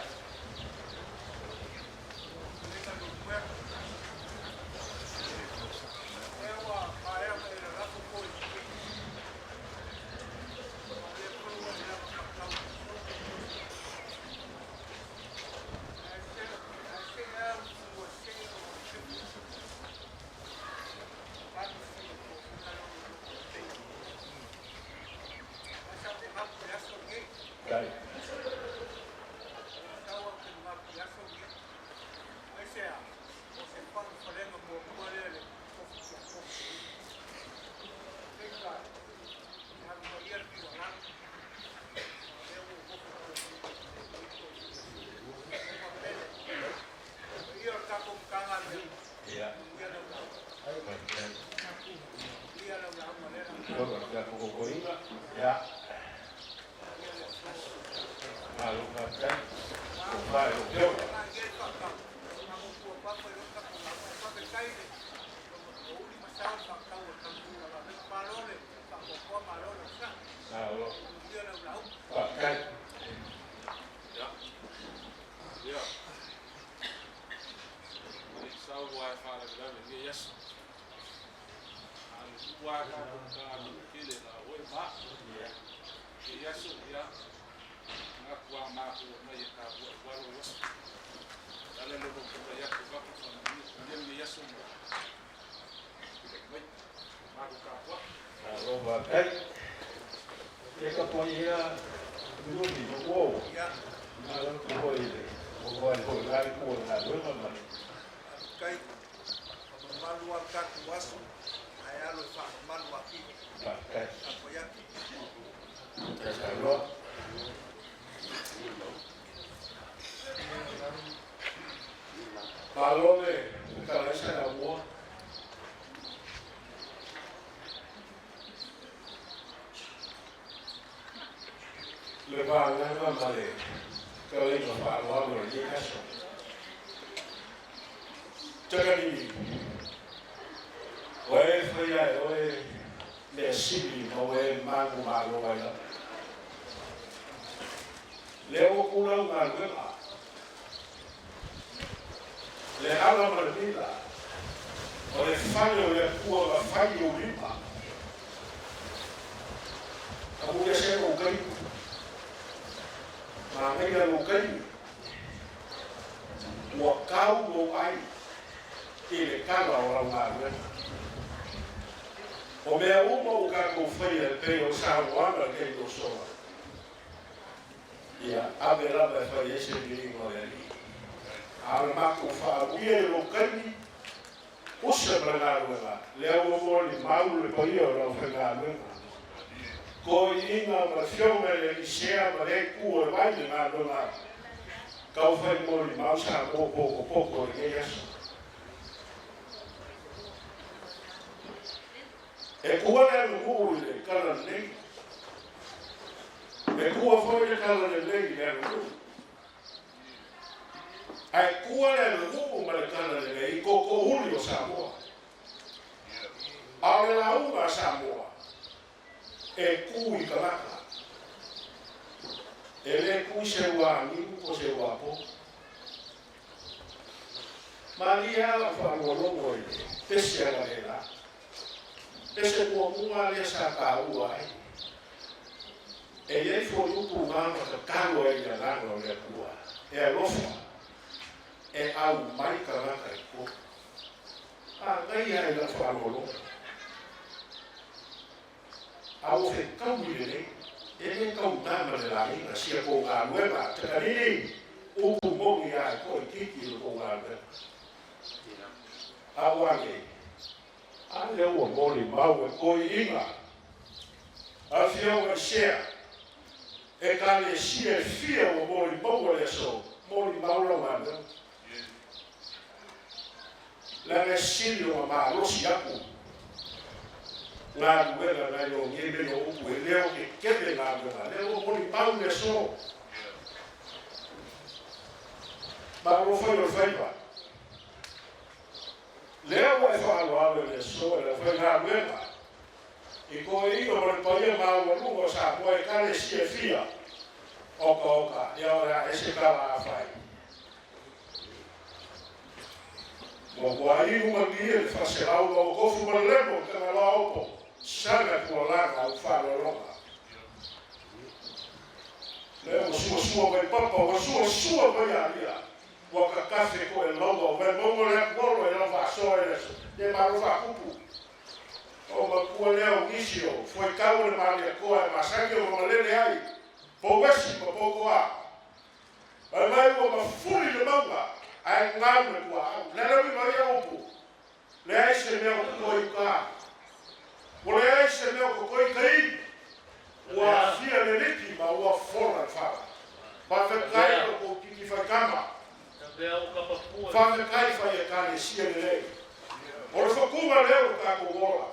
e kale sie fia o mori bongo le so mori maula manda la ne silio ma lo si aku la duela na yo ngebe no upu leo ke kebe na leo mori pau le so ba lo foi lo faiba leo e fa lo ave le so le foi na mena e ko io per poi ma lo lungo sa poi kale sie fia oka e ora ese kala fai mo guai uma dia fa se auto o cofu per lebo che la auto saga con la o fa lo roba leo suo per papà o suo per aria o caffè con il logo per bongo le cuore e lo fa so e ma lo fa cupu o ma cuore leo inicio foi cavolo ma le coa ma sangue o le ai Powesi ko poko a. Alai ko mafuri le manga. Ai ngau le kwa. Le le mi mai opu. Le ai se me ko koi ka. O le ai se me ko koi kai. Wa fia le liki ma wa fora fa. Pa fe kai ko kiki fa kama. Fa fe kai fa ye ka le sia le. O le fa kuma le o ka ko wola.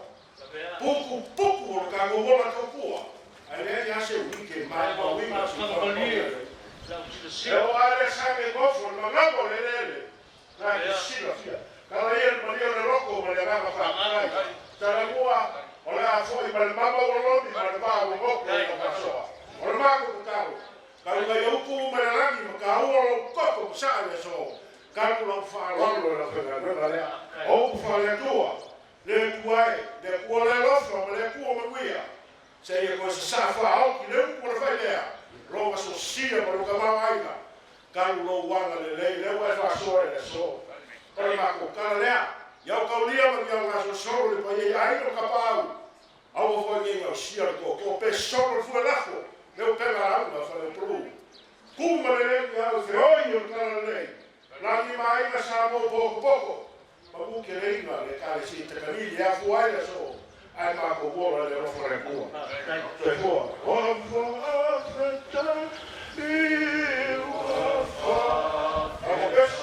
Puku o ka ko wola ko kua. Allez, il y a ce week-end, oui, eu ale sangue gofo, ma gabo le. Na sila fia. Kala ia maria le roko, ma le gaba fa. Tara mua, ola foi para mama o lomi, para ba o goko na soa. Ola ma ko taro. Kala ia uku me rangi, ma ka o koko sa le so. Kala lo fa lo la fa na le. O fa le tua. Le kuai, de ko le lofa, ma le ku o me Saya ko sa fa au ki le ko fa le lo so sia ma lo ka ma ai ka lo wanga le wa fa so le so para ma ko ka le ya ka lia ma ya ma so le pa ya ai no ka pa au fo ni no sia ko pe so le fu la fo le o pe la ma fa le pro kuma le ya se oi o ka le la ni mai ma sa mo poco ma bu ke le na le ka le si te ka ni ya fu ai le so ai ma ko buona le roba re buona se buona o buona e o fa amo bes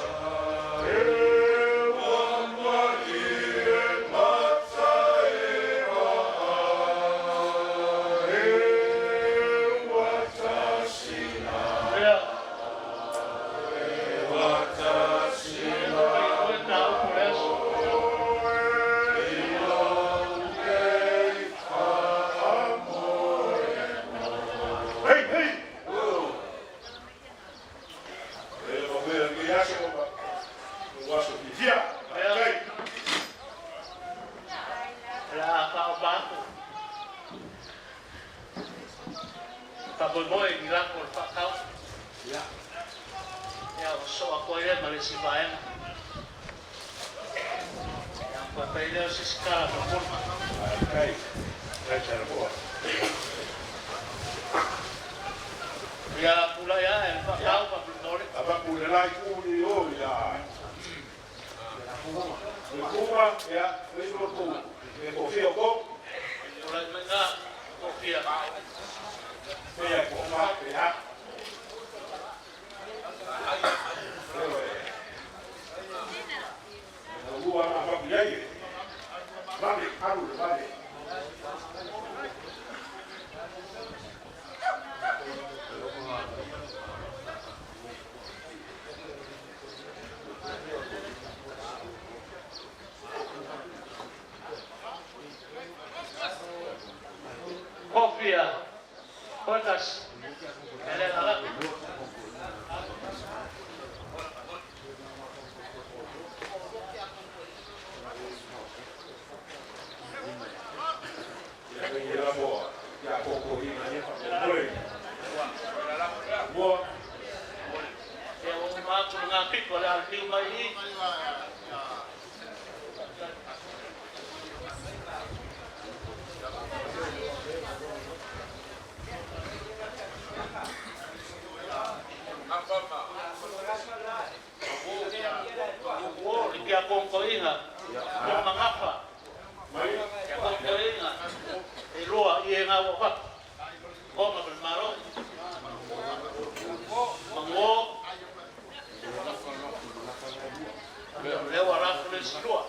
leo arafu le silua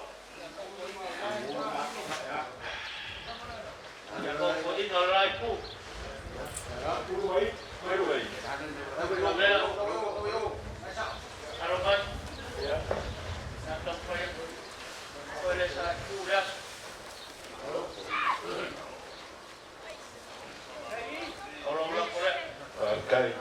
ya ko ina rai ku Arabat ya nak proyek oleh saya kuras orang korek
Okay.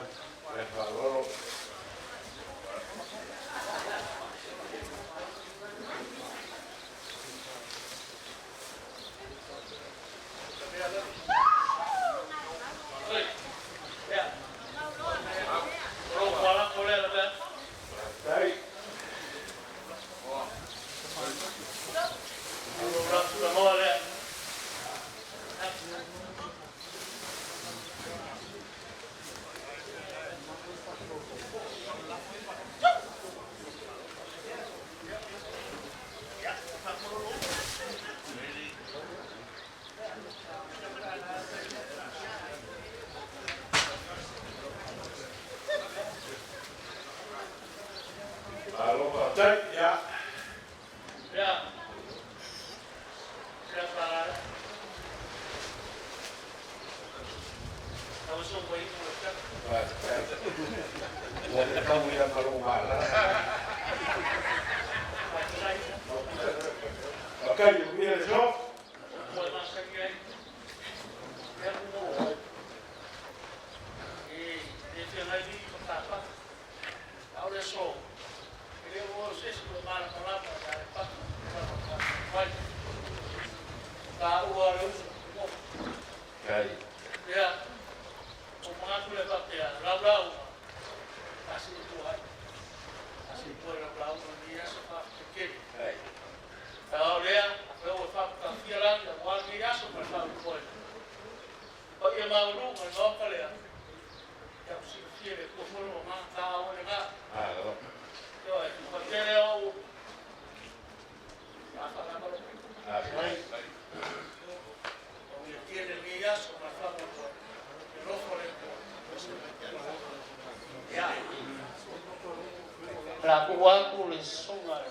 La cuacu le songa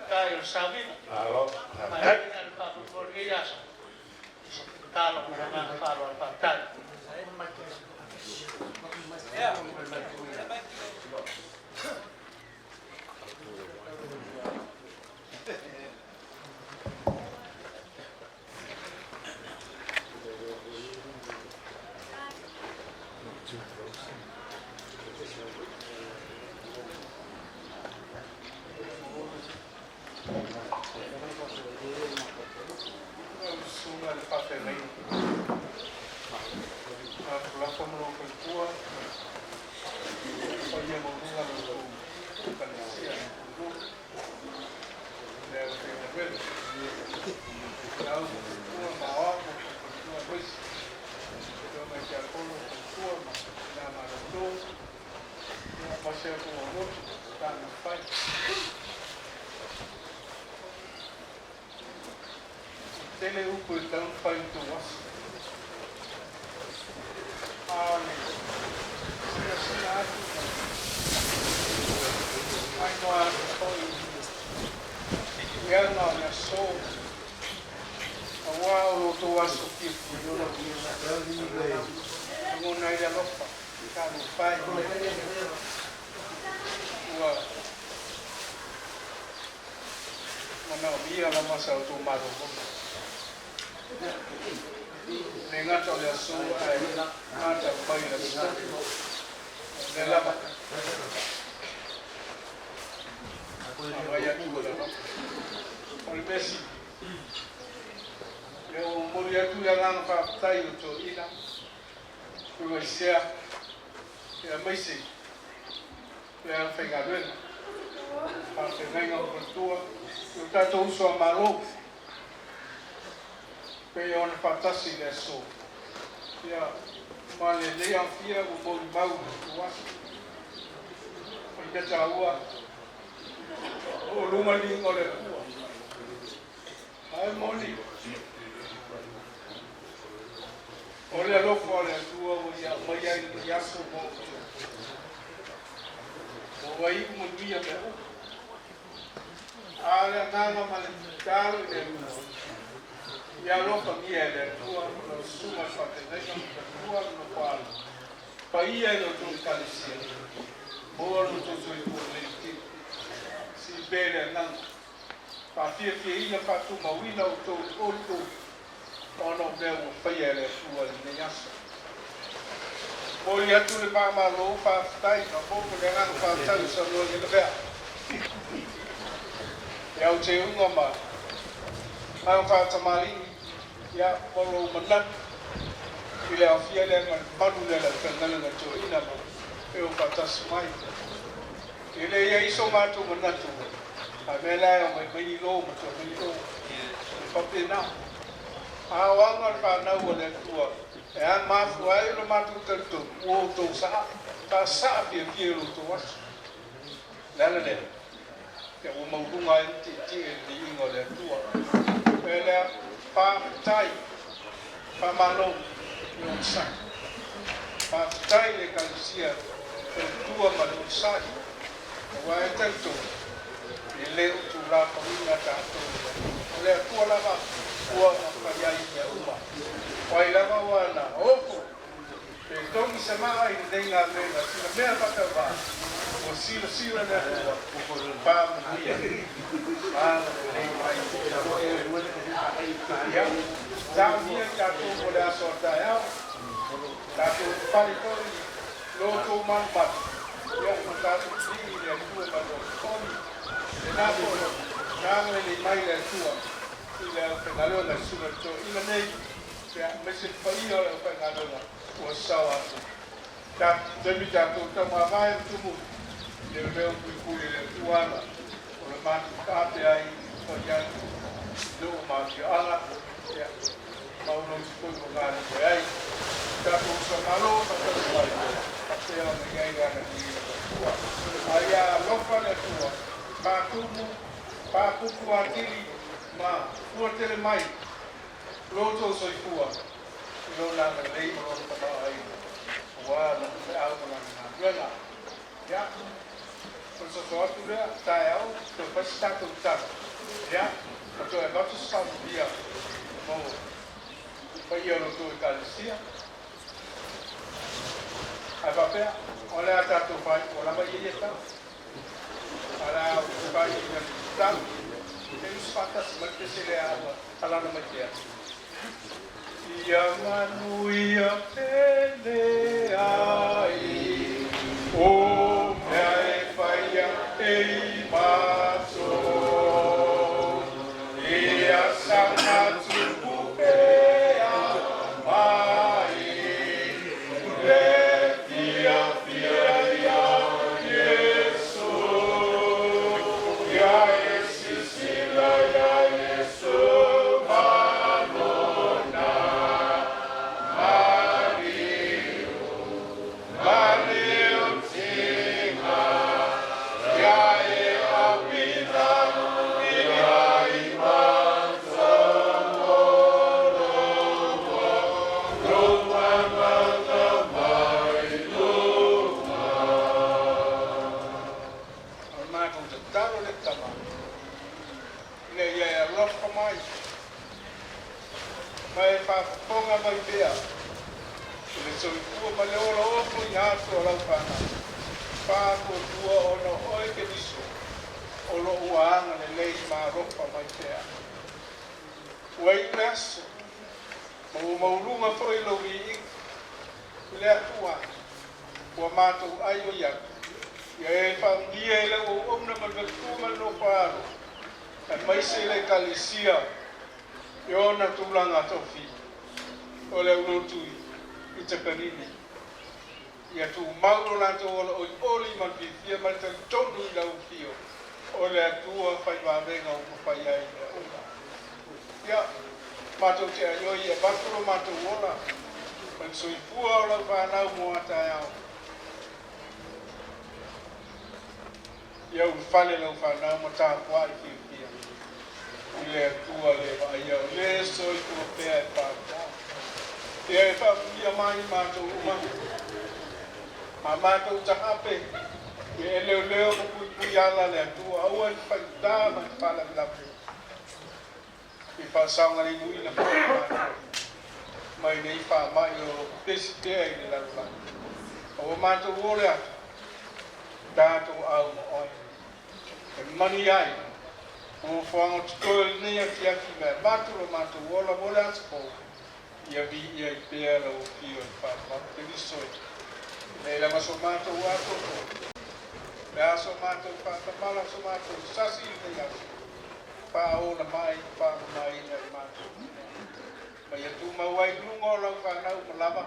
cae el sabino para ir al papo por guías talo para palo al pantal
Tele upo então faz tu was. Se assinado. Ai não há foi. Eu não me sou. Awal tu was o que eu não vi. Não na ilha lopa. Ficar no pai. Mana dia la masa tu maru. Nengat oleh su ai ada pai la sta. Nela. Vaya tu la. Ol Messi. Eu moria tu ya lang fa tai tu ina. Tu sia. Ya Messi. Ya fengado. Parte venga por tua. Eu estou só maluco. Eu não faço isso. Já, mas ele é filho do bom mau. Porque já o luma nem olha. Ai moni. Olha lo fora tua já já sou bom. O aí como dia Pale nanga male talo de ya lo famia de tua lo suma fatenega tua no palo. Paia lo tu kalisia. Boa lo tu tu politi. Si bere nang. Pa fia ina pa tu mawina o tu o tu. Ono de o paia le tua ni yasa. Boa tu le pa ma lo pa tai no po le nang pa tai so lo ni le. Ya o te unga ma. Ang whatamari, ya polo manat, ile a fia le ngan manu le la kangana na to ina ma, e o patas mai. Ile ya iso matu manatu, a mela ya mai lo ma to mai lo, papi na. A wanga pa na o le tua, e an ma fuai lo matu tanto, o to sa, ta sa pia pia lo to was. Lala le, ya o maurunga ti ni ingo le tua. Ela pa tai pa malo no sa pa tai le kalisia tua malo sa wa tanto le tu la comida tanto le tua la va tua pa ya ya uma wa ila va wana opo pe toki sama ai denga me na sina me pa ka va o sila na pa ya zamia tato bola sorta ya tato palito loto manpat ya matato sini ya tua bato koni na polo na le mai le tua ila penalo na suga to ila nei ya mese paio le penalo na o sawa ta demi tato tama mai tumu le veo kuikuli le tuana o le matu kate ai o ya do ma ki ala ya ma uno si può giocare poi hai dato un sonalo per fare a te la mega di tua aia lofa le tua pa kuku atili ma fuerte le mai loto soi tua non la lei non sta mai guarda algo na buona ya por eso todo tu ya está eu tu faz está tudo ya porque é nosso sabia bom foi eu no tu calcia a papel olha a tu faz olha vai ele está olha o vai ele está tem os patas mas que se le água lá na magia e a manuia pele ai o me vai ei maso e a sanatu pupea mai le fia ya yesu ya esi sila ya yesu manona Mario Tinga ya e apita ya imanzo mai fa ponga mai bea le so tua ma le ora opo ya to la pana pa ko tua ono oi ke diso o lo uanga le lei ma ropa mai bea wai nas mo lunga foi lo vi le tua o mato ai o ya e fa dia le o omna ma le tu ma no pa mai se le kalisia yo na tulanga tofi ole ulotu itakanini ya tu mauro na to oli man fia man tan tonu la fio ole tu fa va venga o fa ya ya mato te yo ye bakro mato wona man so fu ola va na mo ata ya ya u fale la fa na mo ta kwa fia ile tua le vai le so tu pe pa e fa mia mai ma tu ma to ta hape e leo ko puyala le tu au an pa da ma pa la i pa saunga ni nui na po mai nei pa mai o pesite ai la la o ma to wole da to au oi e mani ai o fo tol ni a tia ki me ma to wola wola spo ia vi ia pe la o fio pa te vi so e la ma so ma to wa to ya so ma to pa mala so ma to sasi ni ya pa o na mai na ma ma ya tu ma wai lu ngo lo fa na u lava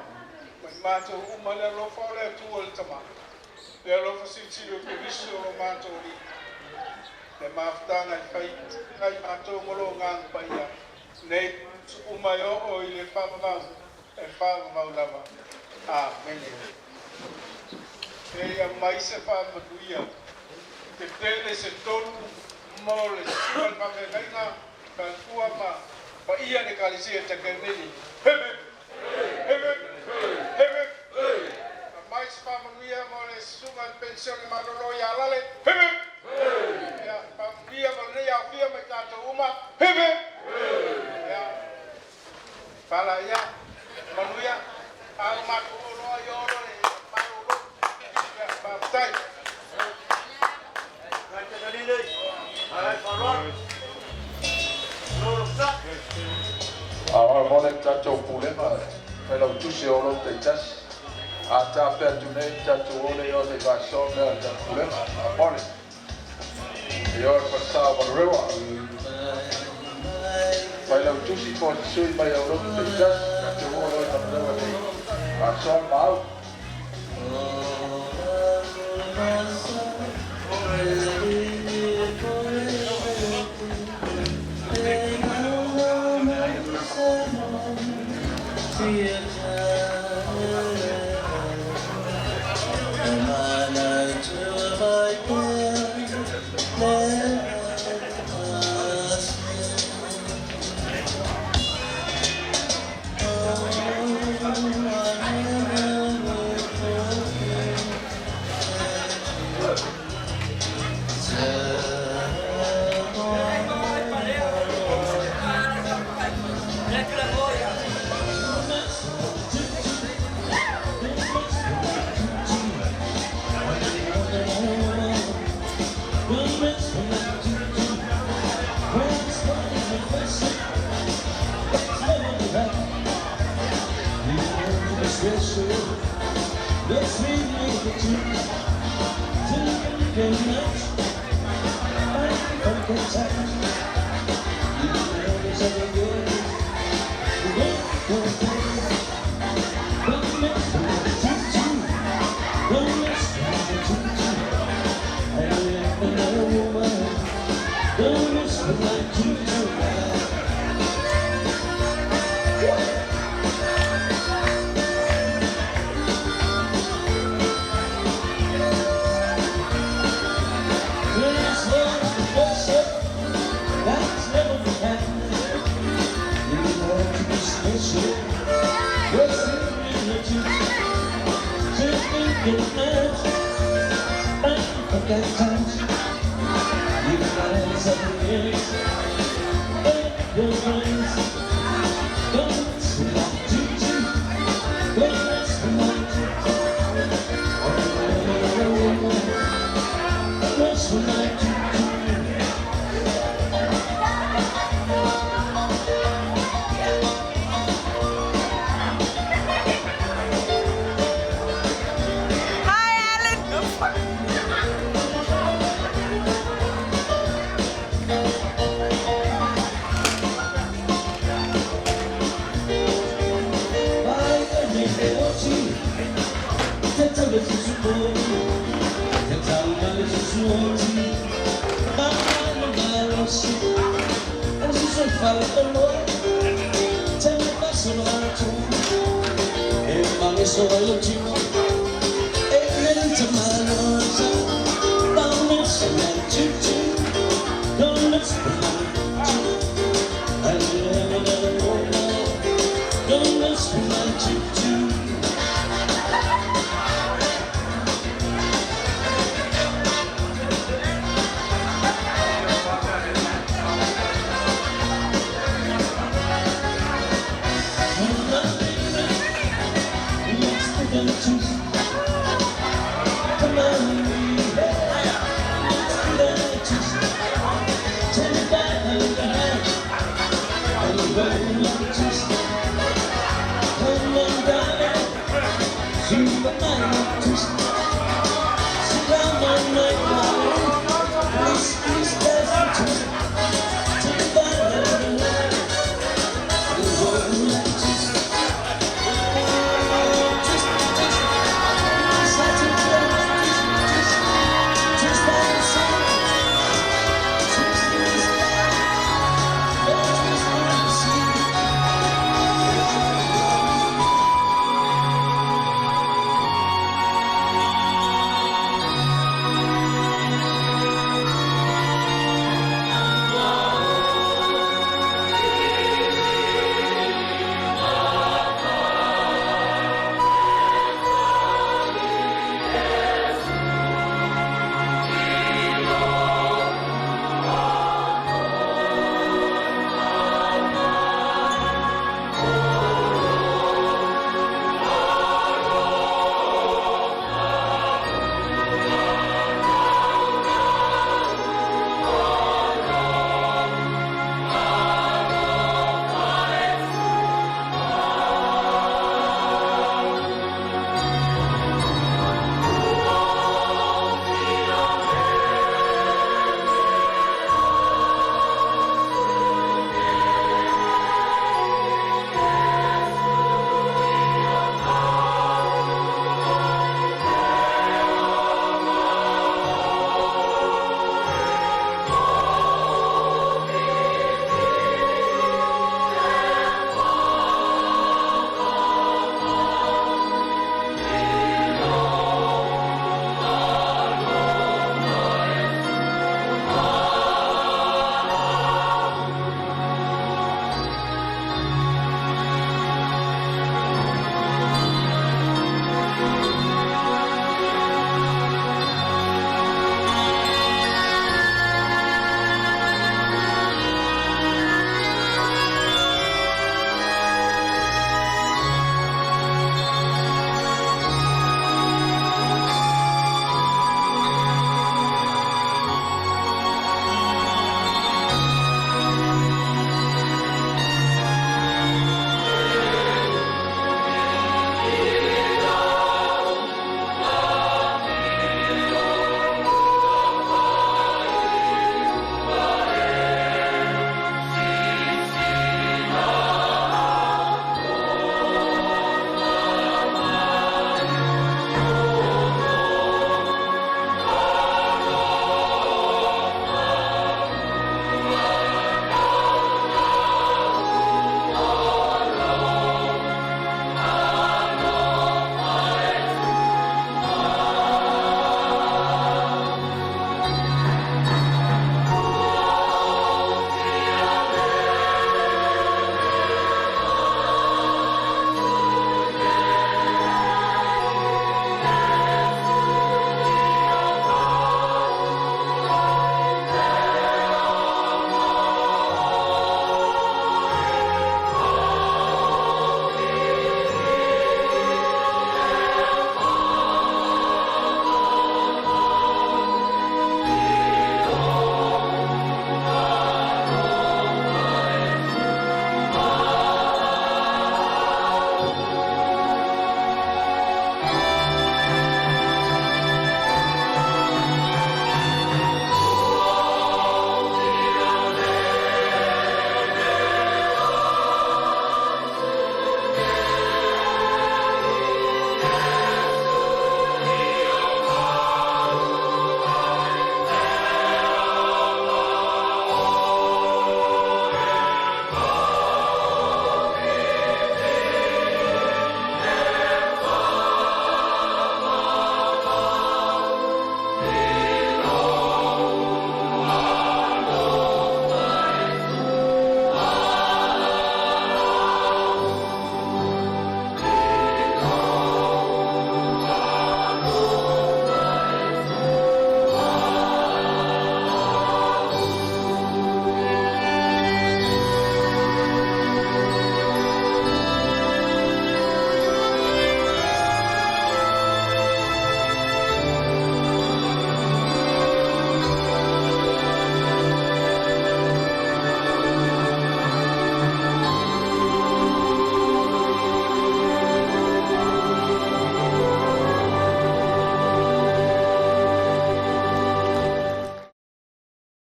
ma to u ma le lo fa le tu o tama le lo fa si lo ke viso ma to ni le ma fta na fai ai ma to ngolo ngang pa ya ne u ma yo o ile fa ma lava a mene e mai se fa ma tuia te tele se tonu mole suan pa me venga pa tua pa ia de kalisia te keneni hebe mai se fa ma tuia mole suan pensione ma lo ya lale hebe ya pa via ma ne ya via me ka to uma hebe ya pala ya manuia a ma ko lo yo lo pa lo ya pa tai
Our morning tato pulema, fellow tusi olo te tas, ata pe tu ne tato ole o te vaso me ta pulema, morning. Yo pasao por rewa. Fellow tusi por sui mai olo te tas, tato olo ta rewa te vaso mau.
Sono io